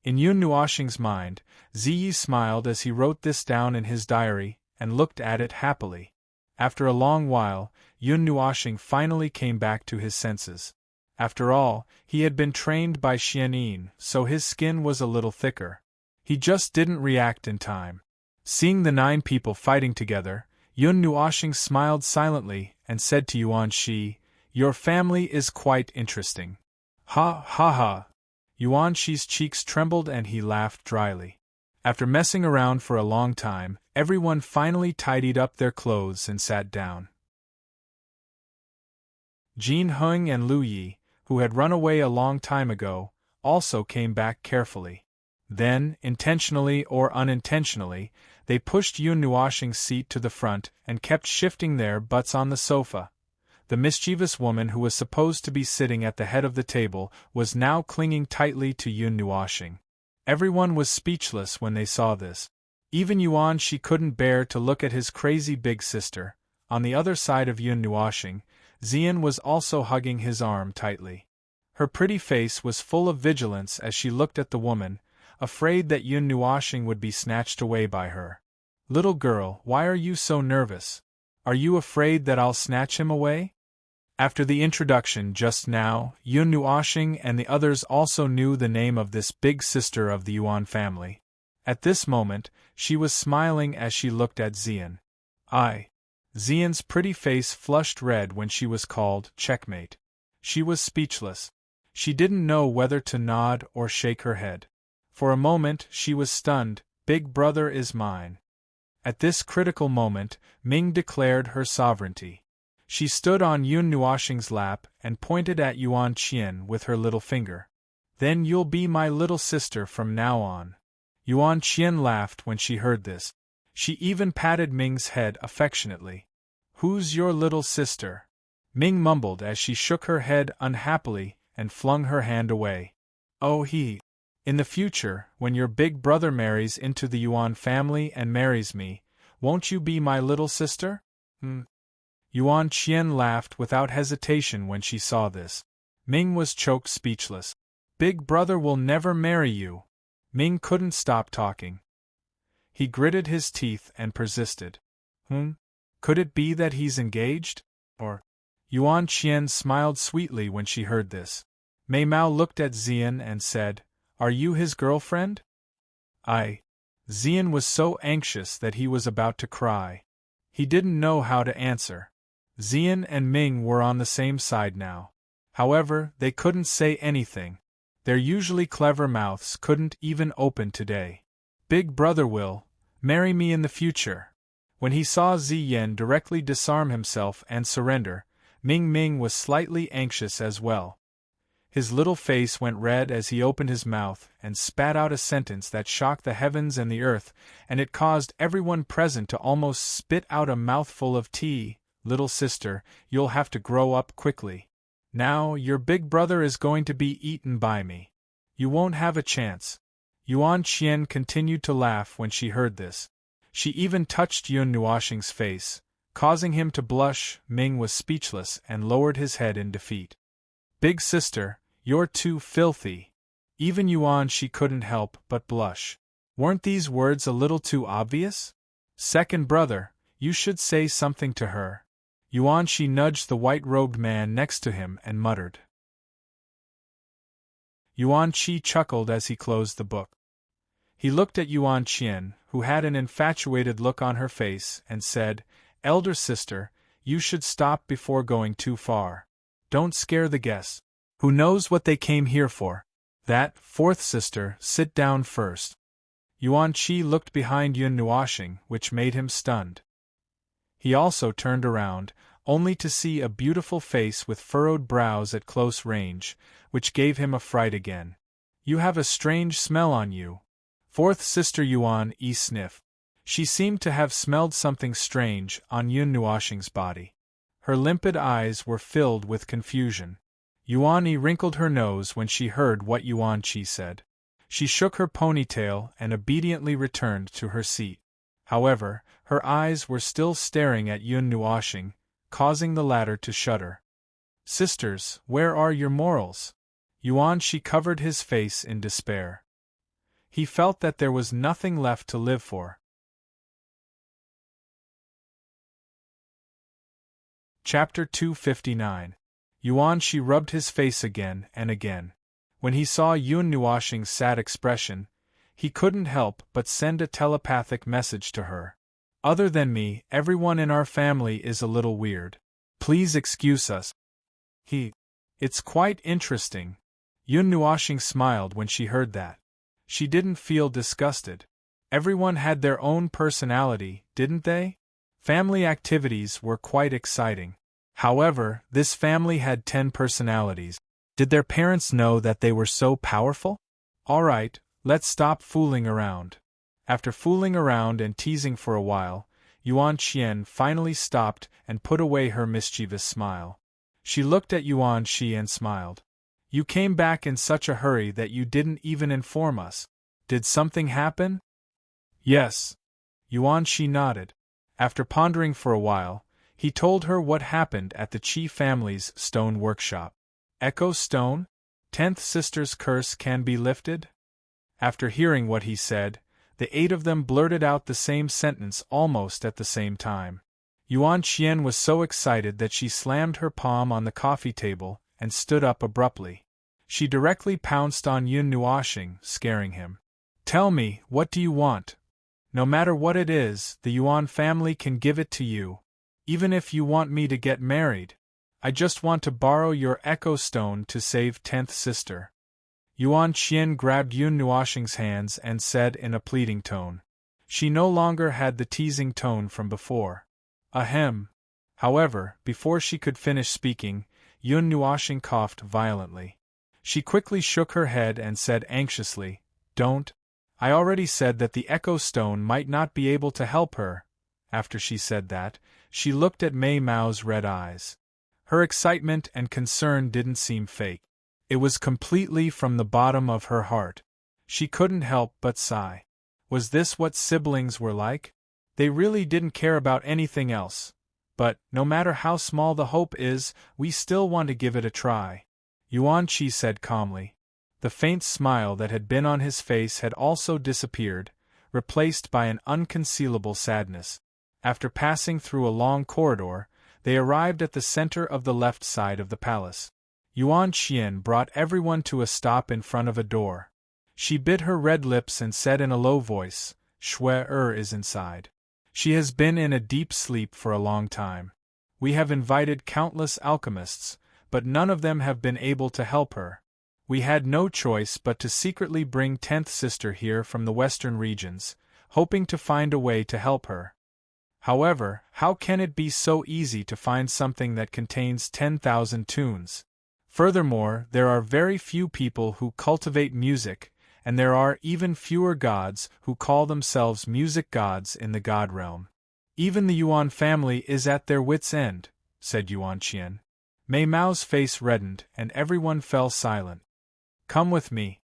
In Yun Nuoshing's mind, Ziyi smiled as he wrote this down in his diary, and looked at it happily. After a long while, Yun Nuoshing finally came back to his senses. After all, he had been trained by Xianyin, so his skin was a little thicker. He just didn't react in time. Seeing the 9 people fighting together, Yun Nuoshing smiled silently and said to Yuan Shi, Your family is quite interesting. Ha ha ha. Yuan Shi's cheeks trembled and he laughed dryly. After messing around for a long time, everyone finally tidied up their clothes and sat down. Jin Heng and Lu Yi, who had run away a long time ago, also came back carefully. Then, intentionally or unintentionally, they pushed Yun Nuoshing's seat to the front and kept shifting their butts on the sofa. The mischievous woman who was supposed to be sitting at the head of the table was now clinging tightly to Yun Nuoshing. Everyone was speechless when they saw this. Even Yuan Shi couldn't bear to look at his crazy big sister. On the other side of Yun Nuoshing, Xian was also hugging his arm tightly. Her pretty face was full of vigilance as she looked at the woman, afraid that Yun Nuoshing would be snatched away by her. Little girl, why are you so nervous? Are you afraid that I'll snatch him away? After the introduction just now, Yun Nuoshing and the others also knew the name of this big sister of the Yuan family. At this moment, she was smiling as she looked at Xian. Xian's pretty face flushed red when she was called checkmate. She was speechless. She didn't know whether to nod or shake her head. For a moment she was stunned. Big brother is mine. At this critical moment, Ming declared her sovereignty. She stood on Yun Nuoshing's lap and pointed at Yuan Qian with her little finger. Then you'll be my little sister from now on. Yuan Qian laughed when she heard this. She even patted Ming's head affectionately. Who's your little sister? Ming mumbled as she shook her head unhappily and flung her hand away. Oh, in the future, when your big brother marries into the Yuan family and marries me, won't you be my little sister? Yuan Qian laughed without hesitation when she saw this. Ming was choked speechless. Big brother will never marry you. Ming couldn't stop talking. He gritted his teeth and persisted. Could it be that he's engaged? Or? Yuan Qian smiled sweetly when she heard this. Mei Mao looked at Xian and said, Are you his girlfriend? Xian was so anxious that he was about to cry. He didn't know how to answer. Xian and Ming were on the same side now. However, they couldn't say anything. Their usually clever mouths couldn't even open today. Big brother will marry me in the future. When he saw Ziyan directly disarm himself and surrender, Ming was slightly anxious as well. His little face went red as he opened his mouth and spat out a sentence that shocked the heavens and the earth, and it caused everyone present to almost spit out a mouthful of tea. Little sister, you'll have to grow up quickly. Now, your big brother is going to be eaten by me. You won't have a chance. Yuan Qian continued to laugh when she heard this. She even touched Yun Nuoshing's face, causing him to blush. Ming was speechless and lowered his head in defeat. Big sister, you're too filthy. Even Yuan she couldn't help but blush. Weren't these words a little too obvious? Second brother, you should say something to her. Yuan she nudged the white-robed man next to him and muttered. Yuan Qi chuckled as he closed the book. He looked at Yuan Qian, who had an infatuated look on her face, and said, Elder sister, you should stop before going too far. Don't scare the guests. Who knows what they came here for? That, fourth sister, sit down first. Yuan Qi looked behind Yun Nuoshing, which made him stunned. He also turned around, only to see a beautiful face with furrowed brows at close range, which gave him a fright again. You have a strange smell on you. Fourth sister Yuan sniffed. She seemed to have smelled something strange on Yun Nuoshing's body. Her limpid eyes were filled with confusion. Yuan wrinkled her nose when she heard what Yuan Qi said. She shook her ponytail and obediently returned to her seat. However, her eyes were still staring at Yun Nuoshing, causing the latter to shudder. Sisters, where are your morals? Yuan Qi covered his face in despair. He felt that there was nothing left to live for. Chapter 259. Yuan Qi rubbed his face again and again. When he saw Yun Nuoshing's sad expression, he couldn't help but send a telepathic message to her. Other than me, everyone in our family is a little weird. Please excuse us. It's quite interesting. Yun Nuoshing smiled when she heard that. She didn't feel disgusted. Everyone had their own personality, didn't they? Family activities were quite exciting. However, this family had 10 personalities. Did their parents know that they were so powerful? All right, let's stop fooling around. After fooling around and teasing for a while, Yuan Qian finally stopped and put away her mischievous smile. She looked at Yuan Qi and smiled. You came back in such a hurry that you didn't even inform us. Did something happen? Yes. Yuan Qi nodded. After pondering for a while, he told her what happened at the Qi family's stone workshop. Echo stone? 10th sister's curse can be lifted? After hearing what he said, The 8 of them blurted out the same sentence almost at the same time. Yuan Qian was so excited that she slammed her palm on the coffee table and stood up abruptly. She directly pounced on Yun Nuoxing, scaring him. "Tell me, what do you want? No matter what it is, the Yuan family can give it to you. Even if you want me to get married. I just want to borrow your echo stone to save 10th sister." Yuan Qian grabbed Yun Nuoxing's hands and said in a pleading tone. She no longer had the teasing tone from before. Ahem. However, before she could finish speaking, Yun Nuoxing coughed violently. She quickly shook her head and said anxiously, "Don't. I already said that the echo stone might not be able to help her." After she said that, she looked at Mei Mao's red eyes. Her excitement and concern didn't seem fake. It was completely from the bottom of her heart. She couldn't help but sigh. Was this what siblings were like? They really didn't care about anything else. But, no matter how small the hope is, we still want to give it a try. Yuan Qi said calmly. The faint smile that had been on his face had also disappeared, replaced by an unconcealable sadness. After passing through a long corridor, they arrived at the center of the left side of the palace. Yuan Qian brought everyone to a stop in front of a door. She bit her red lips and said in a low voice, "Shui is inside. She has been in a deep sleep for a long time. We have invited countless alchemists, but none of them have been able to help her. We had no choice but to secretly bring 10th sister here from the western regions, hoping to find a way to help her. However, how can it be so easy to find something that contains 10,000 tunes? Furthermore, there are very few people who cultivate music, and there are even fewer gods who call themselves music gods in the god realm. Even the Yuan family is at their wits' end," said Yuan Qian. Mei Mao's face reddened, and everyone fell silent. "Come with me."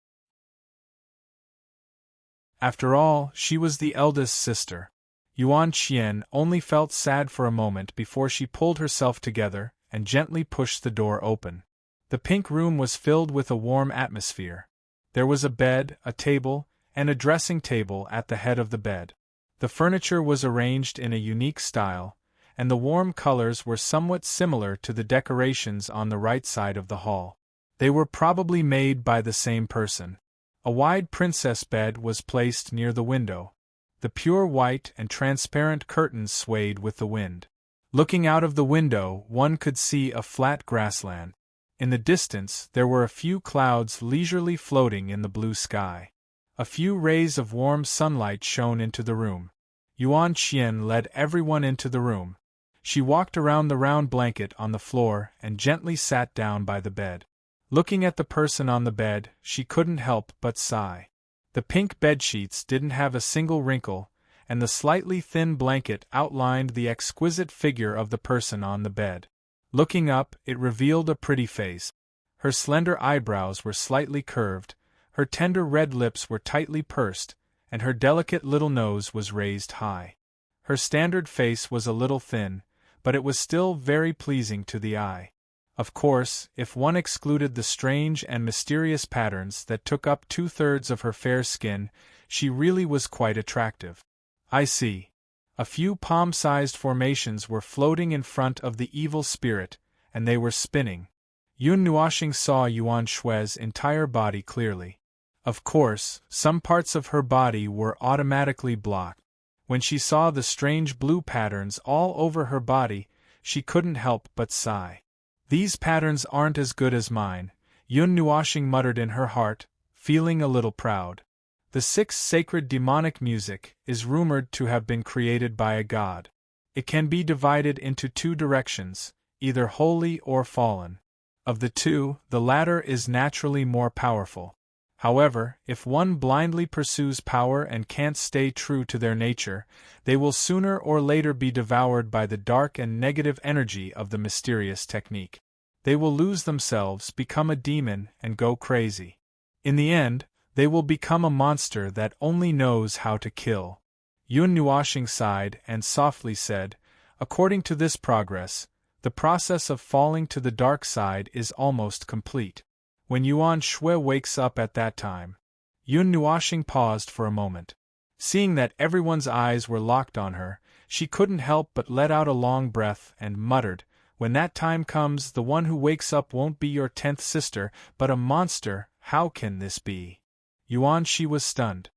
After all, she was the eldest sister. Yuan Qian only felt sad for a moment before she pulled herself together and gently pushed the door open. The pink room was filled with a warm atmosphere. There was a bed, a table, and a dressing table at the head of the bed. The furniture was arranged in a unique style, and the warm colors were somewhat similar to the decorations on the right side of the hall. They were probably made by the same person. A wide princess bed was placed near the window. The pure white and transparent curtains swayed with the wind. Looking out of the window, one could see a flat grassland. In the distance, there were a few clouds leisurely floating in the blue sky. A few rays of warm sunlight shone into the room. Yuan Qian led everyone into the room. She walked around the round blanket on the floor and gently sat down by the bed. Looking at the person on the bed, she couldn't help but sigh. The pink bedsheets didn't have a single wrinkle, and the slightly thin blanket outlined the exquisite figure of the person on the bed. Looking up, it revealed a pretty face. Her slender eyebrows were slightly curved, her tender red lips were tightly pursed, and her delicate little nose was raised high. Her standard face was a little thin, but it was still very pleasing to the eye. Of course, if one excluded the strange and mysterious patterns that took up 2/3 of her fair skin, she really was quite attractive. I see. A few palm-sized formations were floating in front of the evil spirit, and they were spinning. Yun Nuoxing saw Yuan Shui's entire body clearly. Of course, some parts of her body were automatically blocked. When she saw the strange blue patterns all over her body, she couldn't help but sigh. "These patterns aren't as good as mine," Yun Nuoxing muttered in her heart, feeling a little proud. The 6th sacred demonic music is rumored to have been created by a god. It can be divided into 2 directions, either holy or fallen. Of the 2, the latter is naturally more powerful. However, if one blindly pursues power and can't stay true to their nature, they will sooner or later be devoured by the dark and negative energy of the mysterious technique. They will lose themselves, become a demon, and go crazy. In the end, they will become a monster that only knows how to kill. Yun Nuoxing sighed and softly said, "According to this progress, the process of falling to the dark side is almost complete. When Yuan Shui wakes up at that time..." Yun Nuoxing paused for a moment. Seeing that everyone's eyes were locked on her, she couldn't help but let out a long breath and muttered, "When that time comes, the one who wakes up won't be your 10th sister, but a monster. How can this be?" Yuan Shi was stunned.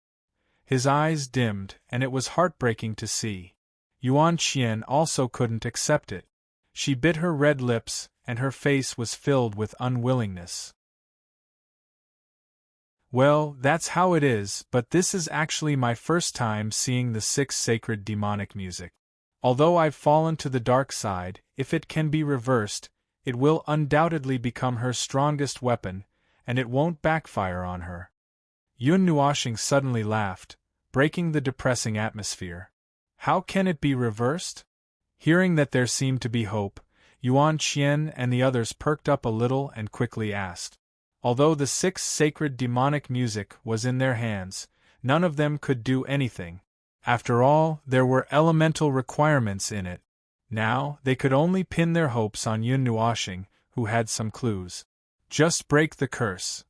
His eyes dimmed, and it was heartbreaking to see. Yuan Qian also couldn't accept it. She bit her red lips, and her face was filled with unwillingness. "Well, that's how it is, but this is actually my first time seeing the 6 sacred demonic music. Although I've fallen to the dark side, if it can be reversed, it will undoubtedly become her strongest weapon, and it won't backfire on her." Yun Nuoshing suddenly laughed, breaking the depressing atmosphere. "How can it be reversed?" Hearing that there seemed to be hope, Yuan Qian and the others perked up a little and quickly asked. Although the 6 sacred demonic music was in their hands, none of them could do anything. After all, there were elemental requirements in it. Now, they could only pin their hopes on Yun Nuoshing, who had some clues. "Just break the curse."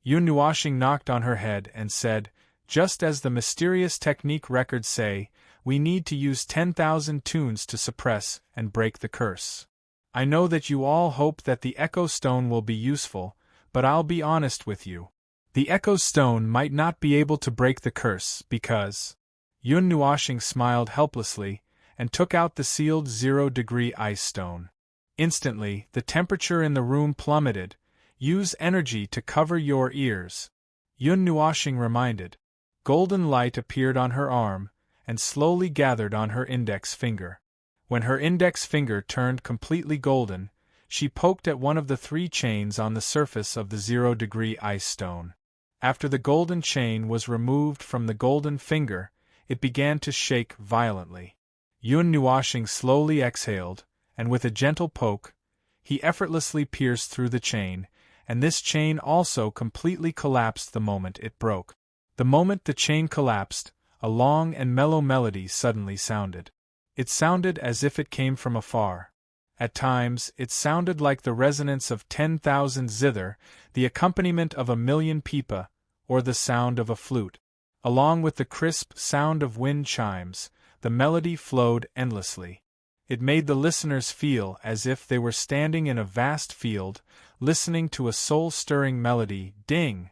Yun Nuoshing knocked on her head and said, "Just as the mysterious technique records say, we need to use 10,000 tunes to suppress and break the curse. I know that you all hope that the Echo Stone will be useful, but I'll be honest with you. The Echo Stone might not be able to break the curse because—" Yun Nuoshing smiled helplessly and took out the sealed 0-degree ice stone. Instantly, the temperature in the room plummeted. "Use energy to cover your ears," Yun Nuoshing reminded. Golden light appeared on her arm, and slowly gathered on her index finger. When her index finger turned completely golden, she poked at one of the 3 chains on the surface of the 0-degree ice stone. After the golden chain was removed from the golden finger, it began to shake violently. Yun Nuoshing slowly exhaled, and with a gentle poke, he effortlessly pierced through the chain, and this chain also completely collapsed the moment it broke. The moment the chain collapsed, a long and mellow melody suddenly sounded. It sounded as if it came from afar. At times, it sounded like the resonance of 10,000 zither, the accompaniment of 1,000,000 pipa, or the sound of a flute. Along with the crisp sound of wind chimes, the melody flowed endlessly. It made the listeners feel as if they were standing in a vast field, listening to a soul-stirring melody. Ding!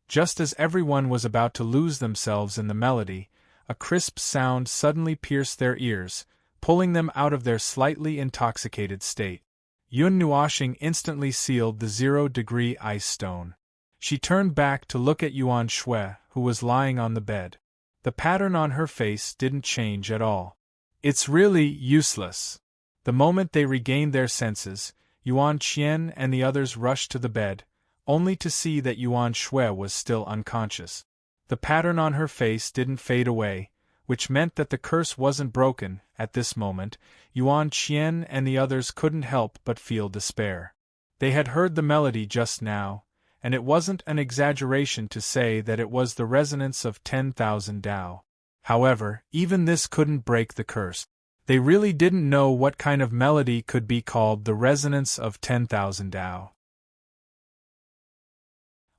Just as everyone was about to lose themselves in the melody, a crisp sound suddenly pierced their ears, pulling them out of their slightly intoxicated state. Yun Nuoshing instantly sealed the 0-degree ice stone. She turned back to look at Yuan Shui, who was lying on the bed. The pattern on her face didn't change at all. "It's really useless." The moment they regained their senses, Yuan Qian and the others rushed to the bed, only to see that Yuan Shui was still unconscious. The pattern on her face didn't fade away, which meant that the curse wasn't broken. At this moment, Yuan Qian and the others couldn't help but feel despair. They had heard the melody just now, and it wasn't an exaggeration to say that it was the resonance of 10,000 Tao. However, even this couldn't break the curse. They really didn't know what kind of melody could be called the resonance of 10,000 Tao.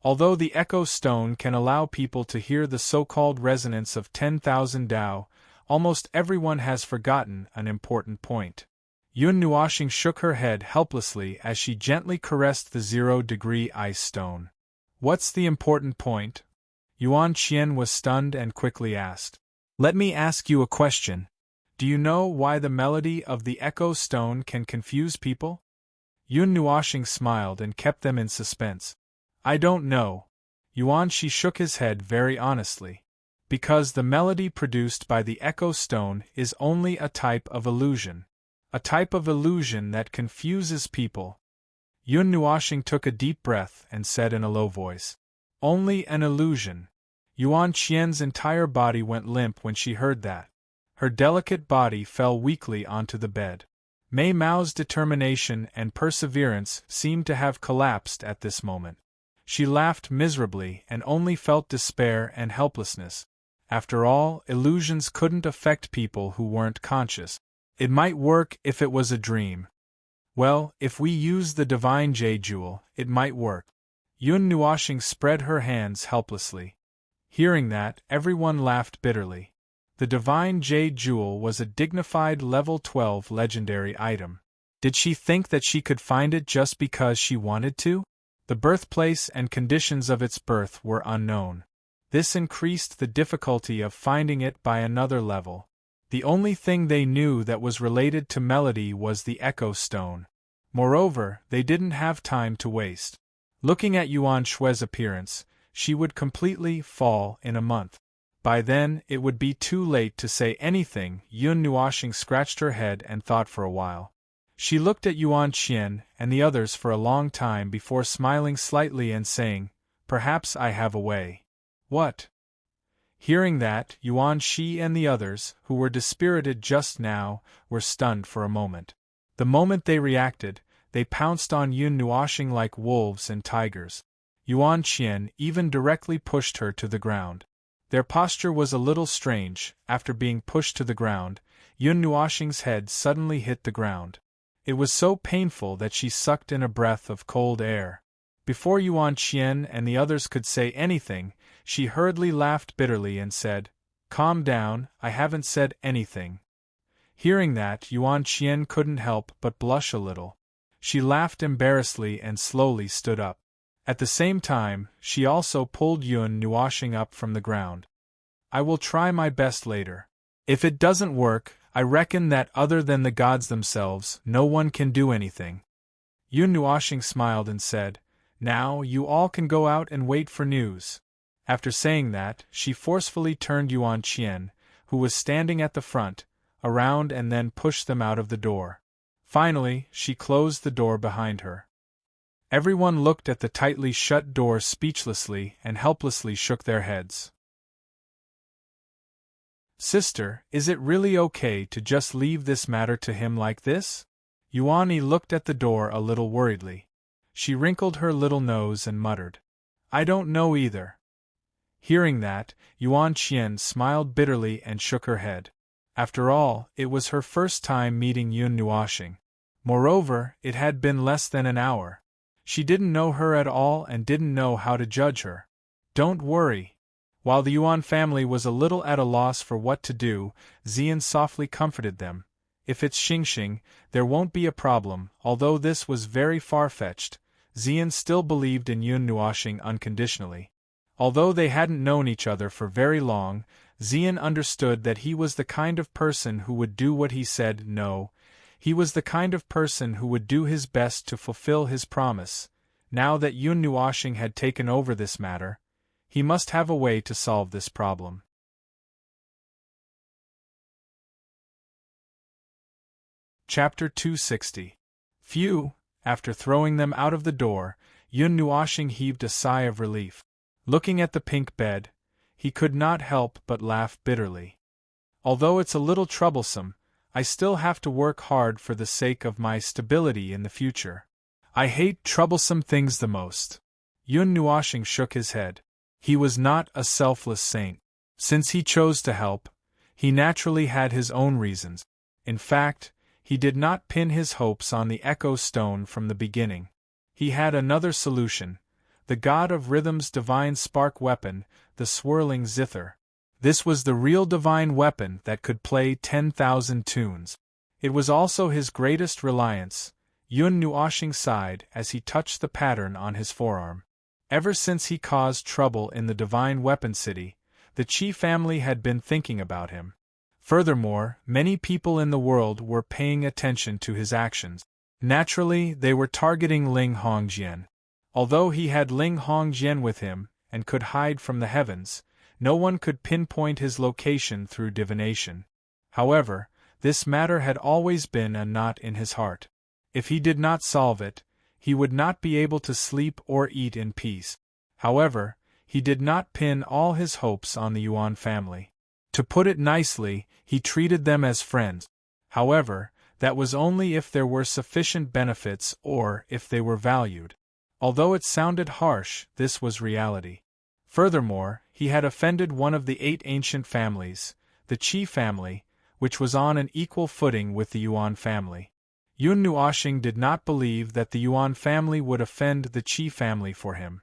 Although the Echo Stone can allow people to hear the so-called resonance of 10,000 Tao, almost everyone has forgotten an important point. Yun Nuoshing shook her head helplessly as she gently caressed the 0-degree ice stone. "What's the important point?" Yuan Qian was stunned and quickly asked. "Let me ask you a question. Do you know why the melody of the Echo Stone can confuse people?" Yun Nuoshing smiled and kept them in suspense. "I don't know." Yuan Shi shook his head very honestly. "Because the melody produced by the Echo Stone is only a type of illusion. A type of illusion that confuses people." Yun Nuoshing took a deep breath and said in a low voice, "Only an illusion." Yuan Qian's entire body went limp when she heard that. Her delicate body fell weakly onto the bed. Mei Mao's determination and perseverance seemed to have collapsed at this moment. She laughed miserably and only felt despair and helplessness. After all, illusions couldn't affect people who weren't conscious. It might work if it was a dream. Well, if we use the divine jade jewel, it might work. Yun Nuoshing spread her hands helplessly. Hearing that, everyone laughed bitterly. The divine jade jewel was a dignified level 12 legendary item. Did she think that she could find it just because she wanted to? The birthplace and conditions of its birth were unknown. This increased the difficulty of finding it by another level. The only thing they knew that was related to melody was the Echo Stone. Moreover, they didn't have time to waste. Looking at Yuan Shui's appearance, she would completely fall in a month. By then, it would be too late to say anything. Yun Nuoxing scratched her head and thought for a while. She looked at Yuan Qian and the others for a long time before smiling slightly and saying, "Perhaps I have a way." "What?" Hearing that, Yuan Shi and the others, who were dispirited just now, were stunned for a moment. The moment they reacted, they pounced on Yun Nuoxing like wolves and tigers. Yuan Qian even directly pushed her to the ground. Their posture was a little strange. After being pushed to the ground, Yun Nuoxing's head suddenly hit the ground. It was so painful that she sucked in a breath of cold air. Before Yuan Qian and the others could say anything, she hurriedly laughed bitterly and said, "Calm down, I haven't said anything." Hearing that, Yuan Qian couldn't help but blush a little. She laughed embarrassedly and slowly stood up. At the same time, she also pulled Yun Nuoxing up from the ground. "I will try my best later. If it doesn't work, I reckon that other than the gods themselves, no one can do anything." Yun Nuoxing smiled and said, "Now you all can go out and wait for news." After saying that, she forcefully turned Yuan Qian, who was standing at the front, around and then pushed them out of the door. Finally, she closed the door behind her. Everyone looked at the tightly shut door speechlessly and helplessly shook their heads. "Sister, is it really okay to just leave this matter to him like this?" Yuan Yi looked at the door a little worriedly. She wrinkled her little nose and muttered, "I don't know either." Hearing that, Yuan Qian smiled bitterly and shook her head. After all, it was her first time meeting Yun Nuoxing. Moreover, it had been less than an hour. She didn't know her at all and didn't know how to judge her. "Don't worry." While the Yuan family was a little at a loss for what to do, Xian softly comforted them. "If it's Xingxing, there won't be a problem." Although this was very far-fetched, Xian still believed in Yun Nuoxing unconditionally. Although they hadn't known each other for very long, Xian understood that he was the kind of person who would do what he said. No, he was the kind of person who would do his best to fulfill his promise. Now that Yun Nuoxing had taken over this matter, he must have a way to solve this problem. Chapter 260. Phew! After throwing them out of the door, Yun Nuoxing heaved a sigh of relief. Looking at the pink bed, he could not help but laugh bitterly. "Although it's a little troublesome, I still have to work hard for the sake of my stability in the future. I hate troublesome things the most." Yun Nuoxing shook his head. He was not a selfless saint. Since he chose to help, he naturally had his own reasons. In fact, he did not pin his hopes on the Echo Stone from the beginning. He had another solution: the god of rhythm's divine spark weapon, the swirling zither. This was the real divine weapon that could play 10,000 tunes. It was also his greatest reliance. Yun Nuoxing sighed as he touched the pattern on his forearm. Ever since he caused trouble in the Divine Weapon City, the Qi family had been thinking about him. Furthermore, many people in the world were paying attention to his actions. Naturally, they were targeting Ling Hongjian. Although he had Ling Hongjian with him, and could hide from the heavens, no one could pinpoint his location through divination. However, this matter had always been a knot in his heart. If he did not solve it, he would not be able to sleep or eat in peace. However, he did not pin all his hopes on the Yuan family. To put it nicely, he treated them as friends. However, that was only if there were sufficient benefits or if they were valued. Although it sounded harsh, this was reality. Furthermore, he had offended one of the 8 ancient families, the Qi family, which was on an equal footing with the Yuan family. Yun Nuoxing did not believe that the Yuan family would offend the Qi family for him.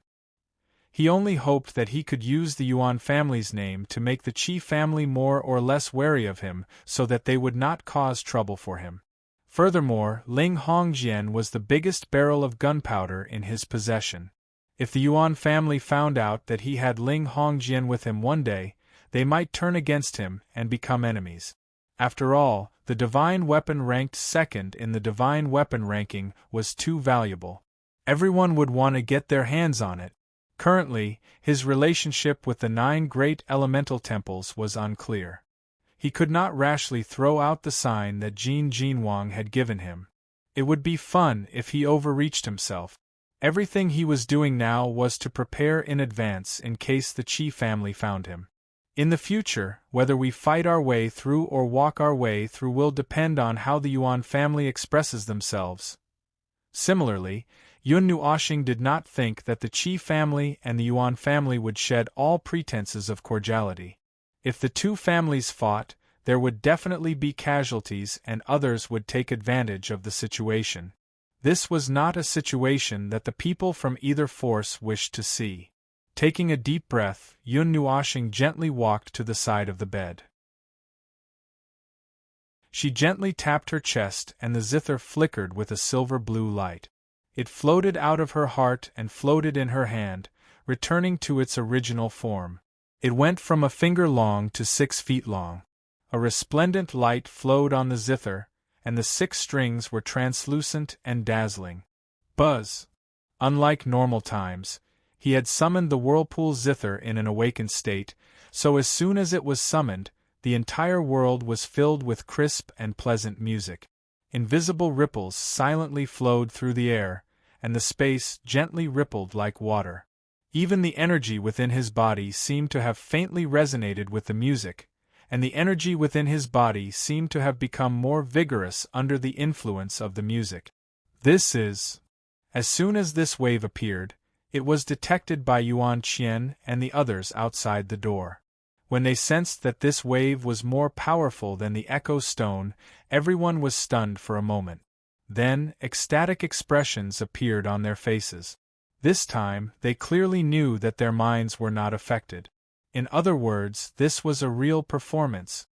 He only hoped that he could use the Yuan family's name to make the Qi family more or less wary of him so that they would not cause trouble for him. Furthermore, Ling Hongjian was the biggest barrel of gunpowder in his possession. If the Yuan family found out that he had Ling Hongjian with him one day, they might turn against him and become enemies. After all, the divine weapon ranked second in the divine weapon ranking was too valuable. Everyone would want to get their hands on it. Currently, his relationship with the 9 great elemental temples was unclear. He could not rashly throw out the sign that Jin Jinwang had given him. It would be fun if he overreached himself. Everything he was doing now was to prepare in advance in case the Qi family found him. In the future, whether we fight our way through or walk our way through will depend on how the Yuan family expresses themselves. Similarly, Yun Nuoxing did not think that the Qi family and the Yuan family would shed all pretenses of cordiality. If the two families fought, there would definitely be casualties and others would take advantage of the situation. This was not a situation that the people from either force wished to see. Taking a deep breath, Yun Nuoxing gently walked to the side of the bed. She gently tapped her chest and the zither flickered with a silver-blue light. It floated out of her heart and floated in her hand, returning to its original form. It went from a finger long to 6 feet long. A resplendent light flowed on the zither, and the 6 strings were translucent and dazzling. Buzz! Unlike normal times, he had summoned the whirlpool zither in an awakened state, so as soon as it was summoned, the entire world was filled with crisp and pleasant music. Invisible ripples silently flowed through the air, and the space gently rippled like water. Even the energy within his body seemed to have faintly resonated with the music, and the energy within his body seemed to have become more vigorous under the influence of the music. This is... As soon as this wave appeared, it was detected by Yuan Qian and the others outside the door. When they sensed that this wave was more powerful than the echo stone, everyone was stunned for a moment. Then, ecstatic expressions appeared on their faces. This time, they clearly knew that their minds were not affected. In other words, this was a real performance.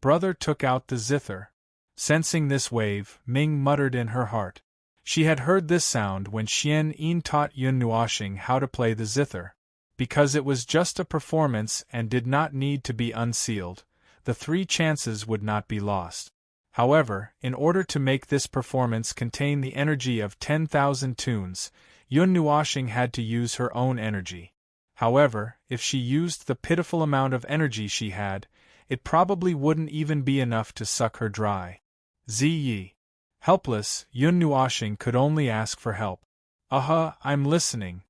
Brother took out the zither. Sensing this wave, Ming muttered in her heart. She had heard this sound when Xian Yin taught Yun Nuoxing how to play the zither. Because it was just a performance and did not need to be unsealed, the 3 chances would not be lost. However, in order to make this performance contain the energy of 10,000 tunes, Yun Nuoxing had to use her own energy. However, if she used the pitiful amount of energy she had, it probably wouldn't even be enough to suck her dry. Ziyi. Helpless, Yun Nuoxing could only ask for help. I'm listening.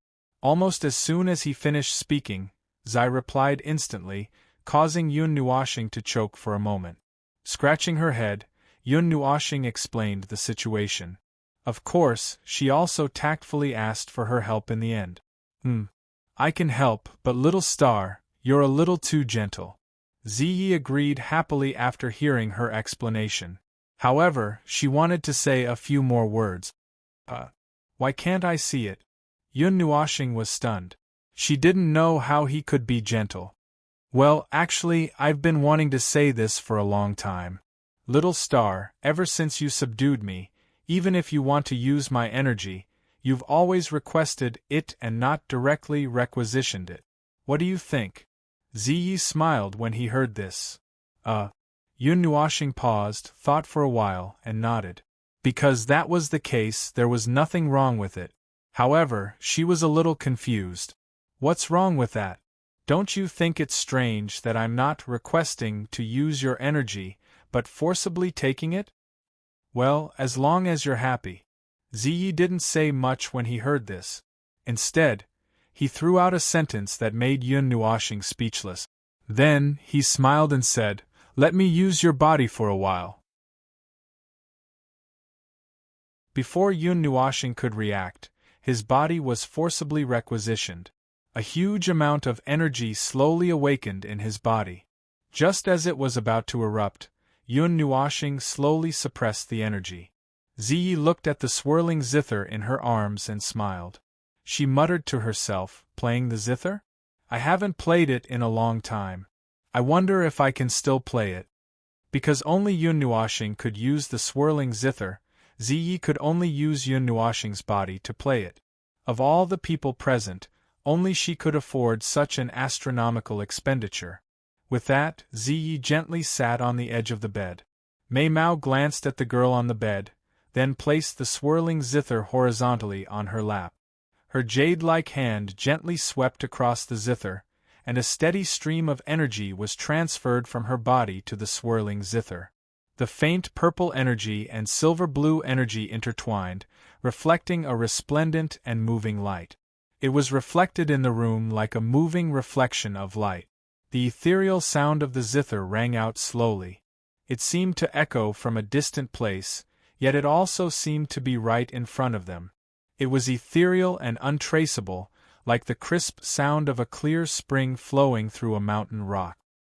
Almost as soon as he finished speaking, Zai replied instantly, causing Yun Nuoxing to choke for a moment. Scratching her head, Yun Nuoxing explained the situation. Of course, she also tactfully asked for her help in the end. I can help, but little star, you're a little too gentle. Ziyi agreed happily after hearing her explanation. However, she wanted to say a few more words. Why can't I see it? Yun Nuoxing was stunned. She didn't know how he could be gentle. Well, actually, I've been wanting to say this for a long time. Little star, ever since you subdued me, even if you want to use my energy, you've always requested it and not directly requisitioned it. What do you think? Ziyi smiled when he heard this. Yun Nuoxing paused, thought for a while, and nodded. Because that was the case, there was nothing wrong with it. However, she was a little confused. What's wrong with that? Don't you think it's strange that I'm not requesting to use your energy, but forcibly taking it? Well, as long as you're happy. Ziyi didn't say much when he heard this. Instead, he threw out a sentence that made Yun Nuoxing speechless. Then, he smiled and said, "Let me use your body for a while." Before Yun Nuoxing could react, his body was forcibly requisitioned. A huge amount of energy slowly awakened in his body. Just as it was about to erupt, Yun Nuoxing slowly suppressed the energy. Ziyi looked at the swirling zither in her arms and smiled. she muttered to herself, playing the zither? I haven't played it in a long time. I wonder if I can still play it. Because only Yun Nuoxing could use the swirling zither, Ziyi could only use Yun Nuoxing's body to play it. Of all the people present, only she could afford such an astronomical expenditure. With that, Ziyi gently sat on the edge of the bed. Mei Mao glanced at the girl on the bed, then placed the swirling zither horizontally on her lap. Her jade-like hand gently swept across the zither, and a steady stream of energy was transferred from her body to the swirling zither. The faint purple energy and silver-blue energy intertwined, reflecting a resplendent and moving light. It was reflected in the room like a moving reflection of light. The ethereal sound of the zither rang out slowly. It seemed to echo from a distant place, yet it also seemed to be right in front of them. It was ethereal and untraceable, like the crisp sound of a clear spring flowing through a mountain rock.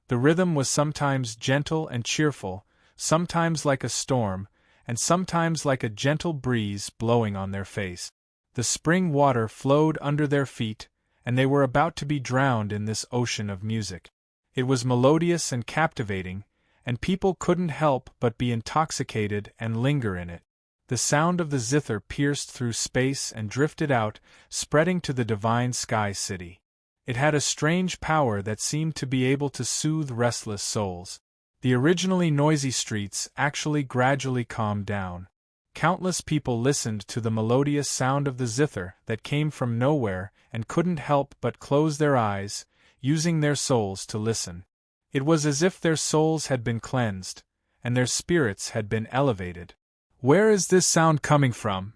The rhythm was sometimes gentle and cheerful, sometimes like a storm, and sometimes like a gentle breeze blowing on their face. The spring water flowed under their feet, and they were about to be drowned in this ocean of music. It was melodious and captivating, and people couldn't help but be intoxicated and linger in it. The sound of the zither pierced through space and drifted out, spreading to the divine sky city. It had a strange power that seemed to be able to soothe restless souls. The originally noisy streets actually gradually calmed down. Countless people listened to the melodious sound of the zither that came from nowhere and couldn't help but close their eyes, using their souls to listen. It was as if their souls had been cleansed, and their spirits had been elevated. Where is this sound coming from?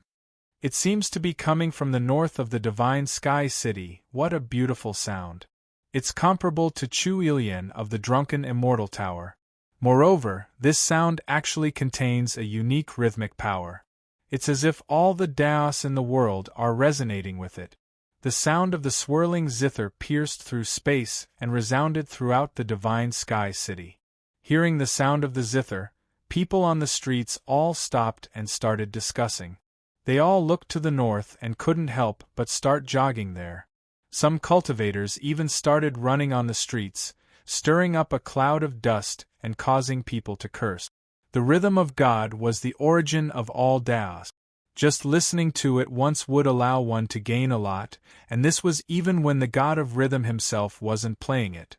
It seems to be coming from the north of the divine sky city. What a beautiful sound. It's comparable to Chu Ilian of the drunken immortal tower. Moreover, this sound actually contains a unique rhythmic power. It's as if all the Daos in the world are resonating with it. The sound of the swirling zither pierced through space and resounded throughout the divine sky city. Hearing the sound of the zither, people on the streets all stopped and started discussing. They all looked to the north and couldn't help but start jogging there. Some cultivators even started running on the streets, stirring up a cloud of dust and causing people to curse. The rhythm of God was the origin of all Daos. Just listening to it once would allow one to gain a lot, and this was even when the God of rhythm himself wasn't playing it.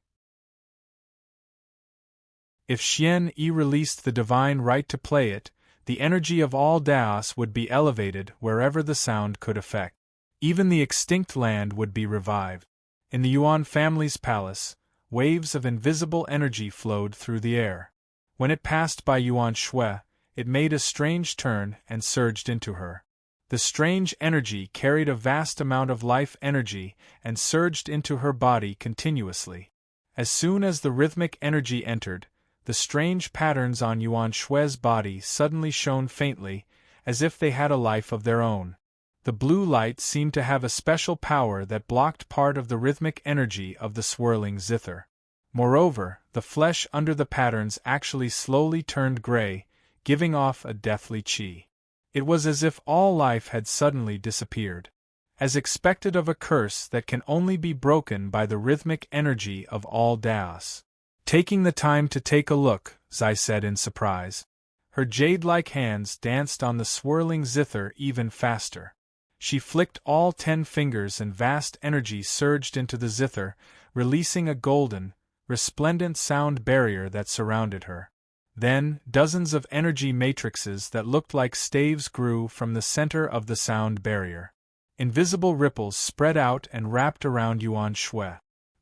If Xian Yi released the divine right to play it, the energy of all Daos would be elevated wherever the sound could affect. Even the extinct land would be revived. In the Yuan family's palace, waves of invisible energy flowed through the air. When it passed by Yuan Shui, it made a strange turn and surged into her. The strange energy carried a vast amount of life energy and surged into her body continuously. As soon as the rhythmic energy entered, the strange patterns on Yuan Shui's body suddenly shone faintly, as if they had a life of their own. The blue light seemed to have a special power that blocked part of the rhythmic energy of the swirling zither. Moreover, the flesh under the patterns actually slowly turned gray, giving off a deathly qi. It was as if all life had suddenly disappeared. As expected of a curse that can only be broken by the rhythmic energy of all Daos. Taking the time to take a look, Zai said in surprise. Her jade-like hands danced on the swirling zither even faster. She flicked all 10 fingers and vast energy surged into the zither, releasing a golden, resplendent sound barrier that surrounded her. Then, dozens of energy matrices that looked like staves grew from the center of the sound barrier. Invisible ripples spread out and wrapped around Yuan Shui.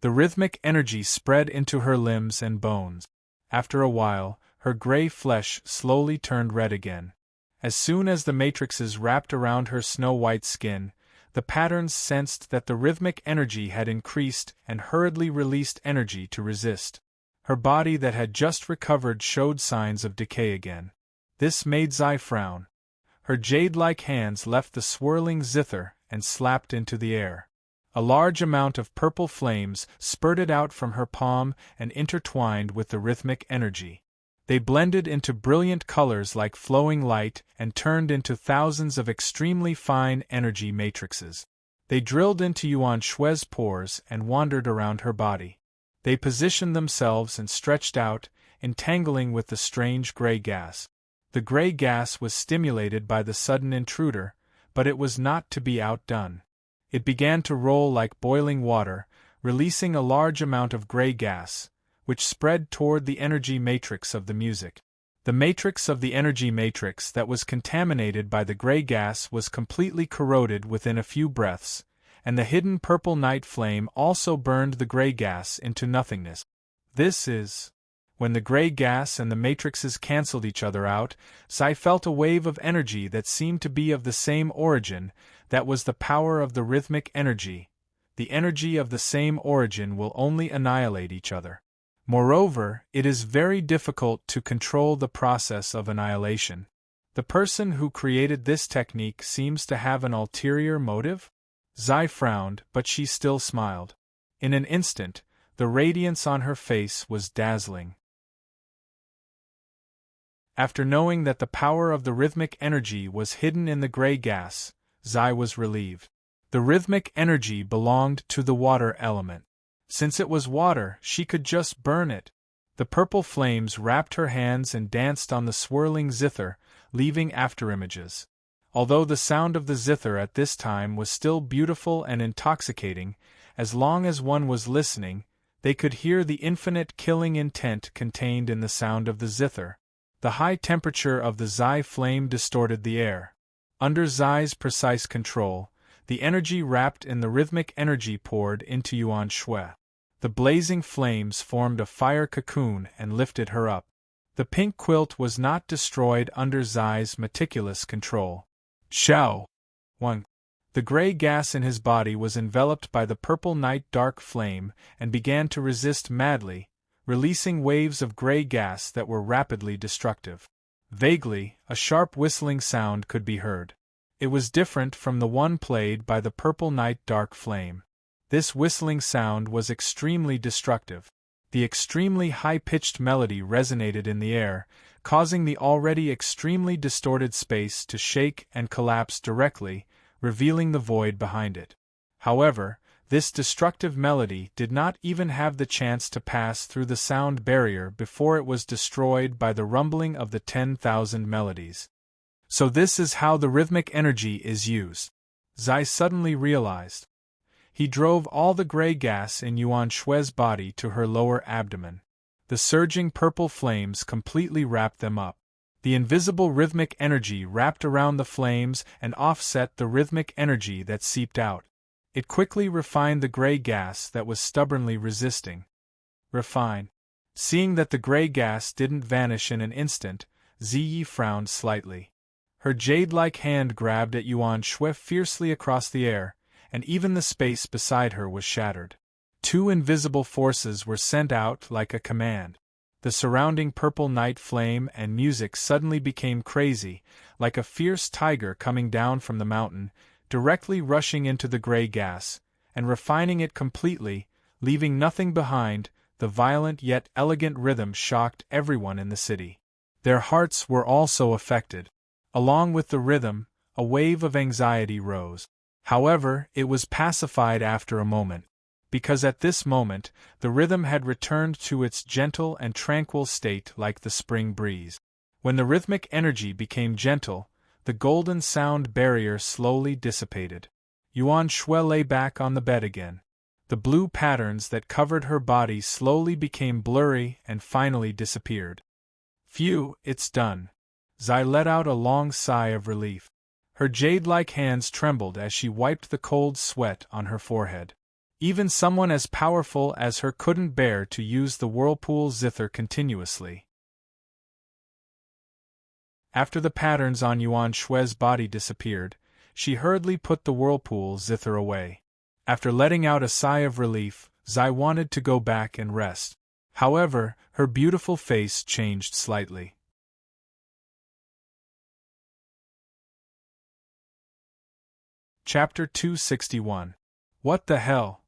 The rhythmic energy spread into her limbs and bones. After a while, her gray flesh slowly turned red again. As soon as the matrices wrapped around her snow-white skin, the patterns sensed that the rhythmic energy had increased and hurriedly released energy to resist. Her body that had just recovered showed signs of decay again. This made Zai frown. Her jade-like hands left the swirling zither and slapped into the air. A large amount of purple flames spurted out from her palm and intertwined with the rhythmic energy. They blended into brilliant colors like flowing light and turned into thousands of extremely fine energy matrices. They drilled into Yuan Shue's pores and wandered around her body. They positioned themselves and stretched out, entangling with the strange gray gas. The gray gas was stimulated by the sudden intruder, but it was not to be outdone. It began to roll like boiling water, releasing a large amount of gray gas, which spread toward the energy matrix of the music. The matrix of the energy matrix that was contaminated by the gray gas was completely corroded within a few breaths, and the hidden purple night flame also burned the gray gas into nothingness. This is... When the gray gas and the matrices cancelled each other out, Sai felt a wave of energy that seemed to be of the same origin. That was the power of the rhythmic energy. The energy of the same origin will only annihilate each other. Moreover, it is very difficult to control the process of annihilation. The person who created this technique seems to have an ulterior motive? Zai frowned, but she still smiled. In an instant, the radiance on her face was dazzling. After knowing that the power of the rhythmic energy was hidden in the gray gas, Zai was relieved. The rhythmic energy belonged to the water element. Since it was water, she could just burn it. The purple flames wrapped her hands and danced on the swirling zither, leaving afterimages. Although the sound of the zither at this time was still beautiful and intoxicating, as long as one was listening, they could hear the infinite killing intent contained in the sound of the zither. The high temperature of the Zai flame distorted the air. Under Zai's precise control, the energy wrapped in the rhythmic energy poured into Yuan Shui. The blazing flames formed a fire cocoon and lifted her up. The pink quilt was not destroyed under Zai's meticulous control. Xiao! 1. The gray gas in his body was enveloped by the purple night dark flame and began to resist madly, releasing waves of gray gas that were rapidly destructive. Vaguely, a sharp whistling sound could be heard. It was different from the one played by the purple night dark flame. This whistling sound was extremely destructive. The extremely high-pitched melody resonated in the air, causing the already extremely distorted space to shake and collapse directly, revealing the void behind it. However, this destructive melody did not even have the chance to pass through the sound barrier before it was destroyed by the rumbling of the 10,000 melodies. So this is how the rhythmic energy is used. Zai suddenly realized. He drove all the gray gas in Yuan Shue's body to her lower abdomen. The surging purple flames completely wrapped them up. The invisible rhythmic energy wrapped around the flames and offset the rhythmic energy that seeped out. It quickly refined the gray gas that was stubbornly resisting. Refine. Seeing that the gray gas didn't vanish in an instant, Ziyi frowned slightly. Her jade-like hand grabbed at Yuan Shui fiercely across the air, and even the space beside her was shattered. Two invisible forces were sent out like a command. The surrounding purple night flame and music suddenly became crazy, like a fierce tiger coming down from the mountain, directly rushing into the gray gas, and refining it completely, leaving nothing behind. The violent yet elegant rhythm shocked everyone in the city. Their hearts were also affected. Along with the rhythm, a wave of anxiety rose. However, it was pacified after a moment, because at this moment, the rhythm had returned to its gentle and tranquil state like the spring breeze. When the rhythmic energy became gentle, the golden sound barrier slowly dissipated. Yuan Shui lay back on the bed again. The blue patterns that covered her body slowly became blurry and finally disappeared. Phew, it's done. Zai let out a long sigh of relief. Her jade-like hands trembled as she wiped the cold sweat on her forehead. Even someone as powerful as her couldn't bear to use the whirlpool zither continuously. After the patterns on Yuan Shui's body disappeared, she hurriedly put the whirlpool zither away. After letting out a sigh of relief, Zai wanted to go back and rest. However, her beautiful face changed slightly. Chapter 261. What the hell?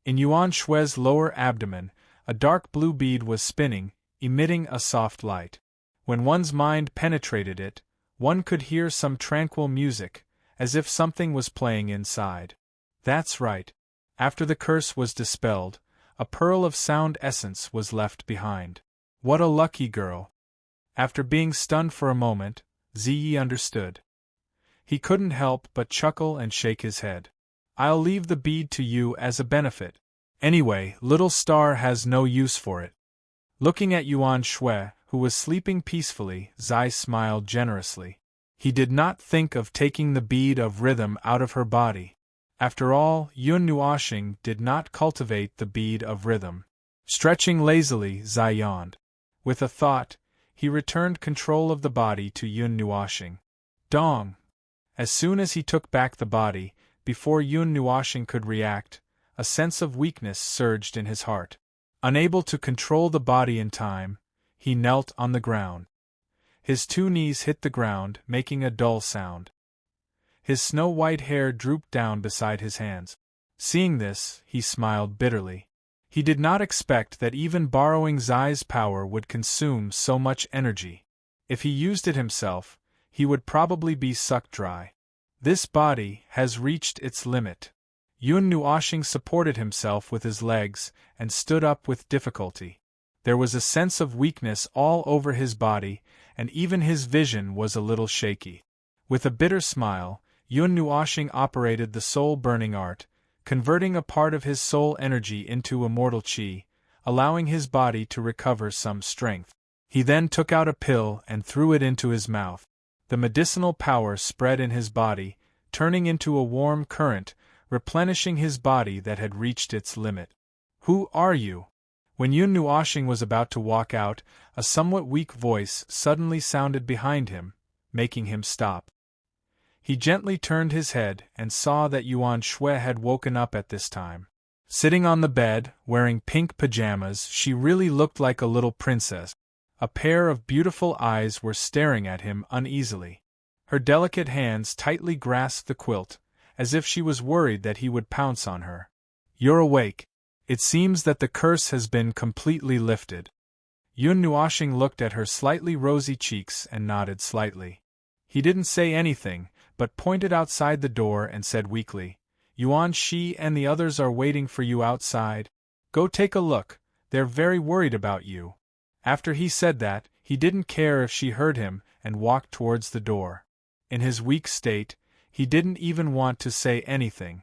In Yuan Shui's lower abdomen, a dark blue bead was spinning, emitting a soft light. When one's mind penetrated it, one could hear some tranquil music, as if something was playing inside. That's right. After the curse was dispelled, a pearl of sound essence was left behind. What a lucky girl. After being stunned for a moment, Ziyi understood. He couldn't help but chuckle and shake his head. I'll leave the bead to you as a benefit. Anyway, little star has no use for it. Looking at Yuan Shui, who was sleeping peacefully, Zai smiled generously. He did not think of taking the bead of rhythm out of her body. After all, Yun Nuoxing did not cultivate the bead of rhythm. Stretching lazily, Zai yawned. With a thought, he returned control of the body to Yun Nuoxing. Dong! As soon as he took back the body, before Yun Nuoxing could react, a sense of weakness surged in his heart. Unable to control the body in time, he knelt on the ground. His 2 knees hit the ground, making a dull sound. His snow-white hair drooped down beside his hands. Seeing this, he smiled bitterly. He did not expect that even borrowing Zai's power would consume so much energy. If he used it himself, he would probably be sucked dry. This body has reached its limit. Yun Nuoxing supported himself with his legs and stood up with difficulty. There was a sense of weakness all over his body, and even his vision was a little shaky. With a bitter smile, Yun Nuoxing operated the soul-burning art, converting a part of his soul energy into immortal qi, allowing his body to recover some strength. He then took out a pill and threw it into his mouth. The medicinal power spread in his body, turning into a warm current, replenishing his body that had reached its limit. Who are you? When Yun Nuoxing was about to walk out, a somewhat weak voice suddenly sounded behind him, making him stop. He gently turned his head and saw that Yuan Shui had woken up at this time. Sitting on the bed, wearing pink pajamas, she really looked like a little princess. A pair of beautiful eyes were staring at him uneasily. Her delicate hands tightly grasped the quilt, as if she was worried that he would pounce on her. You're awake. It seems that the curse has been completely lifted. Yun Nuoxing looked at her slightly rosy cheeks and nodded slightly. He didn't say anything, but pointed outside the door and said weakly, Yuan Shi and the others are waiting for you outside. Go take a look, they're very worried about you. After he said that, he didn't care if she heard him and walked towards the door. In his weak state, he didn't even want to say anything.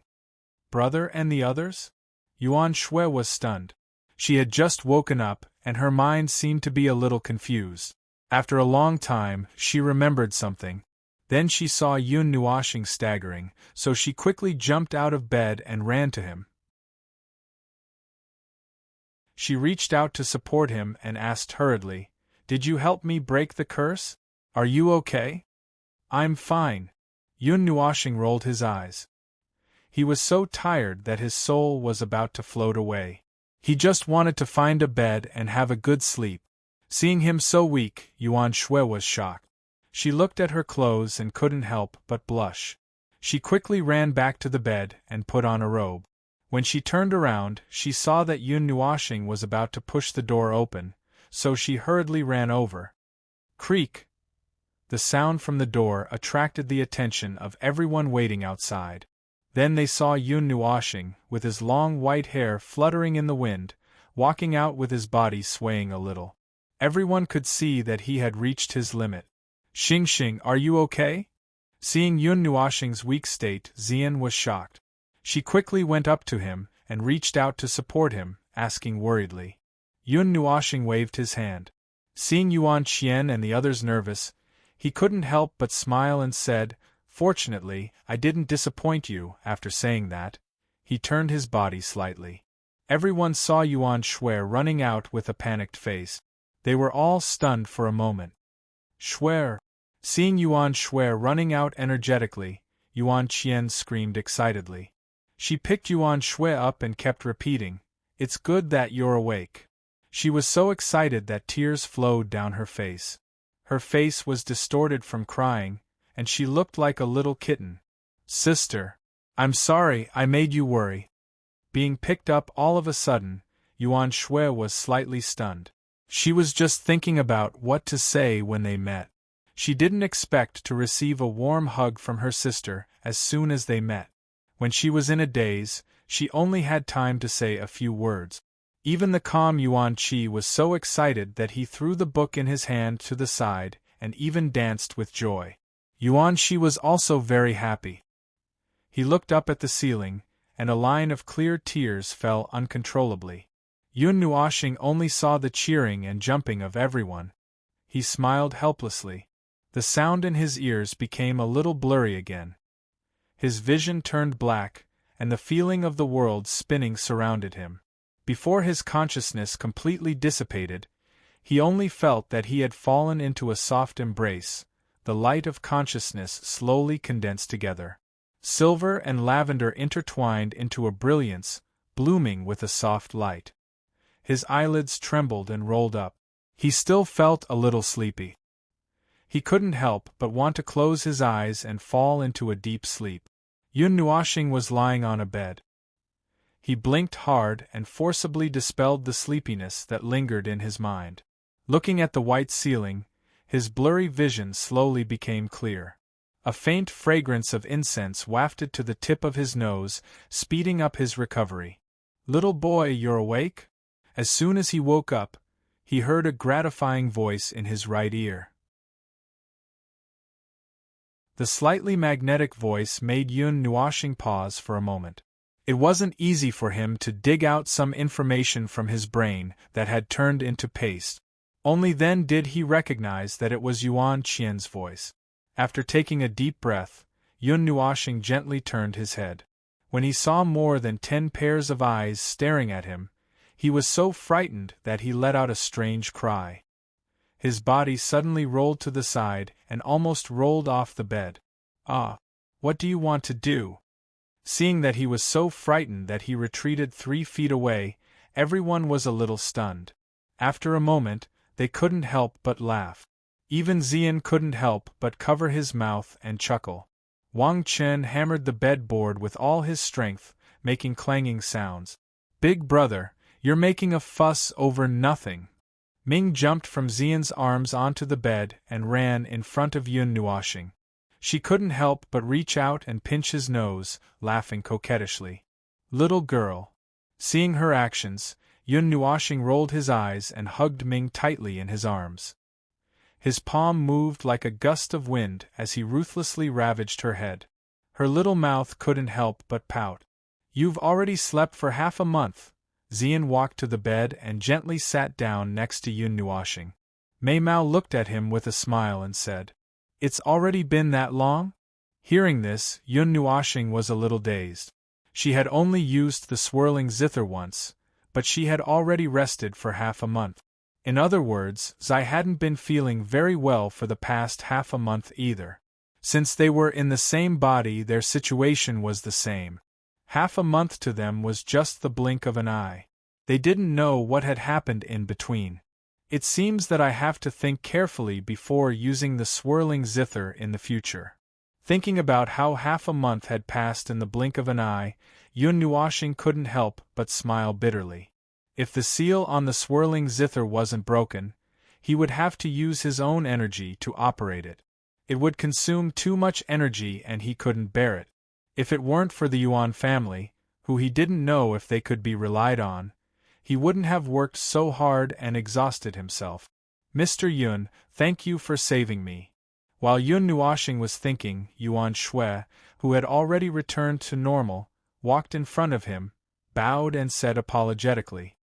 Brother and the others? Yuan Shui was stunned. She had just woken up, and her mind seemed to be a little confused. After a long time, she remembered something. Then she saw Yun Nuoxing staggering, so she quickly jumped out of bed and ran to him. She reached out to support him and asked hurriedly, Did you help me break the curse? Are you okay? I'm fine. Yun Nuoxing rolled his eyes. He was so tired that his soul was about to float away. He just wanted to find a bed and have a good sleep. Seeing him so weak, Yuan Shui was shocked. She looked at her clothes and couldn't help but blush. She quickly ran back to the bed and put on a robe. When she turned around, she saw that Yun Nuoxing was about to push the door open, so she hurriedly ran over. Creak! The sound from the door attracted the attention of everyone waiting outside. Then they saw Yun Nuoxing, with his long white hair fluttering in the wind, walking out with his body swaying a little. Everyone could see that he had reached his limit. Xing, are you okay? Seeing Yun Nuoxing's weak state, Xian was shocked. She quickly went up to him and reached out to support him, asking worriedly. Yun Nuoxing waved his hand. Seeing Yuan Qian and the others nervous, he couldn't help but smile and said, Fortunately, I didn't disappoint you. After saying that, he turned his body slightly. Everyone saw Yuan Shui running out with a panicked face. They were all stunned for a moment. Shui! Seeing Yuan Shui running out energetically, Yuan Qian screamed excitedly. She picked Yuan Shui up and kept repeating, It's good that you're awake. She was so excited that tears flowed down her face. Her face was distorted from crying, and she looked like a little kitten. Sister, I'm sorry I made you worry. Being picked up all of a sudden, Yuan Shui was slightly stunned. She was just thinking about what to say when they met. She didn't expect to receive a warm hug from her sister as soon as they met. When she was in a daze, she only had time to say a few words. Even the calm Yuan Qi was so excited that he threw the book in his hand to the side and even danced with joy. Yuan Qi was also very happy. He looked up at the ceiling, and a line of clear tears fell uncontrollably. Yun Nuoxing only saw the cheering and jumping of everyone. He smiled helplessly. The sound in his ears became a little blurry again. His vision turned black, and the feeling of the world spinning surrounded him. Before his consciousness completely dissipated, he only felt that he had fallen into a soft embrace. The light of consciousness slowly condensed together. Silver and lavender intertwined into a brilliance, blooming with a soft light. His eyelids trembled and rolled up. He still felt a little sleepy. He couldn't help but want to close his eyes and fall into a deep sleep. Yun Nuoxing was lying on a bed. He blinked hard and forcibly dispelled the sleepiness that lingered in his mind. Looking at the white ceiling, his blurry vision slowly became clear. A faint fragrance of incense wafted to the tip of his nose, speeding up his recovery. "Little boy, you're awake?" As soon as he woke up, he heard a gratifying voice in his right ear. The slightly magnetic voice made Yun Nuoxing pause for a moment. It wasn't easy for him to dig out some information from his brain that had turned into paste. Only then did he recognize that it was Yuan Qian's voice. After taking a deep breath, Yun Nuoxing gently turned his head. When he saw more than 10 pairs of eyes staring at him, he was so frightened that he let out a strange cry. His body suddenly rolled to the side and almost rolled off the bed. "Ah, what do you want to do?" Seeing that he was so frightened that he retreated 3 feet away, everyone was a little stunned. After a moment, they couldn't help but laugh. Even Xian couldn't help but cover his mouth and chuckle. Wang Chen hammered the bedboard with all his strength, making clanging sounds. "Big brother, you're making a fuss over nothing." Ming jumped from Xian's arms onto the bed and ran in front of Yun Nuoxing. She couldn't help but reach out and pinch his nose, laughing coquettishly. "Little girl." Seeing her actions, Yun Nuoxing rolled his eyes and hugged Ming tightly in his arms. His palm moved like a gust of wind as he ruthlessly ravaged her head. Her little mouth couldn't help but pout. "You've already slept for half a month." Xian walked to the bed and gently sat down next to Yun Nuoxing. Mei Mao looked at him with a smile and said, "It's already been that long?" Hearing this, Yun Nuoxing was a little dazed. She had only used the swirling zither once, but she had already rested for half a month. In other words, Zai hadn't been feeling very well for the past half a month either. Since they were in the same body, their situation was the same. Half a month to them was just the blink of an eye. They didn't know what had happened in between. It seems that I have to think carefully before using the swirling zither in the future. Thinking about how half a month had passed in the blink of an eye, Yun Nuoxing couldn't help but smile bitterly. If the seal on the swirling zither wasn't broken, he would have to use his own energy to operate it. It would consume too much energy and he couldn't bear it. If it weren't for the Yuan family, who he didn't know if they could be relied on, he wouldn't have worked so hard and exhausted himself. "Mr. Yun, thank you for saving me." While Yun Nuoxing was thinking, Yuan Shui, who had already returned to normal, walked in front of him, bowed and said apologetically.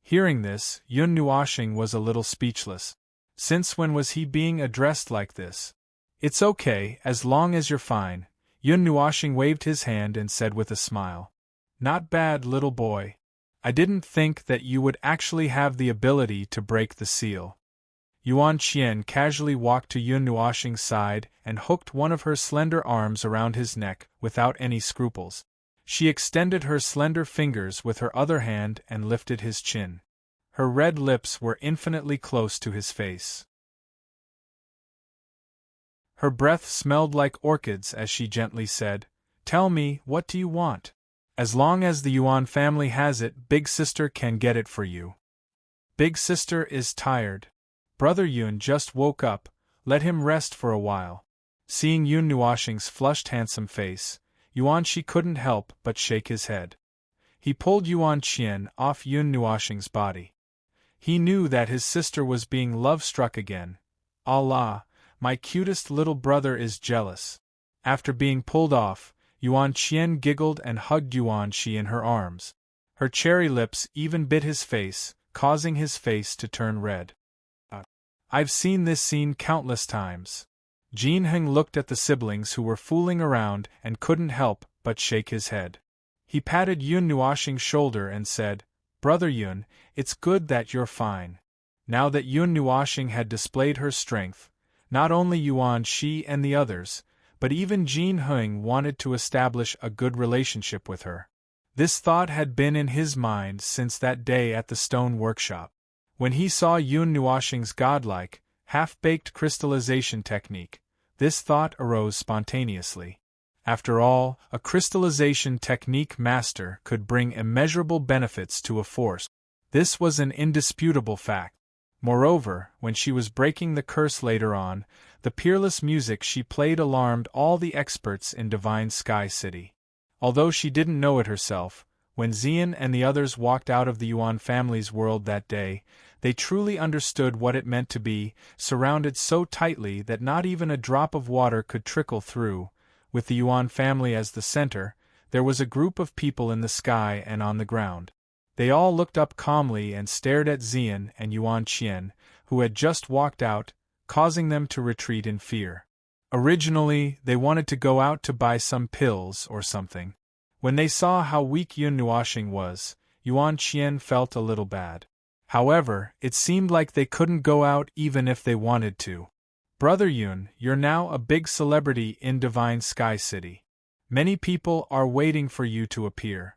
Hearing this, Yun Nuoxing was a little speechless. Since when was he being addressed like this? "It's okay, as long as you're fine." Yun Nuoxing waved his hand and said with a smile. "Not bad, little boy. I didn't think that you would actually have the ability to break the seal." Yuan Qian casually walked to Yun Nuoxing's side and hooked one of her slender arms around his neck without any scruples. She extended her slender fingers with her other hand and lifted his chin. Her red lips were infinitely close to his face. Her breath smelled like orchids as she gently said, "Tell me, what do you want? As long as the Yuan family has it, Big Sister can get it for you." "Big Sister is tired. Brother Yun just woke up, let him rest for a while." Seeing Yun Nuoxing's flushed handsome face, Yuan Shi couldn't help but shake his head. He pulled Yuan Qian off Yun Nuoxing's body. He knew that his sister was being love-struck again. Allah, my cutest little brother is jealous. After being pulled off, Yuan Qian giggled and hugged Yuan Shi in her arms. Her cherry lips even bit his face, causing his face to turn red. I've seen this scene countless times. Jin Heng looked at the siblings who were fooling around and couldn't help but shake his head. He patted Yun Nuoxing's shoulder and said, "Brother Yun, it's good that you're fine." Now that Yun Nuoxing had displayed her strength, not only Yuan Shi and the others, but even Jin Heng wanted to establish a good relationship with her. This thought had been in his mind since that day at the stone workshop. When he saw Yun Nuoxing's godlike, half-baked crystallization technique, this thought arose spontaneously. After all, a crystallization technique master could bring immeasurable benefits to a force. This was an indisputable fact. Moreover, when she was breaking the curse later on, the peerless music she played alarmed all the experts in Divine Sky City. Although she didn't know it herself, when Xian and the others walked out of the Yuan family's world that day, they truly understood what it meant to be surrounded so tightly that not even a drop of water could trickle through. With the Yuan family as the center, there was a group of people in the sky and on the ground. They all looked up calmly and stared at Xian and Yuan Qian, who had just walked out, causing them to retreat in fear. Originally, they wanted to go out to buy some pills or something. When they saw how weak Yun Nuoxing was, Yuan Qian felt a little bad. However, it seemed like they couldn't go out even if they wanted to. Brother Yun, you're now a big celebrity in Divine Sky City. Many people are waiting for you to appear.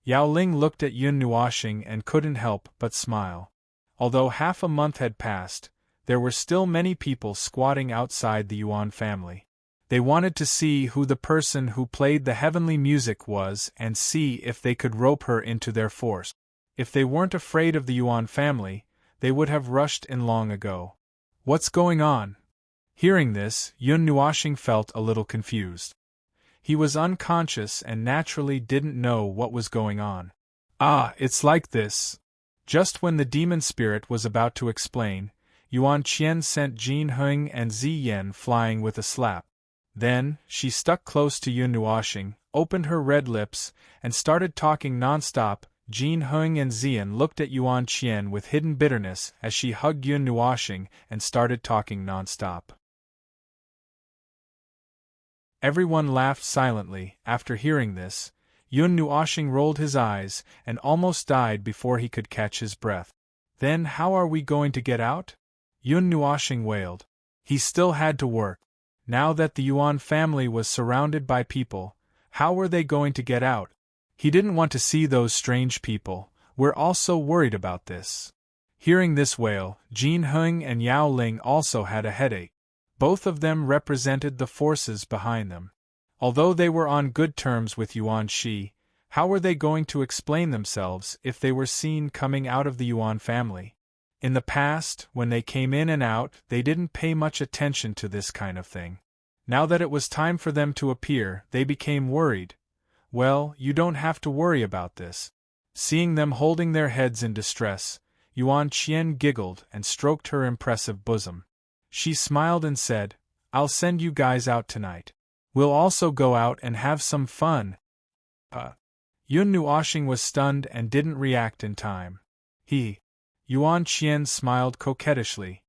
Yao Ling looked at Yun Nuoxing and couldn't help but smile. Although half a month had passed, there were still many people squatting outside the Yuan family. They wanted to see who the person who played the heavenly music was and see if they could rope her into their force. If they weren't afraid of the Yuan family, they would have rushed in long ago. What's going on? Hearing this, Yun Nuoxing felt a little confused. He was unconscious and naturally didn't know what was going on. Ah, it's like this. Just when the demon spirit was about to explain, Yuan Qian sent Jin Heng and Zi Yan flying with a slap. Then, she stuck close to Yun Nuoxing, opened her red lips, and started talking non-stop. Jin Heng and Xian looked at Yuan Qian with hidden bitterness as she hugged Yun Nuoxing and started talking non-stop. Everyone laughed silently. After hearing this, Yun Nuoxing rolled his eyes and almost died before he could catch his breath. Then how are we going to get out? Yun Nuoxing wailed. He still had to work. Now that the Yuan family was surrounded by people, how were they going to get out? He didn't want to see those strange people. We're also worried about this. Hearing this wail, Jin Heng and Yao Ling also had a headache. Both of them represented the forces behind them. Although they were on good terms with Yuan Shi, how were they going to explain themselves if they were seen coming out of the Yuan family? In the past, when they came in and out, they didn't pay much attention to this kind of thing. Now that it was time for them to appear, they became worried. Well, you don't have to worry about this. Seeing them holding their heads in distress, Yuan Qian giggled and stroked her impressive bosom. She smiled and said, "I'll send you guys out tonight. We'll also go out and have some fun." Yun Nuoxing was stunned and didn't react in time. Yuan Qian smiled coquettishly.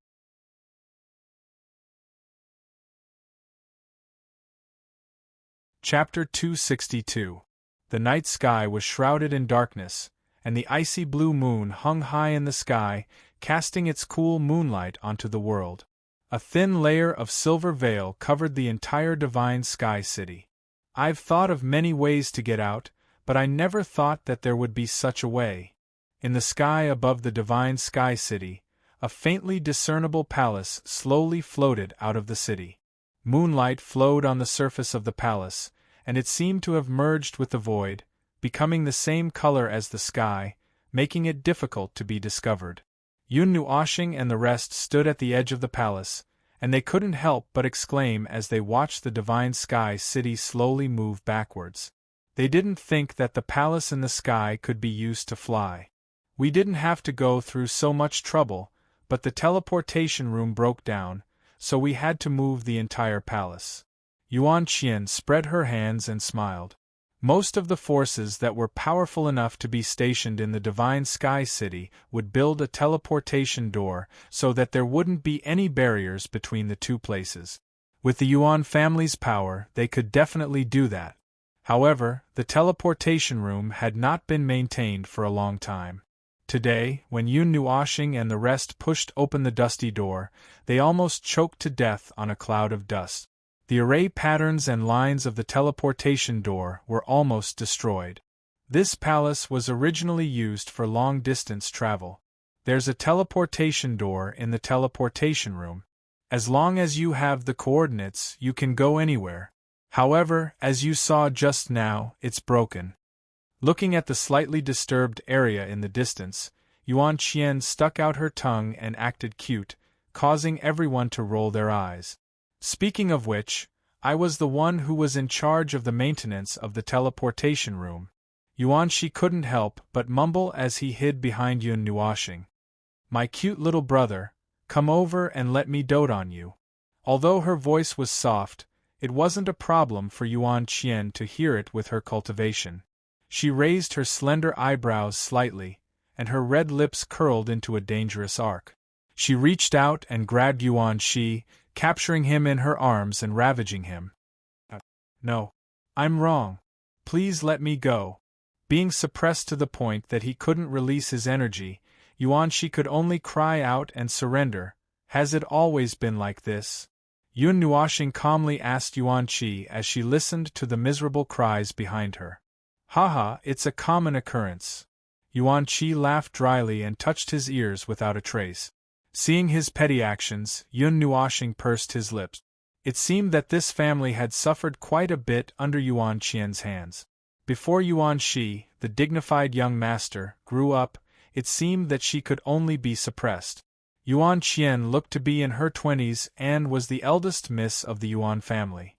Chapter 262. The night sky was shrouded in darkness, and the icy blue moon hung high in the sky, casting its cool moonlight onto the world. A thin layer of silver veil covered the entire Divine Sky City. I've thought of many ways to get out, but I never thought that there would be such a way. In the sky above the Divine Sky City, a faintly discernible palace slowly floated out of the city. Moonlight flowed on the surface of the palace, and it seemed to have merged with the void, becoming the same color as the sky, making it difficult to be discovered. Yun Nuoxing and the rest stood at the edge of the palace, and they couldn't help but exclaim as they watched the divine sky city slowly move backwards. They didn't think that the palace in the sky could be used to fly. We didn't have to go through so much trouble, but the teleportation room broke down, so we had to move the entire palace. Yuan Qian spread her hands and smiled. Most of the forces that were powerful enough to be stationed in the Divine Sky City would build a teleportation door so that there wouldn't be any barriers between the two places. With the Yuan family's power, they could definitely do that. However, the teleportation room had not been maintained for a long time. Today, when Yun Nuoxing and the rest pushed open the dusty door, they almost choked to death on a cloud of dust. The array patterns and lines of the teleportation door were almost destroyed. This palace was originally used for long-distance travel. There's a teleportation door in the teleportation room. As long as you have the coordinates, you can go anywhere. However, as you saw just now, it's broken. Looking at the slightly disturbed area in the distance, Yuan Qian stuck out her tongue and acted cute, causing everyone to roll their eyes. Speaking of which, I was the one who was in charge of the maintenance of the teleportation room. Yuanshi couldn't help but mumble as he hid behind Yun Nuoxing. My cute little brother, come over and let me dote on you. Although her voice was soft, it wasn't a problem for Yuan Qian to hear it with her cultivation. She raised her slender eyebrows slightly, and her red lips curled into a dangerous arc. She reached out and grabbed Yuan Shi, capturing him in her arms and ravaging him. No. I'm wrong. Please let me go. Being suppressed to the point that he couldn't release his energy, Yuan Shi could only cry out and surrender. Has it always been like this? Yun Nuoxing calmly asked Yuan Shi as she listened to the miserable cries behind her. Haha, it's a common occurrence. Yuan Shi laughed dryly and touched his ears without a trace. Seeing his petty actions, Yun Nuoxing pursed his lips. It seemed that this family had suffered quite a bit under Yuan Qian's hands. Before Yuan Shi, the dignified young master, grew up, it seemed that she could only be suppressed. Yuan Qian looked to be in her 20s and was the eldest miss of the Yuan family.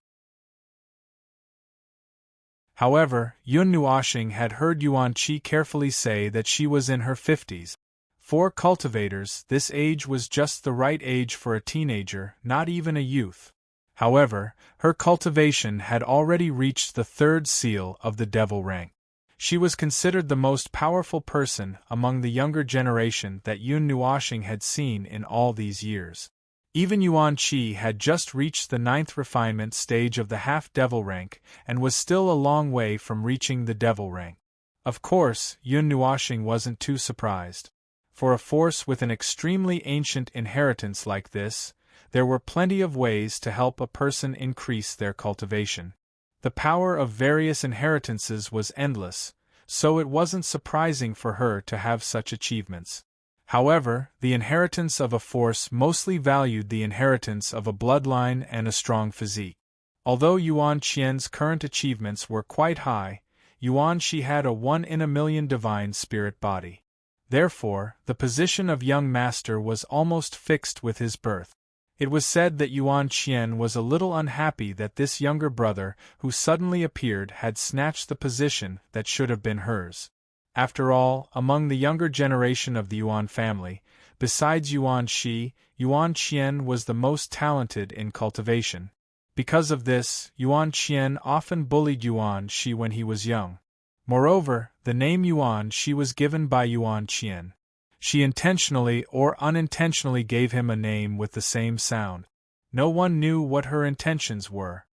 However, Yun Nuoxing had heard Yuan Qi carefully say that she was in her 50s. For cultivators, this age was just the right age for a teenager, not even a youth. However, her cultivation had already reached the 3rd seal of the devil rank. She was considered the most powerful person among the younger generation that Yun Nuoxing had seen in all these years. Even Yuan Qi had just reached the 9th refinement stage of the half-devil rank and was still a long way from reaching the devil rank. Of course, Yun Nuoxing wasn't too surprised. For a force with an extremely ancient inheritance like this, there were plenty of ways to help a person increase their cultivation. The power of various inheritances was endless, so it wasn't surprising for her to have such achievements. However, the inheritance of a force mostly valued the inheritance of a bloodline and a strong physique. Although Yuan Qian's current achievements were quite high, Yuan Shi had a 1 in a million divine spirit body. Therefore, the position of young master was almost fixed with his birth. It was said that Yuan Qian was a little unhappy that this younger brother who suddenly appeared had snatched the position that should have been hers. After all, among the younger generation of the Yuan family, besides Yuan Shi, Yuan Qian was the most talented in cultivation. Because of this, Yuan Qian often bullied Yuan Shi when he was young. Moreover, the name Yuan Shi was given by Yuan Qian. She intentionally or unintentionally gave him a name with the same sound. No one knew what her intentions were.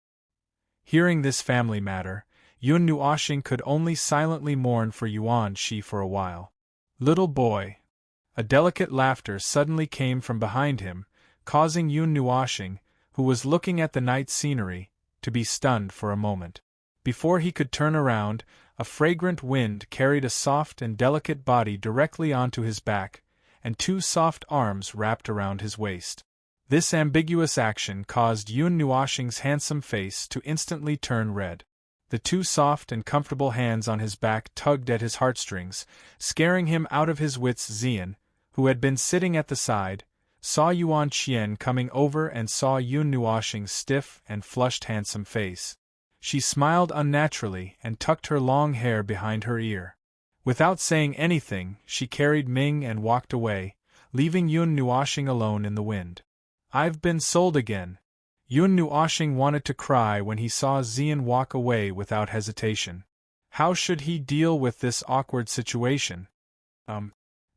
Hearing this family matter, Yun Nuoxing could only silently mourn for Yuan Shi for a while. Little boy. A delicate laughter suddenly came from behind him, causing Yun Nuoxing, who was looking at the night scenery, to be stunned for a moment. Before he could turn around, a fragrant wind carried a soft and delicate body directly onto his back, and 2 soft arms wrapped around his waist. This ambiguous action caused Yun Nuoxing's handsome face to instantly turn red. The 2 soft and comfortable hands on his back tugged at his heartstrings, scaring him out of his wits. Xian, who had been sitting at the side, saw Yuan Qian coming over and saw Yun Nuoxing's stiff and flushed handsome face. She smiled unnaturally and tucked her long hair behind her ear. Without saying anything, she carried Ming and walked away, leaving Yun Nuoxing alone in the wind. I've been sold again. Yun Nuoxing wanted to cry when he saw Xian walk away without hesitation. How should he deal with this awkward situation?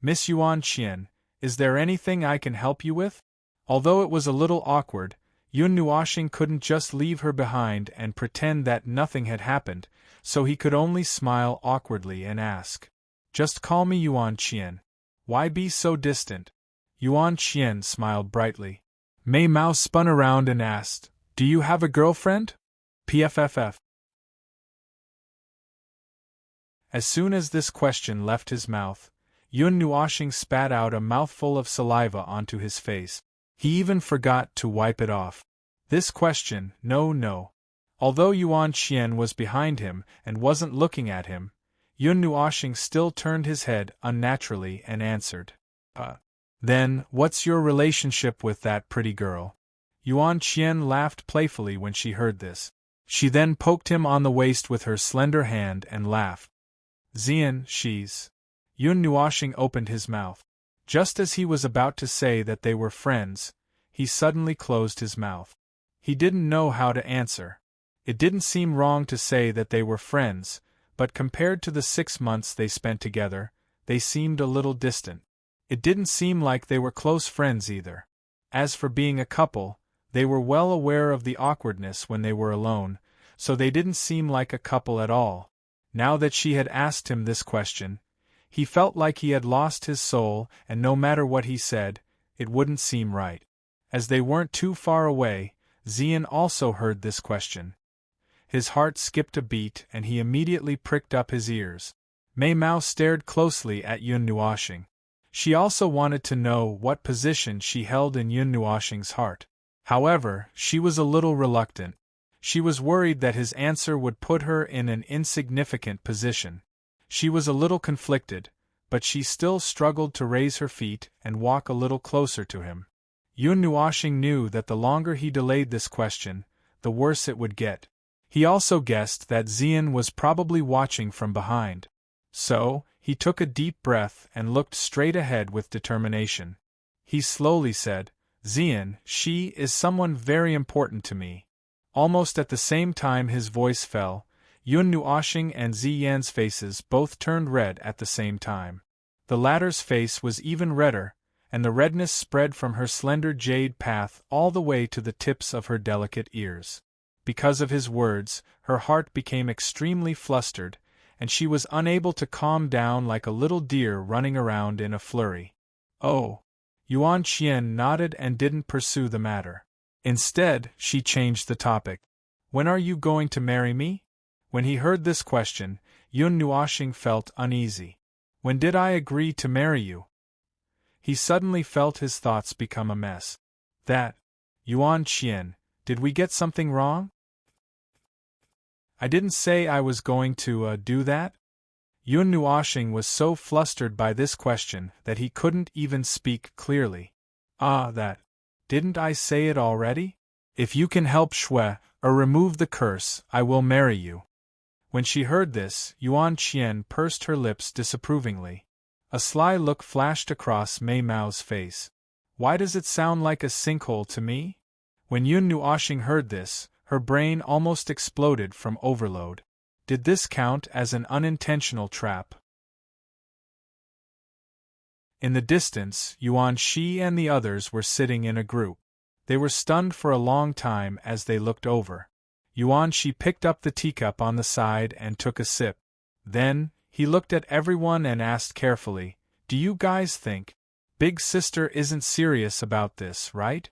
Miss Yuan Qian, is there anything I can help you with? Although it was a little awkward, Yun Nuoxing couldn't just leave her behind and pretend that nothing had happened, so he could only smile awkwardly and ask, "Just call me Yuan Qian. Why be so distant?" Yuan Qian smiled brightly. Mei Mao spun around and asked, "Do you have a girlfriend?" PFFF. As soon as this question left his mouth, Yun Nuoxing spat out a mouthful of saliva onto his face. He even forgot to wipe it off. This question, no. Although Yuan Qian was behind him and wasn't looking at him, Yun Nuoxing still turned his head unnaturally and answered, Then, what's your relationship with that pretty girl? Yuan Qian laughed playfully when she heard this. She then poked him on the waist with her slender hand and laughed. Xian, she's... Yun Nuoxing opened his mouth. Just as he was about to say that they were friends, he suddenly closed his mouth. He didn't know how to answer. It didn't seem wrong to say that they were friends, but compared to the 6 months they spent together, they seemed a little distant. It didn't seem like they were close friends either. As for being a couple, they were well aware of the awkwardness when they were alone, so they didn't seem like a couple at all. Now that she had asked him this question, he felt like he had lost his soul, and no matter what he said, it wouldn't seem right. As they weren't too far away, Xian also heard this question. His heart skipped a beat and he immediately pricked up his ears. Mei Mao stared closely at Yun Nuoxing. She also wanted to know what position she held in Yun Nuoxing's heart. However, she was a little reluctant. She was worried that his answer would put her in an insignificant position. She was a little conflicted, but she still struggled to raise her feet and walk a little closer to him. Yun Nuoxing knew that the longer he delayed this question, the worse it would get. He also guessed that Xian was probably watching from behind. So, he took a deep breath and looked straight ahead with determination. He slowly said, "Xian, she is someone very important to me." Almost at the same time his voice fell, Yun Nuoxing and Xian's faces both turned red at the same time. The latter's face was even redder, and the redness spread from her slender jade path all the way to the tips of her delicate ears. Because of his words, her heart became extremely flustered, and she was unable to calm down like a little deer running around in a flurry. "Oh." Yuan Qian nodded and didn't pursue the matter. Instead, she changed the topic. "When are you going to marry me?" When he heard this question, Yun Nuoxing felt uneasy. "When did I agree to marry you?" He suddenly felt his thoughts become a mess. Yuan Qian, did we get something wrong? I didn't say I was going to do that? Yun Nuoxing was so flustered by this question that he couldn't even speak clearly. Didn't I say it already? If you can help Shui, or remove the curse, I will marry you. When she heard this, Yuan Qian pursed her lips disapprovingly. A sly look flashed across Mei Mao's face. Why does it sound like a sinkhole to me? When Yun Nuoxing heard this, her brain almost exploded from overload. Did this count as an unintentional trap? In the distance, Yuan Shi and the others were sitting in a group. They were stunned for a long time as they looked over. Yuan Shi picked up the teacup on the side and took a sip. Then, he looked at everyone and asked carefully, "Do you guys think Big Sister isn't serious about this, right?"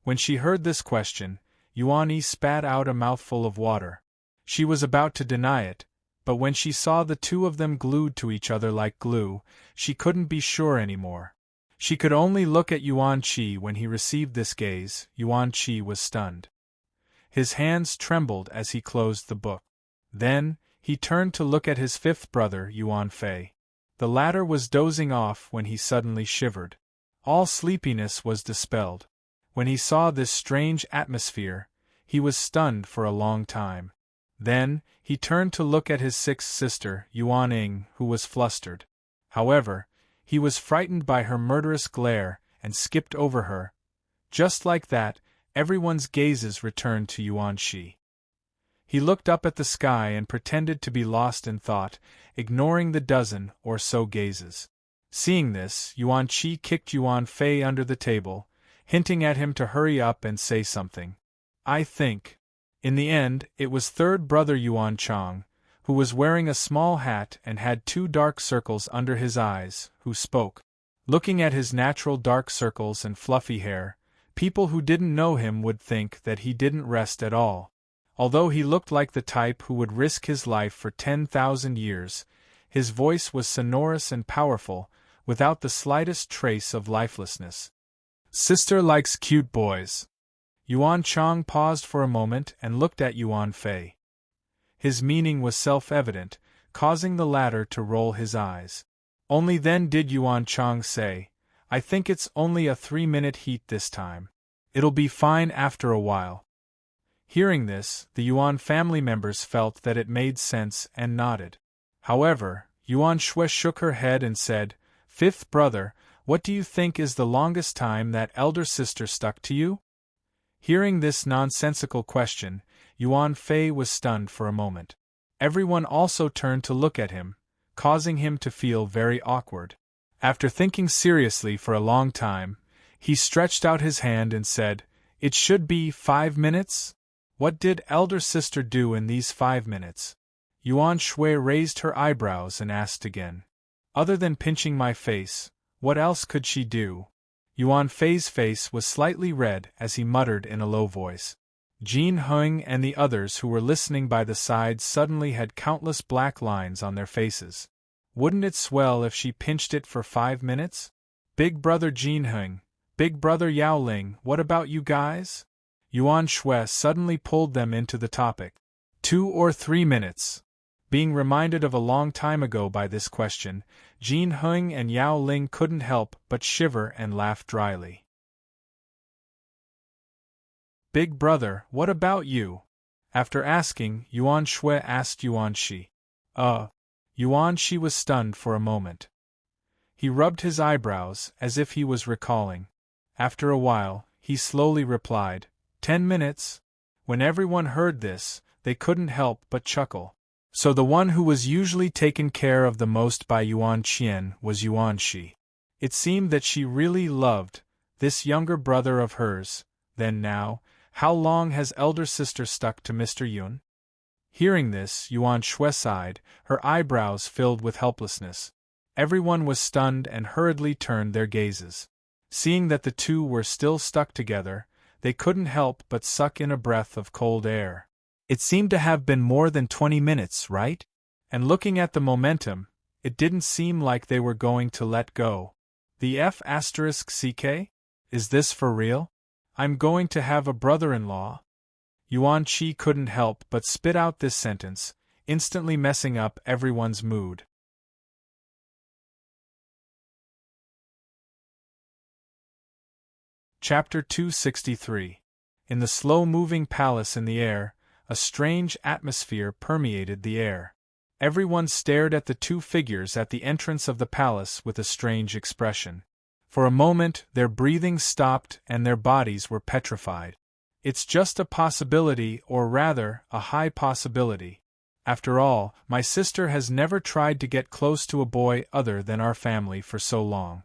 When she heard this question, Yuan Yi spat out a mouthful of water. She was about to deny it, but when she saw the two of them glued to each other like glue, she couldn't be sure anymore. She could only look at Yuan Qi. When he received this gaze, Yuan Qi was stunned. His hands trembled as he closed the book. Then, he turned to look at his fifth brother, Yuan Fei. The latter was dozing off when he suddenly shivered. All sleepiness was dispelled. When he saw this strange atmosphere, he was stunned for a long time. Then, he turned to look at his sixth sister, Yuan Ying, who was flustered. However, he was frightened by her murderous glare and skipped over her. Just like that, everyone's gazes returned to Yuan Shi. He looked up at the sky and pretended to be lost in thought, ignoring the dozen or so gazes. Seeing this, Yuan Shi kicked Yuan Fei under the table, hinting at him to hurry up and say something. I think. In the end, it was third brother Yuan Chang, who was wearing a small hat and had 2 dark circles under his eyes, who spoke. Looking at his natural dark circles and fluffy hair, people who didn't know him would think that he didn't rest at all. Although he looked like the type who would risk his life for 10,000 years, his voice was sonorous and powerful, without the slightest trace of lifelessness. Sister likes cute boys. Yuan Chang paused for a moment and looked at Yuan Fei. His meaning was self-evident, causing the latter to roll his eyes. Only then did Yuan Chang say, I think it's only a 3-minute heat this time. It'll be fine after a while. Hearing this, the Yuan family members felt that it made sense and nodded. However, Yuan Shui shook her head and said, Fifth brother, what do you think is the longest time that elder sister stuck to you? Hearing this nonsensical question, Yuan Fei was stunned for a moment. Everyone also turned to look at him, causing him to feel very awkward. After thinking seriously for a long time, he stretched out his hand and said, It should be 5 minutes? What did elder sister do in these 5 minutes? Yuan Shui raised her eyebrows and asked again. Other than pinching my face, what else could she do? Yuan Fei's face was slightly red as he muttered in a low voice. Jin Heng and the others who were listening by the side suddenly had countless black lines on their faces. Wouldn't it swell if she pinched it for 5 minutes? Big brother Jin Heng, big brother Yao Ling, what about you guys? Yuan Shui suddenly pulled them into the topic. 2 or 3 minutes. Being reminded of a long time ago by this question, Jin Heng and Yao Ling couldn't help but shiver and laugh dryly. Big brother, what about you? After asking, Yuan Shui asked Yuan Shi. Yuan Shi was stunned for a moment. He rubbed his eyebrows as if he was recalling. After a while, he slowly replied, 10 minutes? When everyone heard this, they couldn't help but chuckle. So the one who was usually taken care of the most by Yuan Qian was Yuan Shi. It seemed that she really loved this younger brother of hers. Then now, how long has elder sister stuck to Mr. Yun? Hearing this, Yuan Shui sighed, her eyebrows filled with helplessness. Everyone was stunned and hurriedly turned their gazes. Seeing that the two were still stuck together, they couldn't help but suck in a breath of cold air. It seemed to have been more than 20 minutes, right? And looking at the momentum, it didn't seem like they were going to let go. The F***CK? Is this for real? I'm going to have a brother-in-law? Yuan Qi couldn't help but spit out this sentence, instantly messing up everyone's mood. Chapter 263. In the slow-moving palace in the air, a strange atmosphere permeated the air. Everyone stared at the two figures at the entrance of the palace with a strange expression. For a moment, their breathing stopped and their bodies were petrified. It's just a possibility, or rather, a high possibility. After all, my sister has never tried to get close to a boy other than our family for so long.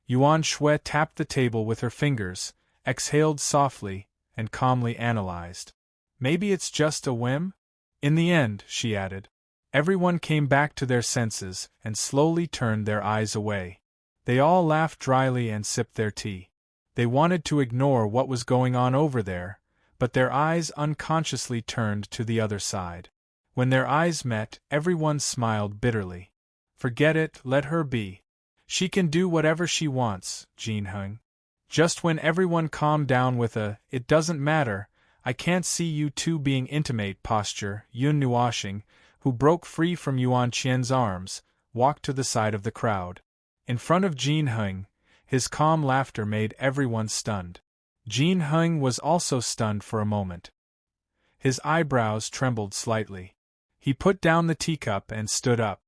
Yuan Shui tapped the table with her fingers, exhaled softly, and calmly analyzed. Maybe it's just a whim? In the end, she added. Everyone came back to their senses and slowly turned their eyes away. They all laughed dryly and sipped their tea. They wanted to ignore what was going on over there, but their eyes unconsciously turned to the other side. When their eyes met, everyone smiled bitterly. Forget it, let her be. She can do whatever she wants, Jin Heng. Just when everyone calmed down with a, it doesn't matter, I can't see you two being intimate posture, Yun Nuoshing, who broke free from Yuan Qian's arms, walked to the side of the crowd. In front of Jin Heng, His calm laughter made everyone stunned. Jin Heng was also stunned for a moment. His eyebrows trembled slightly. He put down the teacup and stood up.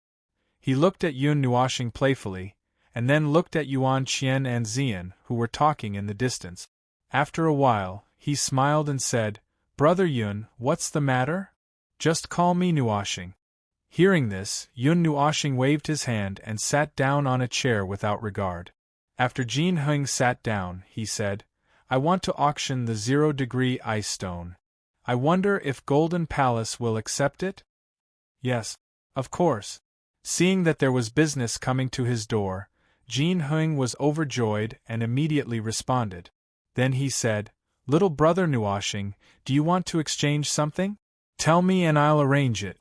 He looked at Yun Nuoxing playfully, and then looked at Yuan Qian and Xian, who were talking in the distance. After a while, he smiled and said, "Brother Yun, what's the matter? Just call me Nuoxing." Hearing this, Yun Nuoxing waved his hand and sat down on a chair without regard. After Jin Heng sat down, he said, "I want to auction the 0-degree ice stone. I wonder if Golden Palace will accept it?" "Yes, of course." Seeing that there was business coming to his door, Jin Heng was overjoyed and immediately responded. Then he said, "Little brother Nuoxing, do you want to exchange something? Tell me and I'll arrange it."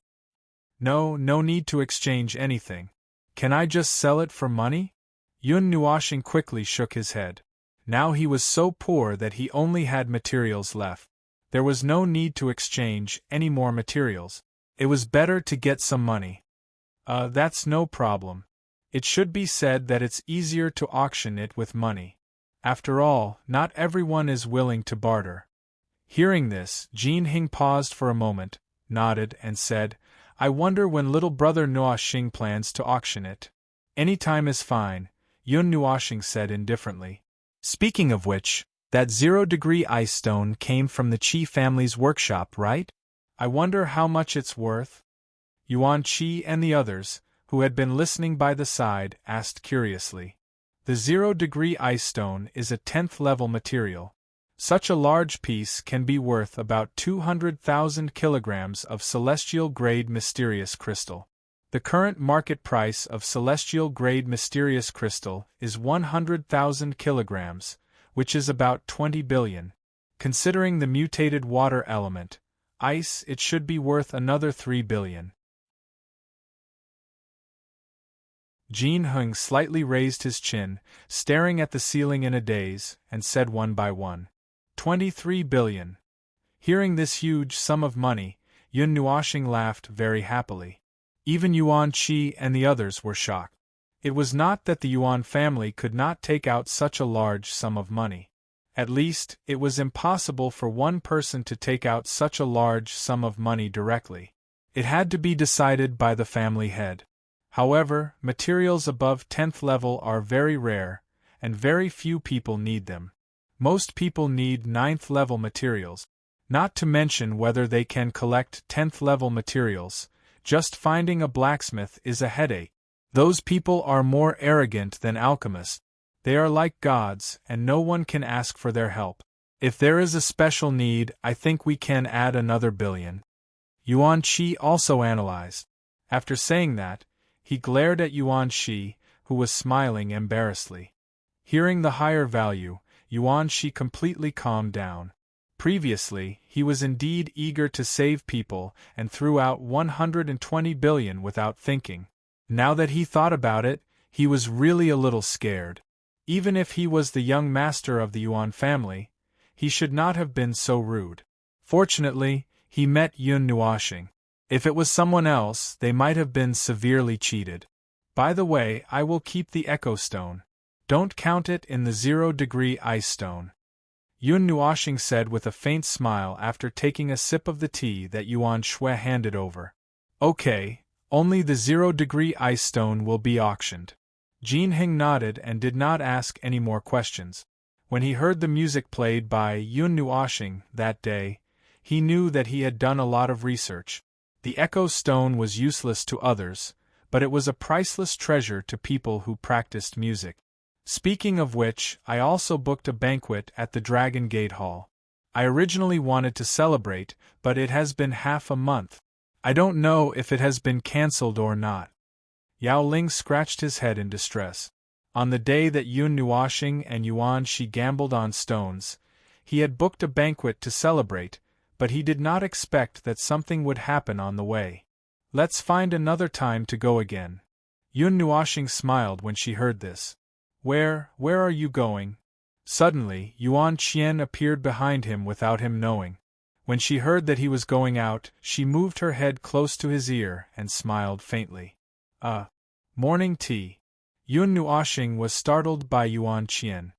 "No need to exchange anything. Can I just sell it for money?" Yun Nuoxing quickly shook his head. Now he was so poor that he only had materials left. There was no need to exchange any more materials. It was better to get some money. That's no problem. It should be said that it's easier to auction it with money. After all, not everyone is willing to barter." Hearing this, Jin Heng paused for a moment, nodded, and said, "I wonder when little brother Nuoxing plans to auction it." "Any time is fine," Yun Nuoxing said indifferently. "Speaking of which, that 0-degree ice stone came from the Qi family's workshop, right? I wonder how much it's worth?" Yuan Qi and the others, who had been listening by the side, asked curiously. The 0-degree ice stone is a 10th-level material. Such a large piece can be worth about 200,000 kilograms of celestial-grade mysterious crystal. The current market price of celestial-grade mysterious crystal is 100,000 kilograms, which is about 20 billion. Considering the mutated water element, ice, it should be worth another 3 billion. Jin Heng slightly raised his chin, staring at the ceiling in a daze, and said one by one, 23 billion. Hearing this huge sum of money, Yun Nuoxing laughed very happily. Even Yuan Qi and the others were shocked. It was not that the Yuan family could not take out such a large sum of money. At least, it was impossible for one person to take out such a large sum of money directly. It had to be decided by the family head. However, materials above 10th level are very rare, and very few people need them. Most people need 9th level materials. Not to mention whether they can collect 10th level materials, just finding a blacksmith is a headache. Those people are more arrogant than alchemists. They are like gods, and no one can ask for their help. If there is a special need, I think we can add another billion. Yuan Qi also analyzed. After saying that, he glared at Yuan Qi, who was smiling embarrassedly. Hearing the higher value, Yuan Qi completely calmed down. Previously, he was indeed eager to save people and threw out 120 billion without thinking. Now that he thought about it, he was really a little scared. Even if he was the young master of the Yuan family, he should not have been so rude. Fortunately, he met Yun Nuoxing. If it was someone else, they might have been severely cheated. By the way, I will keep the echo stone. Don't count it in the 0-degree ice stone. Yun Nuoxing said with a faint smile after taking a sip of the tea that Yuan Shui handed over. Okay, only the 0-degree ice stone will be auctioned. Jin Heng nodded and did not ask any more questions. When he heard the music played by Yun Nuoxing that day, he knew that he had done a lot of research. The echo stone was useless to others, but it was a priceless treasure to people who practiced music. Speaking of which, I also booked a banquet at the Dragon Gate Hall. I originally wanted to celebrate, but it has been half a month. I don't know if it has been cancelled or not. Yao Ling scratched his head in distress. On the day that Yun Nuoxing and Yuan Shi gambled on stones, he had booked a banquet to celebrate, but he did not expect that something would happen on the way. Let's find another time to go again. Yun Nuoxing smiled when she heard this. Where are you going? Suddenly, Yuan Qian appeared behind him without him knowing. When she heard that he was going out, she moved her head close to his ear and smiled faintly. Morning tea. Yun Nuoxing was startled by Yuan Qian.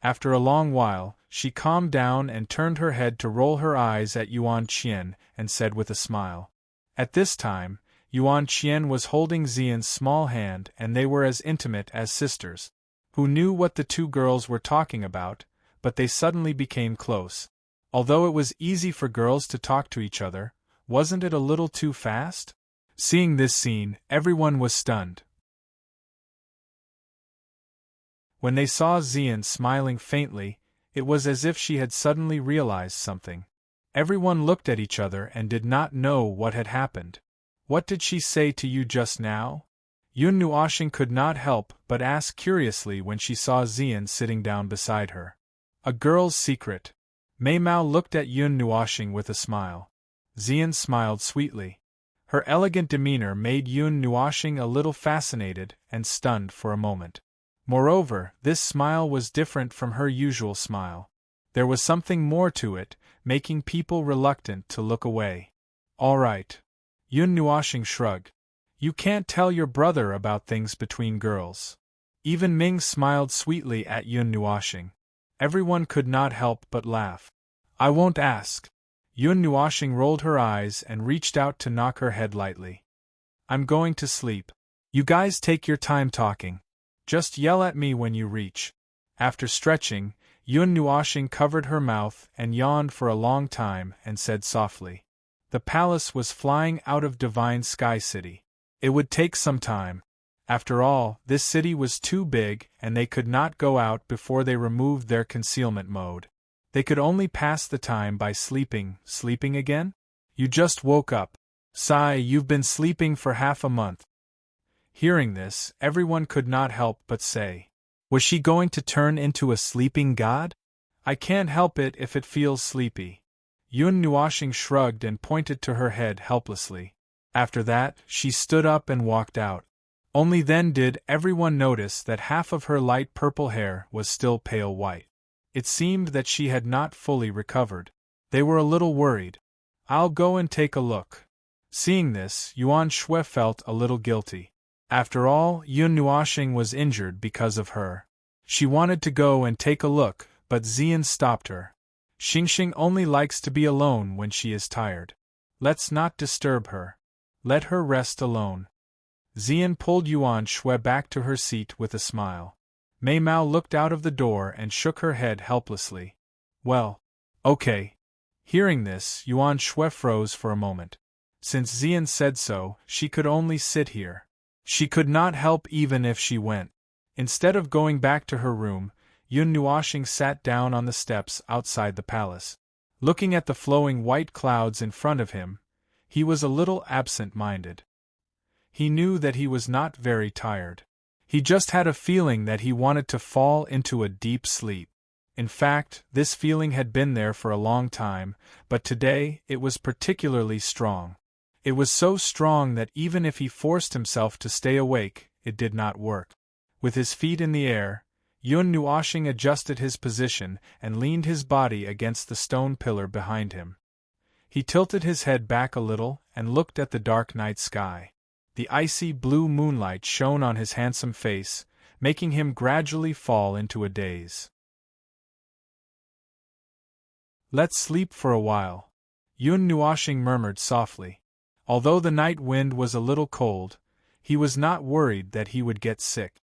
After a long while, she calmed down and turned her head to roll her eyes at Yuan Qian and said with a smile. At this time, Yuan Qian was holding Xian's small hand and they were as intimate as sisters. Who knew what the two girls were talking about, but they suddenly became close. Although it was easy for girls to talk to each other, wasn't it a little too fast? Seeing this scene, everyone was stunned. When they saw Xian smiling faintly, it was as if she had suddenly realized something. Everyone looked at each other and did not know what had happened. What did she say to you just now? Yun Nuoxing could not help but ask curiously when she saw Xian sitting down beside her. A girl's secret. Mei Mao looked at Yun Nuoxing with a smile. Xian smiled sweetly. Her elegant demeanor made Yun Nuoxing a little fascinated and stunned for a moment. Moreover, this smile was different from her usual smile. There was something more to it, making people reluctant to look away. All right. Yun Nuoxing shrugged. You can't tell your brother about things between girls. Even Ming smiled sweetly at Yun Nuoxing. Everyone could not help but laugh. I won't ask. Yun Nuoxing rolled her eyes and reached out to knock her head lightly. I'm going to sleep. You guys take your time talking. Just yell at me when you reach. After stretching, Yun Nuoxing covered her mouth and yawned for a long time and said softly. The palace was flying out of Divine Sky City. It would take some time. After all, this city was too big and they could not go out before they removed their concealment mode. They could only pass the time by sleeping. Sleeping again? You just woke up. Sigh, you've been sleeping for half a month. Hearing this, everyone could not help but say, was she going to turn into a sleeping god? I can't help it if it feels sleepy. Yun Nuoxing shrugged and pointed to her head helplessly. After that, she stood up and walked out. Only then did everyone notice that half of her light purple hair was still pale white. It seemed that she had not fully recovered. They were a little worried. I'll go and take a look. Seeing this, Yuan Shui felt a little guilty. After all, Yun Nuoxing was injured because of her. She wanted to go and take a look, but Xian stopped her. Xingxing only likes to be alone when she is tired. Let's not disturb her. Let her rest alone. Xian pulled Yuan Shui back to her seat with a smile. Mei Mao looked out of the door and shook her head helplessly. Well, okay. Hearing this, Yuan Shui froze for a moment. Since Xian said so, she could only sit here. She could not help even if she went. Instead of going back to her room, Yun Nuoxing sat down on the steps outside the palace. Looking at the flowing white clouds in front of him, he was a little absent-minded. He knew that he was not very tired. He just had a feeling that he wanted to fall into a deep sleep. In fact, this feeling had been there for a long time, but today it was particularly strong. It was so strong that even if he forced himself to stay awake, it did not work. With his feet in the air, Yun Nuoxing adjusted his position and leaned his body against the stone pillar behind him. He tilted his head back a little and looked at the dark night sky. The icy blue moonlight shone on his handsome face, making him gradually fall into a daze. Let's sleep for a while, Yun Nuoxing murmured softly. Although the night wind was a little cold, he was not worried that he would get sick.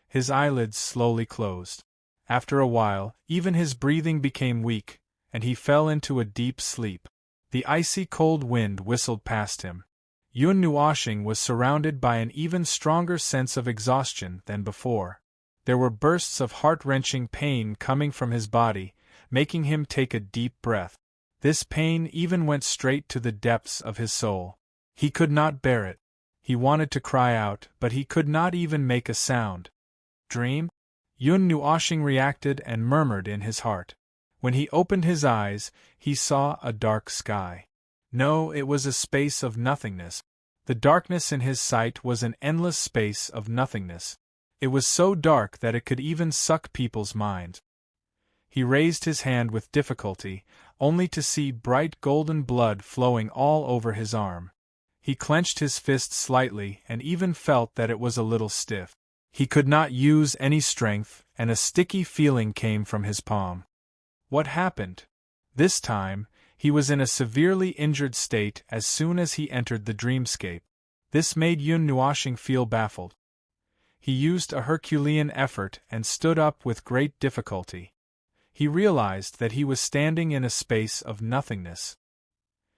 His eyelids slowly closed. After a while, even his breathing became weak, and he fell into a deep sleep. The icy cold wind whistled past him. Yun Nuoxing was surrounded by an even stronger sense of exhaustion than before. There were bursts of heart-wrenching pain coming from his body, making him take a deep breath. This pain even went straight to the depths of his soul. He could not bear it. He wanted to cry out, but he could not even make a sound. Dream? Yun Nuoxing reacted and murmured in his heart. When he opened his eyes, he saw a dark sky. No, it was a space of nothingness. The darkness in his sight was an endless space of nothingness. It was so dark that it could even suck people's minds. He raised his hand with difficulty, only to see bright golden blood flowing all over his arm. He clenched his fist slightly and even felt that it was a little stiff. He could not use any strength, and a sticky feeling came from his palm. What happened? This time, he was in a severely injured state as soon as he entered the dreamscape. This made Yun Nuoshing feel baffled. He used a Herculean effort and stood up with great difficulty. He realized that he was standing in a space of nothingness.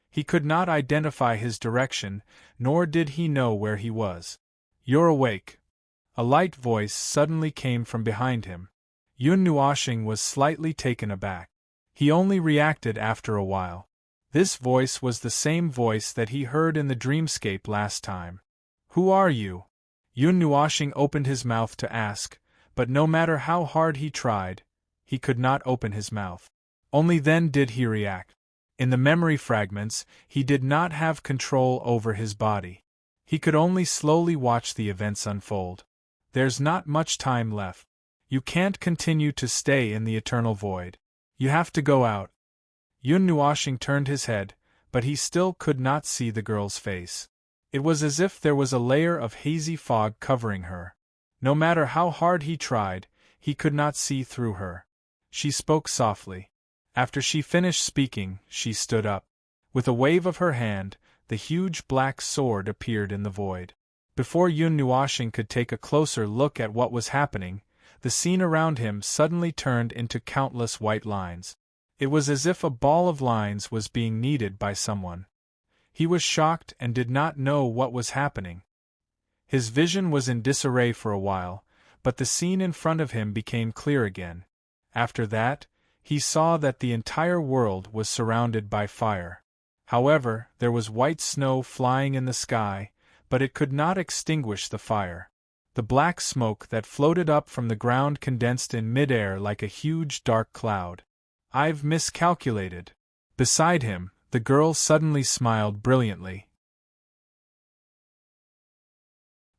He could not identify his direction, nor did he know where he was. "You're awake." A light voice suddenly came from behind him. Yun Nuoshing was slightly taken aback. He only reacted after a while. This voice was the same voice that he heard in the dreamscape last time. "Who are you?" Yun Nuoshing opened his mouth to ask, but no matter how hard he tried, he could not open his mouth. Only then did he react. In the memory fragments, he did not have control over his body. He could only slowly watch the events unfold. "There's not much time left. You can't continue to stay in the eternal void. You have to go out." Yun Nuoshing turned his head, but he still could not see the girl's face. It was as if there was a layer of hazy fog covering her. No matter how hard he tried, he could not see through her. She spoke softly. After she finished speaking, she stood up. With a wave of her hand, the huge black sword appeared in the void. Before Yun Nuoshing could take a closer look at what was happening, the scene around him suddenly turned into countless white lines. It was as if a ball of lines was being kneaded by someone. He was shocked and did not know what was happening. His vision was in disarray for a while, but the scene in front of him became clear again. After that, he saw that the entire world was surrounded by fire. However, there was white snow flying in the sky, but it could not extinguish the fire. The black smoke that floated up from the ground condensed in midair like a huge dark cloud. "I've miscalculated." Beside him, the girl suddenly smiled brilliantly.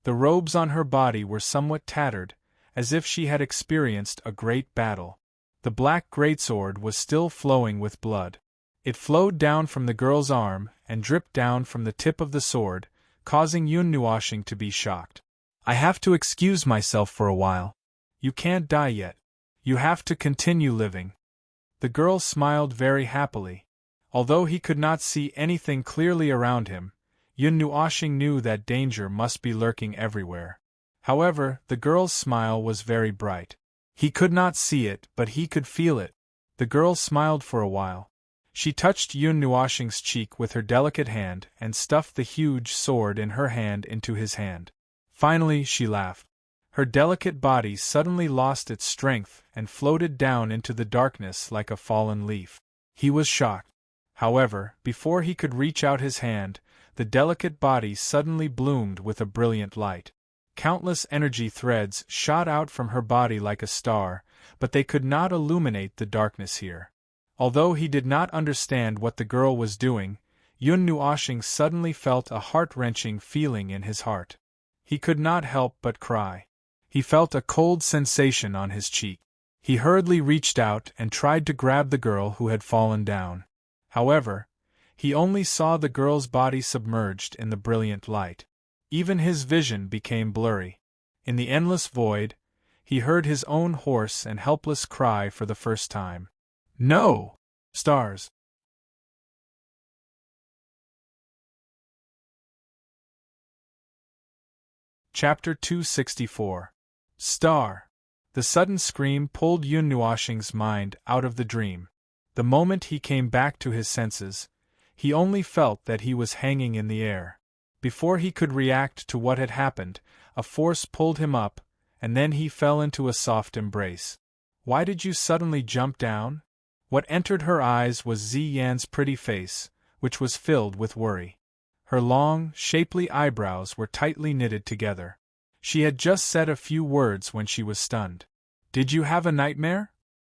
The robes on her body were somewhat tattered, as if she had experienced a great battle. The black greatsword was still flowing with blood. It flowed down from the girl's arm and dripped down from the tip of the sword, causing Yun Nuoshing to be shocked. "I have to excuse myself for a while." "You can't die yet. You have to continue living." The girl smiled very happily. Although he could not see anything clearly around him, Yun Nuoshing knew that danger must be lurking everywhere. However, the girl's smile was very bright. He could not see it, but he could feel it. The girl smiled for a while. She touched Yun Nuoshing's cheek with her delicate hand and stuffed the huge sword in her hand into his hand. Finally, she laughed. Her delicate body suddenly lost its strength and floated down into the darkness like a fallen leaf. He was shocked. However, before he could reach out his hand, the delicate body suddenly bloomed with a brilliant light. Countless energy threads shot out from her body like a star, but they could not illuminate the darkness here. Although he did not understand what the girl was doing, Yun Nuoshing suddenly felt a heart-wrenching feeling in his heart. He could not help but cry. He felt a cold sensation on his cheek. He hurriedly reached out and tried to grab the girl who had fallen down. However, he only saw the girl's body submerged in the brilliant light. Even his vision became blurry. In the endless void, he heard his own hoarse and helpless cry for the first time. "No! Stars!" Chapter 264. Star! The sudden scream pulled Yun Nuoshing's mind out of the dream. The moment he came back to his senses, he only felt that he was hanging in the air. Before he could react to what had happened, a force pulled him up, and then he fell into a soft embrace. "Why did you suddenly jump down?" What entered her eyes was Ziyan's pretty face, which was filled with worry. Her long, shapely eyebrows were tightly knitted together. She had just said a few words when she was stunned. "Did you have a nightmare?"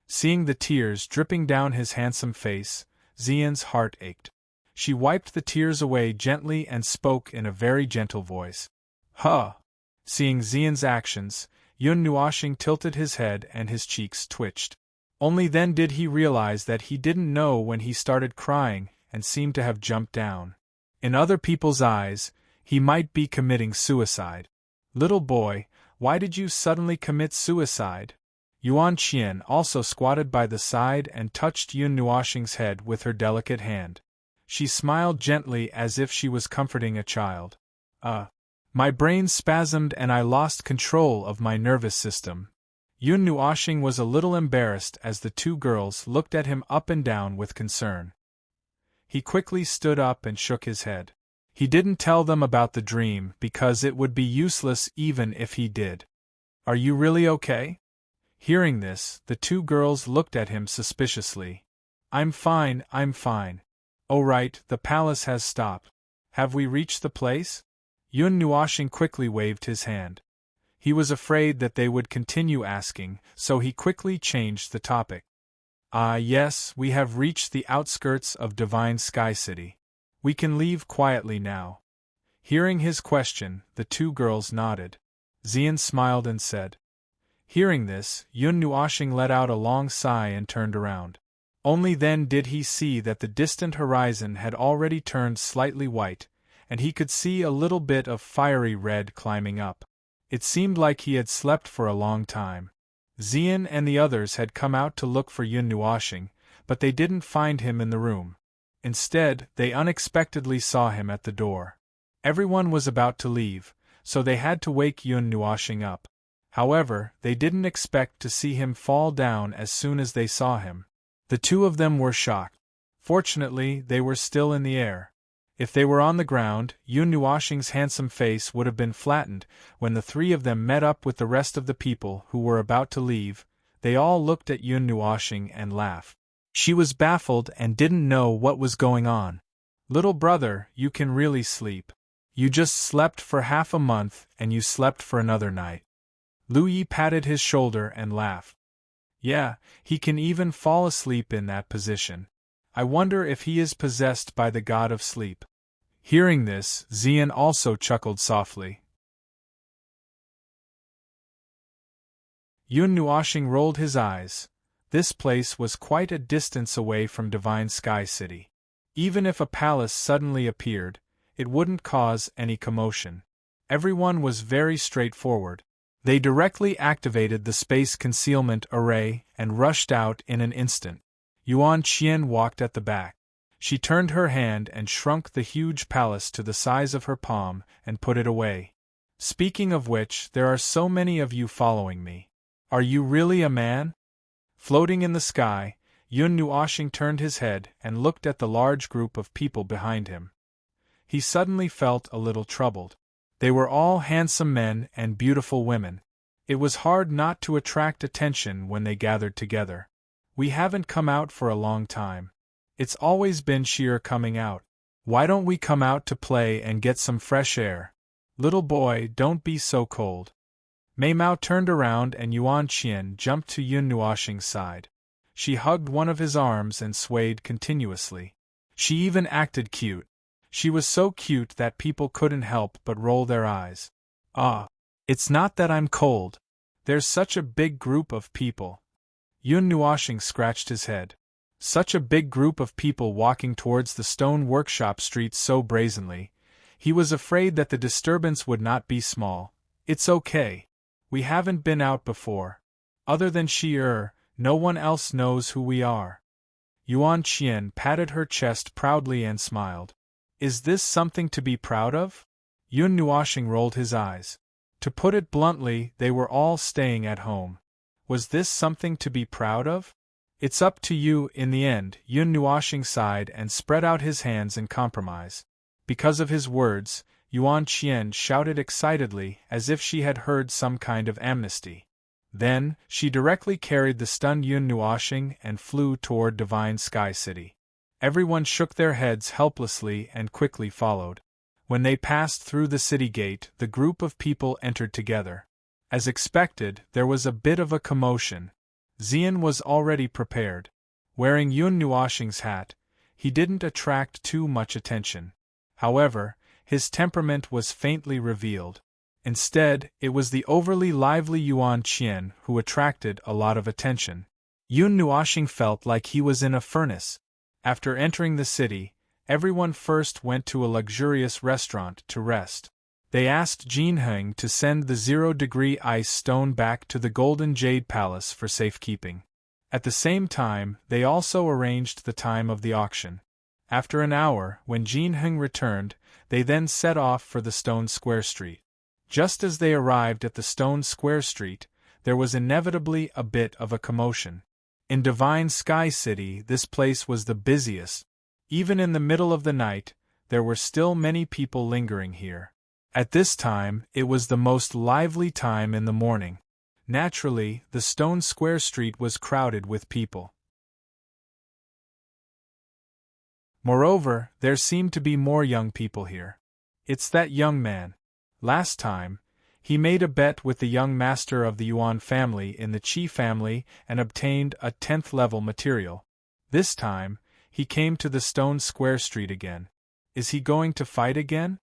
Seeing the tears dripping down his handsome face, Ziyan's heart ached. She wiped the tears away gently and spoke in a very gentle voice. "Huh!" Seeing Ziyan's actions, Yun Nuoshing tilted his head and his cheeks twitched. Only then did he realize that he didn't know when he started crying and seemed to have jumped down. In other people's eyes, he might be committing suicide. "Little boy, Why did you suddenly commit suicide? Yuan Qian also squatted by the side and touched Yun Nuoxing's head with her delicate hand. She smiled gently as if she was comforting a child. My brain spasmed and I lost control of my nervous system. Yun Nuoxing was a little embarrassed as the two girls looked at him up and down with concern. He quickly stood up and shook his head. He didn't tell them about the dream because it would be useless even if he did. Are you really okay? Hearing this, the two girls looked at him suspiciously. I'm fine. Oh right, the palace has stopped. Have we reached the place? Yun Nuoxing quickly waved his hand. He was afraid that they would continue asking, so he quickly changed the topic. Yes, we have reached the outskirts of Divine Sky City. We can leave quietly now. Hearing his question, the two girls nodded. Xian smiled and said. Hearing this, Yun Nuoxing let out a long sigh and turned around. Only then did he see that the distant horizon had already turned slightly white, and he could see a little bit of fiery red climbing up. It seemed like he had slept for a long time. Xian and the others had come out to look for Yun Nuoxing, but they didn't find him in the room. Instead, they unexpectedly saw him at the door. Everyone was about to leave, so they had to wake Yun Nuoxing up. However, they didn't expect to see him fall down as soon as they saw him. The two of them were shocked. Fortunately, they were still in the air. If they were on the ground, Yun Nuoxing's handsome face would have been flattened. When the three of them met up with the rest of the people who were about to leave, they all looked at Yun Nuoxing and laughed. She was baffled and didn't know what was going on. Little brother, you can really sleep. You just slept for half a month and you slept for another night. Lu Yi patted his shoulder and laughed. Yeah, he can even fall asleep in that position. I wonder if he is possessed by the god of sleep. Hearing this, Xian also chuckled softly. Yun Nuoxing rolled his eyes. This place was quite a distance away from Divine Sky City. Even if a palace suddenly appeared, it wouldn't cause any commotion. Everyone was very straightforward. They directly activated the space concealment array and rushed out in an instant. Yuan Qian walked at the back. She turned her hand and shrunk the huge palace to the size of her palm and put it away. Speaking of which, there are so many of you following me. Are you really a man? Floating in the sky, Yun Nuoxing turned his head and looked at the large group of people behind him. He suddenly felt a little troubled. They were all handsome men and beautiful women. It was hard not to attract attention when they gathered together. We haven't come out for a long time. It's always been sheer coming out. Why don't we come out to play and get some fresh air? Little boy, don't be so cold. Mei Mao turned around and Yuan Qian jumped to Yun Nuoxing's side. She hugged one of his arms and swayed continuously. She even acted cute. She was so cute that people couldn't help but roll their eyes. It's not that I'm cold. There's such a big group of people. Yun Nuoxing scratched his head. Such a big group of people walking towards the stone workshop street so brazenly. He was afraid that the disturbance would not be small. It's okay. We haven't been out before. Other than Shi-er, no one else knows who we are. Yuan Qian patted her chest proudly and smiled. Is this something to be proud of? Yun Nuoxing rolled his eyes. To put it bluntly, they were all staying at home. Was this something to be proud of? It's up to you in the end, Yun Nuoxing sighed and spread out his hands in compromise. Because of his words, Yuan Qian shouted excitedly as if she had heard some kind of amnesty. Then, she directly carried the stunned Yun Nuoxing and flew toward Divine Sky City. Everyone shook their heads helplessly and quickly followed. When they passed through the city gate, the group of people entered together. As expected, there was a bit of a commotion. Xian was already prepared. Wearing Yun Nuoxing's hat, he didn't attract too much attention. However, his temperament was faintly revealed. Instead, it was the overly lively Yuan Qian who attracted a lot of attention. Yun Nuoxing felt like he was in a furnace. After entering the city, everyone first went to a luxurious restaurant to rest. They asked Jinheng to send the 0-degree ice stone back to the Golden Jade Palace for safekeeping. At the same time, they also arranged the time of the auction. After an hour, when Jinheng returned, they then set off for the Stone Square Street. Just as they arrived at the Stone Square Street, there was inevitably a bit of a commotion. In Divine Sky City, this place was the busiest. Even in the middle of the night, there were still many people lingering here. At this time, it was the most lively time in the morning. Naturally, the Stone Square Street was crowded with people. Moreover, there seemed to be more young people here. It's that young man. Last time, he made a bet with the young master of the Yuan family in the Qi family and obtained a 10th level material. This time, he came to the Stone Square Street again. Is he going to fight again?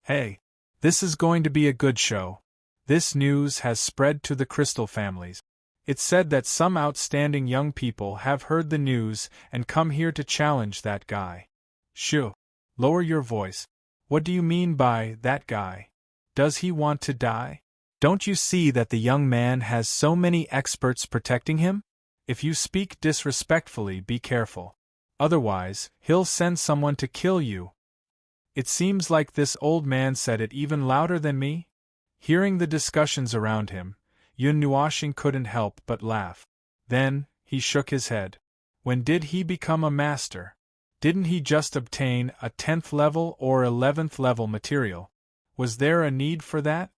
Hey! This is going to be a good show. This news has spread to the Crystal families. It's said that some outstanding young people have heard the news and come here to challenge that guy. Shoo! Lower your voice. What do you mean by that guy? Does he want to die? Don't you see that the young man has so many experts protecting him? If you speak disrespectfully, be careful. Otherwise, he'll send someone to kill you. It seems like this old man said it even louder than me. Hearing the discussions around him, Yun Nuoxing couldn't help but laugh. Then, he shook his head. When did he become a master? Didn't he just obtain a 10th level or 11th level material? Was there a need for that?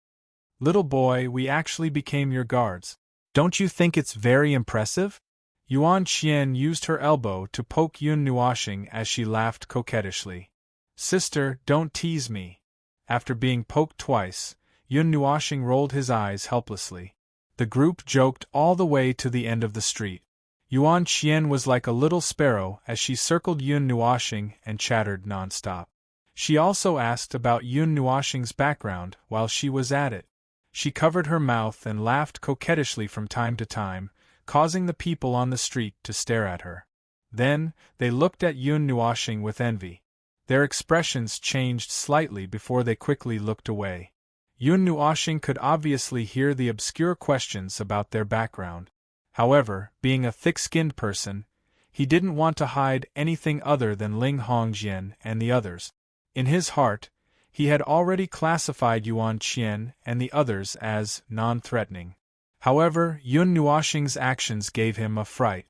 Little boy, we actually became your guards. Don't you think it's very impressive? Yuan Qian used her elbow to poke Yun Nuoxing as she laughed coquettishly. Sister, don't tease me. After being poked twice, Yun Nuoxing rolled his eyes helplessly. The group joked all the way to the end of the street. Yuan Qian was like a little sparrow as she circled Yun Nuoxing and chattered non-stop. She also asked about Yun Nuoxing's background while she was at it. She covered her mouth and laughed coquettishly from time to time, causing the people on the street to stare at her. Then, they looked at Yun Nuoxing with envy. Their expressions changed slightly before they quickly looked away. Yun Nuoxing could obviously hear the obscure questions about their background. However, being a thick-skinned person, he didn't want to hide anything other than Ling Hongjian and the others. In his heart, he had already classified Yuan Qian and the others as non-threatening. However, Yun Nuoxing's actions gave him a fright.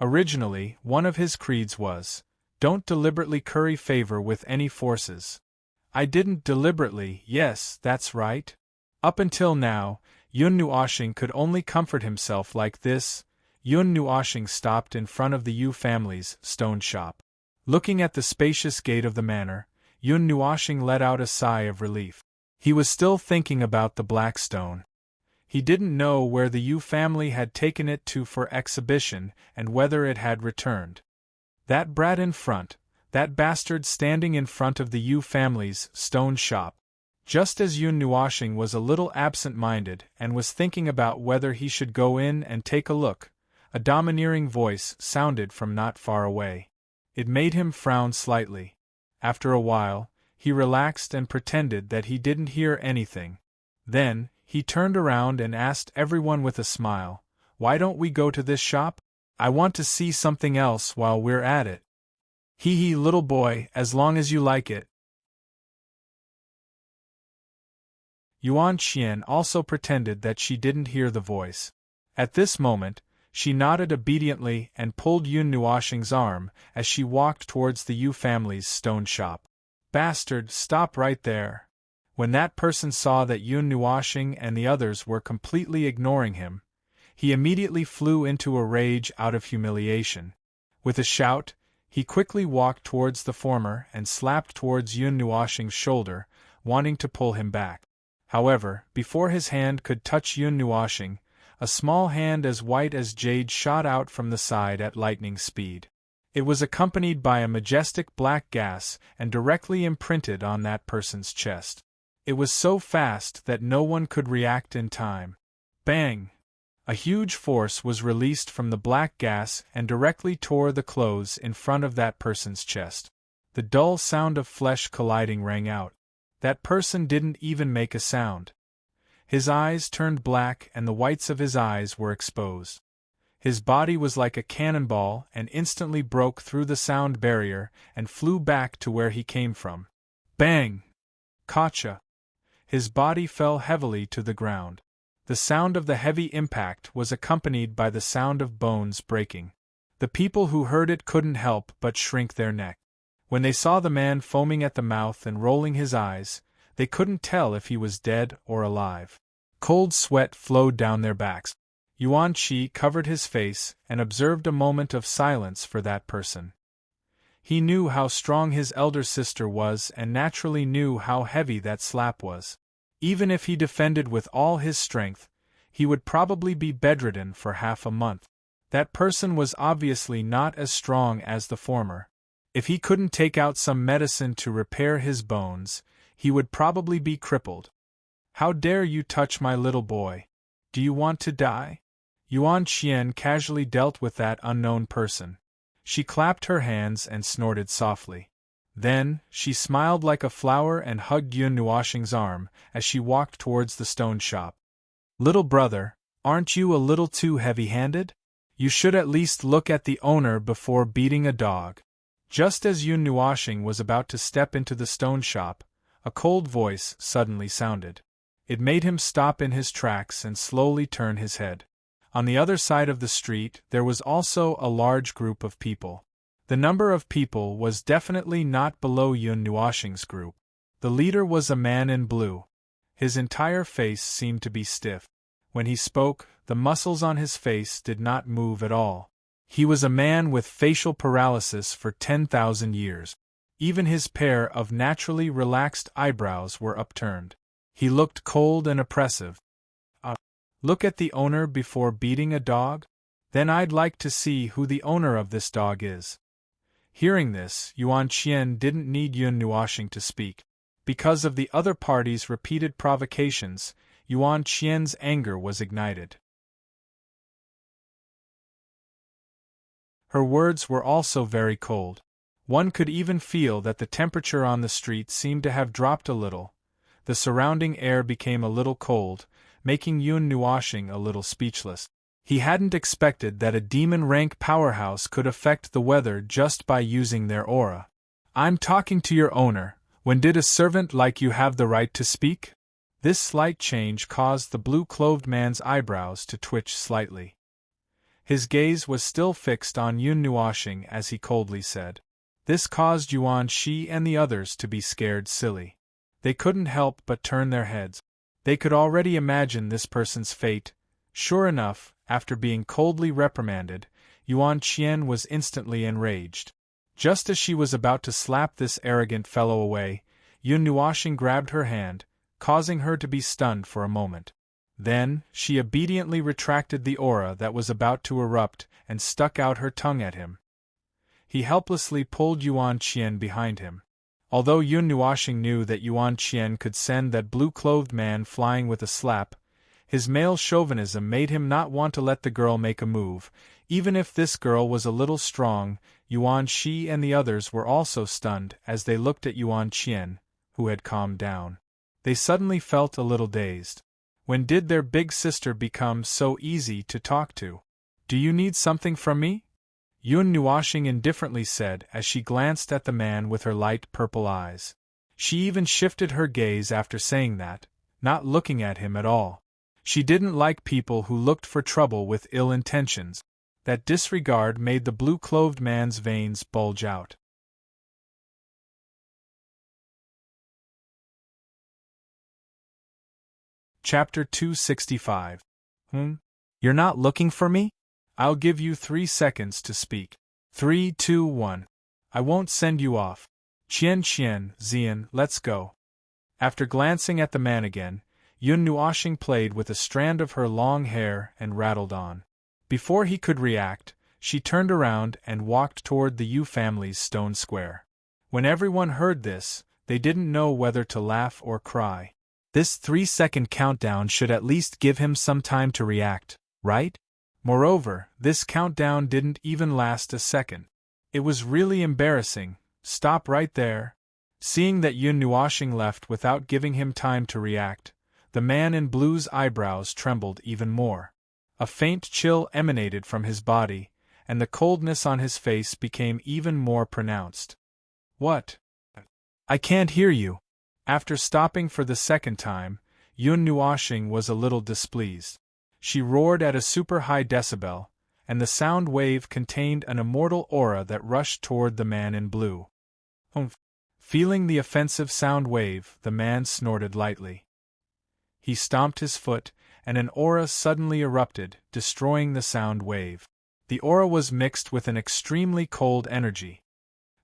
Originally, one of his creeds was, "Don't deliberately curry favor with any forces." I didn't deliberately, yes, that's right. Up until now, Yun Nuoxing could only comfort himself like this. Yun Nuoxing stopped in front of the Yu family's stone shop. Looking at the spacious gate of the manor, Yun Nuoxing let out a sigh of relief. He was still thinking about the black stone. He didn't know where the Yu family had taken it to for exhibition and whether it had returned. That brat in front, that bastard standing in front of the Yu family's stone shop. Just as Yun Nuoxing was a little absent-minded and was thinking about whether he should go in and take a look, a domineering voice sounded from not far away. It made him frown slightly. After a while, he relaxed and pretended that he didn't hear anything. Then, he turned around and asked everyone with a smile, "Why don't we go to this shop? I want to see something else while we're at it." "Hee little boy, as long as you like it." Yuan Qian also pretended that she didn't hear the voice. At this moment, she nodded obediently and pulled Yun Nuoxing's arm as she walked towards the Yu family's stone shop. "Bastard, stop right there." When that person saw that Yun Nuoxing and the others were completely ignoring him, he immediately flew into a rage out of humiliation. With a shout, he quickly walked towards the former and slapped towards Yun Nuoxing's shoulder, wanting to pull him back. However, before his hand could touch Yun Nuoxing, a small hand as white as jade shot out from the side at lightning speed. It was accompanied by a majestic black gas and directly imprinted on that person's chest. It was so fast that no one could react in time. Bang! A huge force was released from the black gas and directly tore the clothes in front of that person's chest. The dull sound of flesh colliding rang out. That person didn't even make a sound. His eyes turned black and the whites of his eyes were exposed. His body was like a cannonball and instantly broke through the sound barrier and flew back to where he came from. Bang! Gotcha! His body fell heavily to the ground. The sound of the heavy impact was accompanied by the sound of bones breaking. The people who heard it couldn't help but shrink their neck. When they saw the man foaming at the mouth and rolling his eyes, they couldn't tell if he was dead or alive. Cold sweat flowed down their backs. Yuan Shi covered his face and observed a moment of silence for that person. He knew how strong his elder sister was and naturally knew how heavy that slap was. Even if he defended with all his strength, he would probably be bedridden for half a month. That person was obviously not as strong as the former. If he couldn't take out some medicine to repair his bones, he would probably be crippled. How dare you touch my little boy? Do you want to die? Yuan Qian casually dealt with that unknown person. She clapped her hands and snorted softly. Then, she smiled like a flower and hugged Yun Nuoxing's arm as she walked towards the stone shop. Little brother, aren't you a little too heavy-handed? You should at least look at the owner before beating a dog. Just as Yun Nuoxing was about to step into the stone shop, a cold voice suddenly sounded. It made him stop in his tracks and slowly turn his head. On the other side of the street there was also a large group of people. The number of people was definitely not below Yun Nuoxing's group. The leader was a man in blue. His entire face seemed to be stiff. When he spoke, the muscles on his face did not move at all. He was a man with facial paralysis for 10,000 years. Even his pair of naturally relaxed eyebrows were upturned. He looked cold and oppressive. Look at the owner before beating a dog? Then I'd like to see who the owner of this dog is. Hearing this, Yuan Qian didn't need Yun Nuoxing to speak. Because of the other party's repeated provocations, Yuan Qian's anger was ignited. Her words were also very cold. One could even feel that the temperature on the street seemed to have dropped a little. The surrounding air became a little cold, making Yun Nuoxing a little speechless. He hadn't expected that a demon-rank powerhouse could affect the weather just by using their aura. I'm talking to your owner. When did a servant like you have the right to speak? This slight change caused the blue-clothed man's eyebrows to twitch slightly. His gaze was still fixed on Yun Nuoxing as he coldly said. This caused Yuan Shi and the others to be scared silly. They couldn't help but turn their heads. They could already imagine this person's fate. Sure enough, after being coldly reprimanded, Yuan Qian was instantly enraged. Just as she was about to slap this arrogant fellow away, Yun Nuoxing grabbed her hand, causing her to be stunned for a moment. Then, she obediently retracted the aura that was about to erupt and stuck out her tongue at him. He helplessly pulled Yuan Qian behind him. Although Yun Nuoxing knew that Yuan Qian could send that blue-clothed man flying with a slap, his male chauvinism made him not want to let the girl make a move. Even if this girl was a little strong, Yuan Shi and the others were also stunned as they looked at Yuan Qian, who had calmed down. They suddenly felt a little dazed. When did their big sister become so easy to talk to? Do you need something from me? Yun Nuoxing indifferently said as she glanced at the man with her light purple eyes. She even shifted her gaze after saying that, not looking at him at all. She didn't like people who looked for trouble with ill intentions. That disregard made the blue-clothed man's veins bulge out. Chapter 265. You're not looking for me? I'll give you 3 seconds to speak. 3, 2, 1. I won't send you off. Qian, Xian, let's go. After glancing at the man again, Yun Nuoxing played with a strand of her long hair and rattled on. Before he could react, she turned around and walked toward the Yu family's stone square. When everyone heard this, they didn't know whether to laugh or cry. This 3-second countdown should at least give him some time to react, right? Moreover, this countdown didn't even last a second. It was really embarrassing. Stop right there. Seeing that Yun Nuoshing left without giving him time to react, the man in blue's eyebrows trembled even more. A faint chill emanated from his body, and the coldness on his face became even more pronounced. What? I can't hear you. After stopping for the second time, Yun Nuoshing was a little displeased. She roared at a super high decibel, and the sound wave contained an immortal aura that rushed toward the man in blue. Humph! Feeling the offensive sound wave, the man snorted lightly. He stomped his foot, and an aura suddenly erupted, destroying the sound wave. The aura was mixed with an extremely cold energy.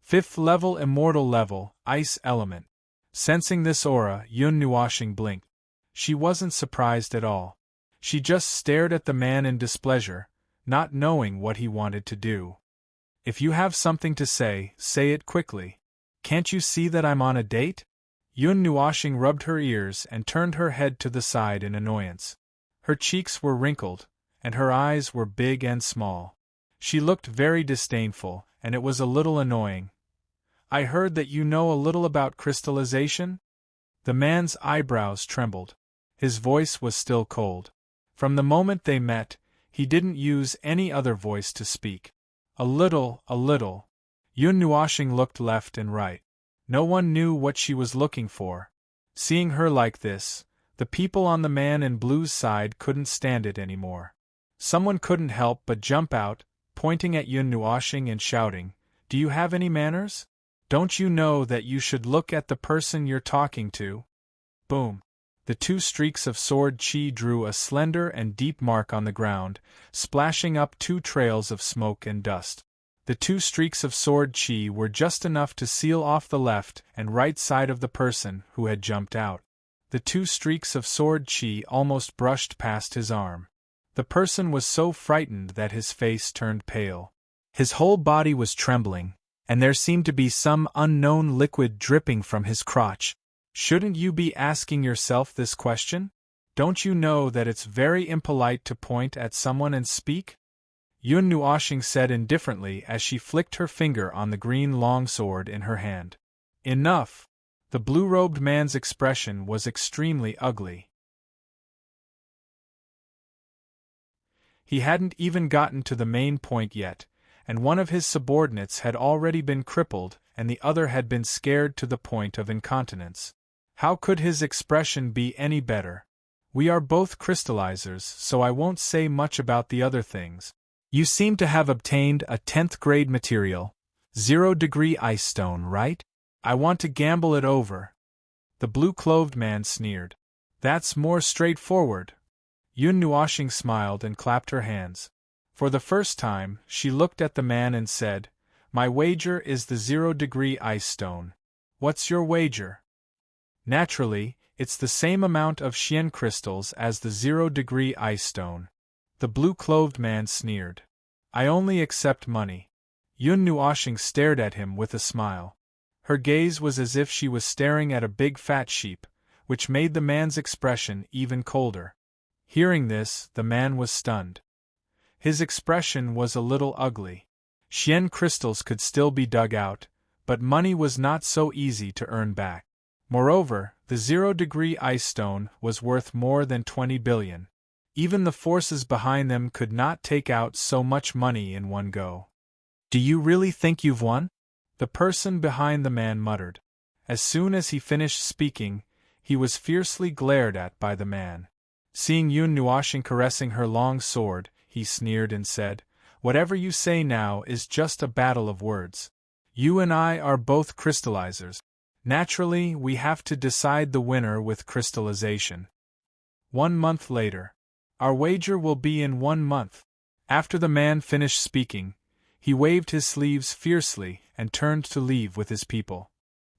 5th level immortal level, ice element. Sensing this aura, Yun Nuoshing blinked. She wasn't surprised at all. She just stared at the man in displeasure, not knowing what he wanted to do. If you have something to say it quickly. Can't you see that I'm on a date? Yun Nuoshing rubbed her ears and turned her head to the side in annoyance. Her cheeks were wrinkled, and her eyes were big and small. She looked very disdainful, and it was a little annoying. I heard that you know a little about crystallization? The man's eyebrows trembled. His voice was still cold. From the moment they met, he didn't use any other voice to speak. A little. Yun Nuoshing looked left and right. No one knew what she was looking for. Seeing her like this, the people on the man in blue's side couldn't stand it anymore. Someone couldn't help but jump out, pointing at Yun Nuoshing and shouting, "Do you have any manners? Don't you know that you should look at the person you're talking to?" Boom! The 2 streaks of sword chi drew a slender and deep mark on the ground, splashing up 2 trails of smoke and dust. The 2 streaks of sword chi were just enough to seal off the left and right side of the person who had jumped out. The 2 streaks of sword chi almost brushed past his arm. The person was so frightened that his face turned pale. His whole body was trembling, and there seemed to be some unknown liquid dripping from his crotch. Shouldn't you be asking yourself this question? Don't you know that it's very impolite to point at someone and speak? Yun Nuoshing said indifferently as she flicked her finger on the green longsword in her hand. Enough! The blue-robed man's expression was extremely ugly. He hadn't even gotten to the main point yet, and one of his subordinates had already been crippled and the other had been scared to the point of incontinence. How could his expression be any better? We are both crystallizers, so I won't say much about the other things. You seem to have obtained a 10th grade material, 0-degree ice stone, right? I want to gamble it over. The blue-clothed man sneered. That's more straightforward. Yun Nuoshing smiled and clapped her hands. For the first time, she looked at the man and said, "My wager is the 0-degree ice stone. What's your wager?" Naturally, it's the same amount of Xian crystals as the 0-degree ice stone. The blue-clothed man sneered. I only accept money. Yun Nuoshing stared at him with a smile. Her gaze was as if she was staring at a big fat sheep, which made the man's expression even colder. Hearing this, the man was stunned. His expression was a little ugly. Xian crystals could still be dug out, but money was not so easy to earn back. Moreover, the 0-degree ice stone was worth more than 20 billion. Even the forces behind them could not take out so much money in one go. Do you really think you've won? The person behind the man muttered. As soon as he finished speaking, he was fiercely glared at by the man. Seeing Yun Nuoshing caressing her long sword, he sneered and said, "Whatever you say now is just a battle of words. You and I are both crystallizers. Naturally, we have to decide the winner with crystallization. 1 month later. Our wager will be in 1 month. After the man finished speaking, he waved his sleeves fiercely and turned to leave with his people.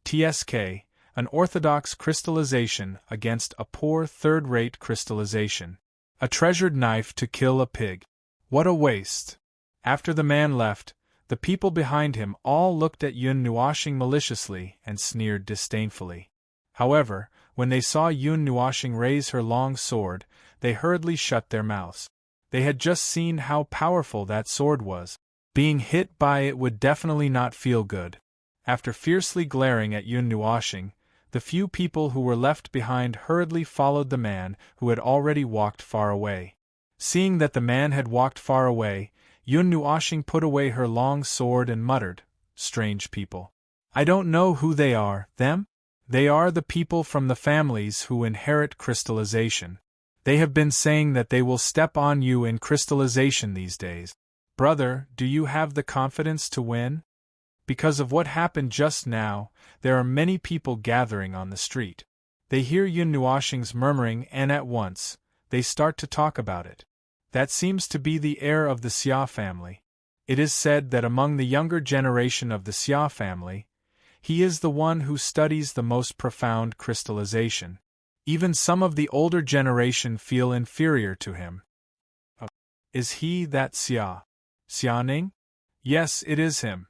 TSK, an orthodox crystallization against a poor third-rate crystallization. A treasured knife to kill a pig. What a waste. After the man left, the people behind him all looked at Yun Nuoshing maliciously and sneered disdainfully. However, when they saw Yun Nuoshing raise her long sword, they hurriedly shut their mouths. They had just seen how powerful that sword was. Being hit by it would definitely not feel good. After fiercely glaring at Yun Nuoshing, the few people who were left behind hurriedly followed the man who had already walked far away. Seeing that the man had walked far away, Yun Nuoshing put away her long sword and muttered, "Strange people. I don't know who they are, them? They are the people from the families who inherit crystallization. They have been saying that they will step on you in crystallization these days. Brother, do you have the confidence to win? Because of what happened just now, there are many people gathering on the street. They hear Yun Nuoshing's murmuring and at once, they start to talk about it. That seems to be the heir of the Xia family. It is said that among the younger generation of the Xia family, he is the one who studies the most profound crystallization. Even some of the older generation feel inferior to him. Is he that Xia? Xianing? Yes, it is him.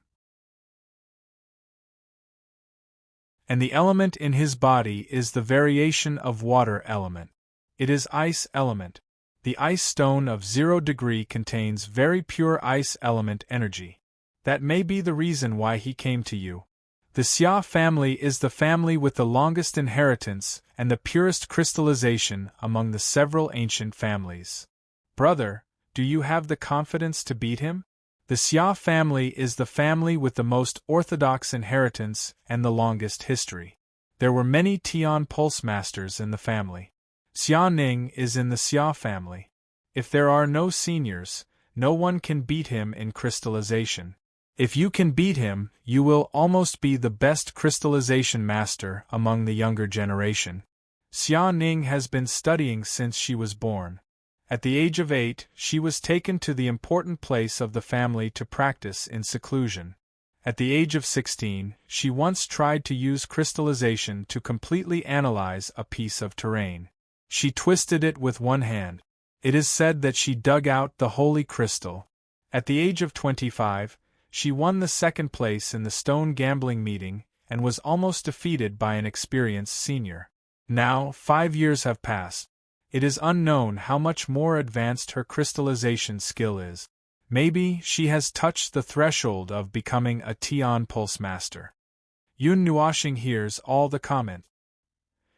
And the element in his body is the variation of water element. It is ice element. The ice stone of 0 degree contains very pure ice element energy. That may be the reason why he came to you. The Xia family is the family with the longest inheritance and the purest crystallization among the several ancient families. Brother, do you have the confidence to beat him? The Xia family is the family with the most orthodox inheritance and the longest history. There were many Tian pulse masters in the family. Xia Ning is in the Xia family. If there are no seniors, no one can beat him in crystallization. If you can beat him, you will almost be the best crystallization master among the younger generation. Xia Ning has been studying since she was born. At the age of 8, she was taken to the important place of the family to practice in seclusion. At the age of 16, she once tried to use crystallization to completely analyze a piece of terrain. She twisted it with one hand. It is said that she dug out the holy crystal. At the age of 25, she won the second place in the stone gambling meeting and was almost defeated by an experienced senior. Now, 5 years have passed. It is unknown how much more advanced her crystallization skill is. Maybe she has touched the threshold of becoming a Tian pulse master. Yun Nuoshing hears all the comment.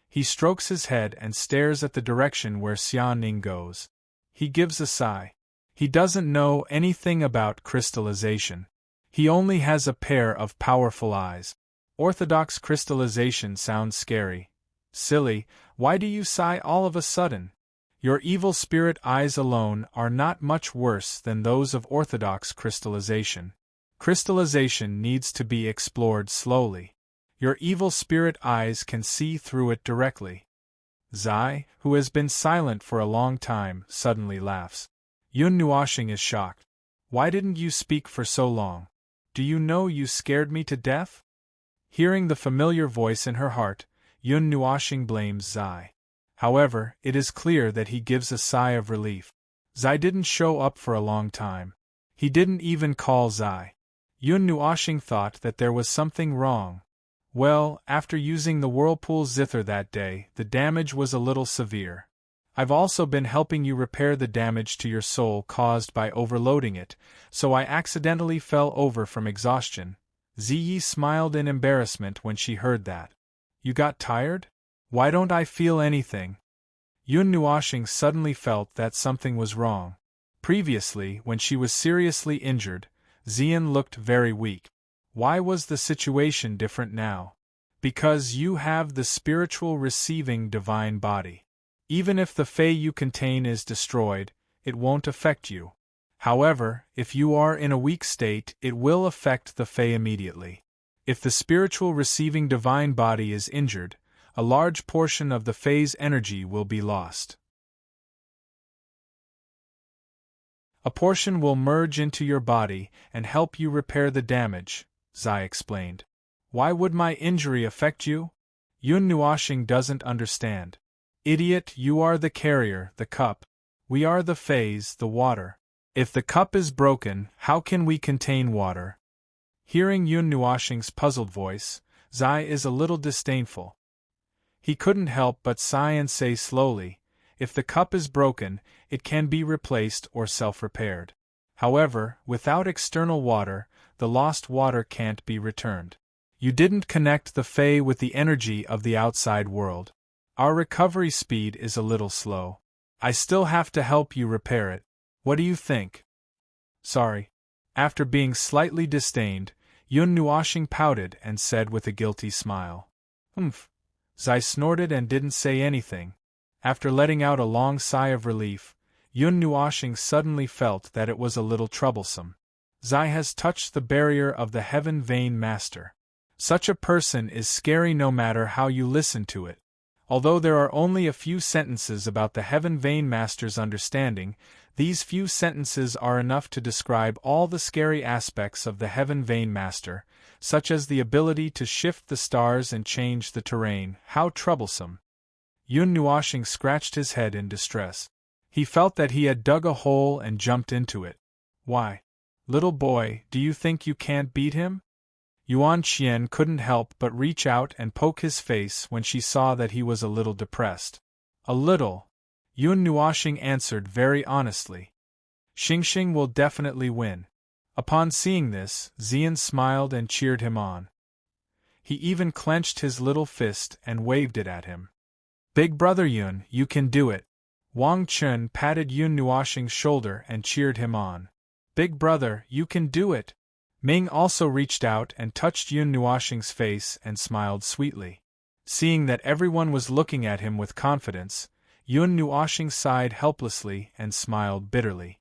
He strokes his head and stares at the direction where Xia Ning goes. He gives a sigh. He doesn't know anything about crystallization. He only has a pair of powerful eyes. Orthodox crystallization sounds scary. Silly, why do you sigh all of a sudden? Your evil spirit eyes alone are not much worse than those of orthodox crystallization. Crystallization needs to be explored slowly. Your evil spirit eyes can see through it directly. Zai, who has been silent for a long time, suddenly laughs. Yun Nuoshing is shocked. Why didn't you speak for so long? Do you know you scared me to death? Hearing the familiar voice in her heart, Yun Nuoshing blames Zai. However, it is clear that he gives a sigh of relief. Zai didn't show up for a long time. He didn't even call Zai. Yun Nuoshing thought that there was something wrong. Well, after using the whirlpool zither that day, the damage was a little severe. I've also been helping you repair the damage to your soul caused by overloading it, so I accidentally fell over from exhaustion. Ziyi smiled in embarrassment when she heard that. You got tired? Why don't I feel anything? Yun Nuoshing suddenly felt that something was wrong. Previously, when she was seriously injured, Xian looked very weak. Why was the situation different now? Because you have the spiritual receiving divine body. Even if the Fey you contain is destroyed, it won't affect you. However, if you are in a weak state, it will affect the Fey immediately. If the spiritual receiving divine body is injured, a large portion of the Fey's energy will be lost. A portion will merge into your body and help you repair the damage, Zai explained. Why would my injury affect you? Yun Nuoshing doesn't understand. Idiot, you are the carrier, the cup. We are the Feys, the water. If the cup is broken, how can we contain water? Hearing Yun Nuoshing's puzzled voice, Zai is a little disdainful. He couldn't help but sigh and say slowly, if the cup is broken, it can be replaced or self-repaired. However, without external water, the lost water can't be returned. You didn't connect the Fae with the energy of the outside world. Our recovery speed is a little slow. I still have to help you repair it. What do you think? Sorry. After being slightly disdained, Yun Nuoshing pouted and said with a guilty smile. Zai snorted and didn't say anything. After letting out a long sigh of relief, Yun Nuoshing suddenly felt that it was a little troublesome. Zai has touched the barrier of the Heaven Vein Master. Such a person is scary no matter how you listen to it. Although there are only a few sentences about the Heaven Vein Master's understanding, these few sentences are enough to describe all the scary aspects of the Heaven Vein Master, such as the ability to shift the stars and change the terrain. How troublesome! Yun Nuoshing scratched his head in distress. He felt that he had dug a hole and jumped into it. Why? Little boy, do you think you can't beat him? Yuan Qian couldn't help but reach out and poke his face when she saw that he was a little depressed. A little. Yun Nuoshing answered very honestly. Xingxing will definitely win. Upon seeing this, Xian smiled and cheered him on. He even clenched his little fist and waved it at him. Big brother Yun, you can do it. Wang Chun patted Yun Nuoshing's shoulder and cheered him on. Big brother, you can do it. Ming also reached out and touched Yun Nuoshing's face and smiled sweetly. Seeing that everyone was looking at him with confidence, Yun Nuoshing sighed helplessly and smiled bitterly.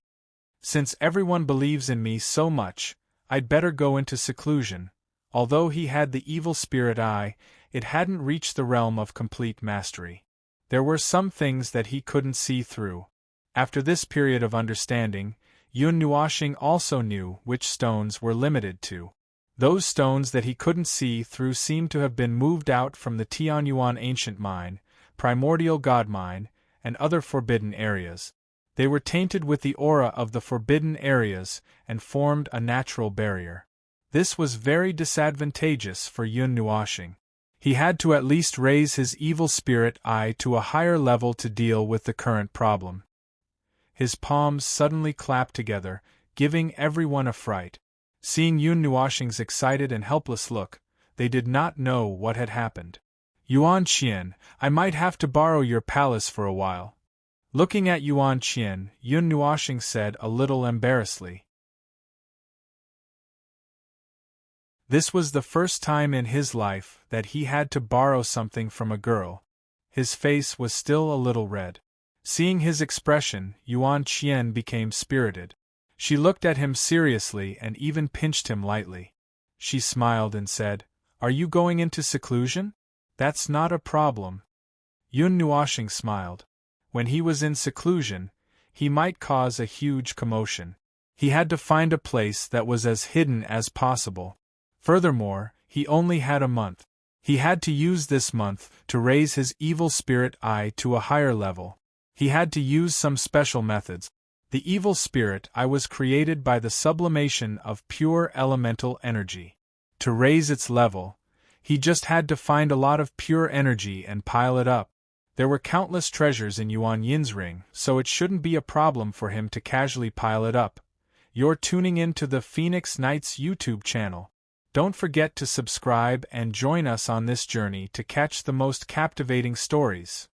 Since everyone believes in me so much, I'd better go into seclusion. Although he had the evil spirit eye, it hadn't reached the realm of complete mastery. There were some things that he couldn't see through. After this period of understanding, Yun Nuoshing also knew which stones were limited to. Those stones that he couldn't see through seemed to have been moved out from the Tianyuan Ancient Mine, Primordial God Mine, and other forbidden areas. They were tainted with the aura of the forbidden areas and formed a natural barrier. This was very disadvantageous for Yun Nuoshing. He had to at least raise his evil spirit eye to a higher level to deal with the current problem. His palms suddenly clapped together, giving everyone a fright. Seeing Yun Nuoshing's excited and helpless look, they did not know what had happened. Yuan Qian, I might have to borrow your palace for a while. Looking at Yuan Qian, Yun Nuoshing said a little embarrassedly. This was the first time in his life that he had to borrow something from a girl. His face was still a little red. Seeing his expression, Yuan Qian became spirited. She looked at him seriously and even pinched him lightly. She smiled and said, Are you going into seclusion? That's not a problem. Yun Nuoshing smiled. When he was in seclusion, he might cause a huge commotion. He had to find a place that was as hidden as possible. Furthermore, he only had a month. He had to use this month to raise his evil spirit eye to a higher level. He had to use some special methods. The evil spirit eye was created by the sublimation of pure elemental energy. To raise its level, he just had to find a lot of pure energy and pile it up. There were countless treasures in Yuan Yin's ring, so it shouldn't be a problem for him to casually pile it up. You're tuning in to the Phoenix Knights YouTube channel. Don't forget to subscribe and join us on this journey to catch the most captivating stories.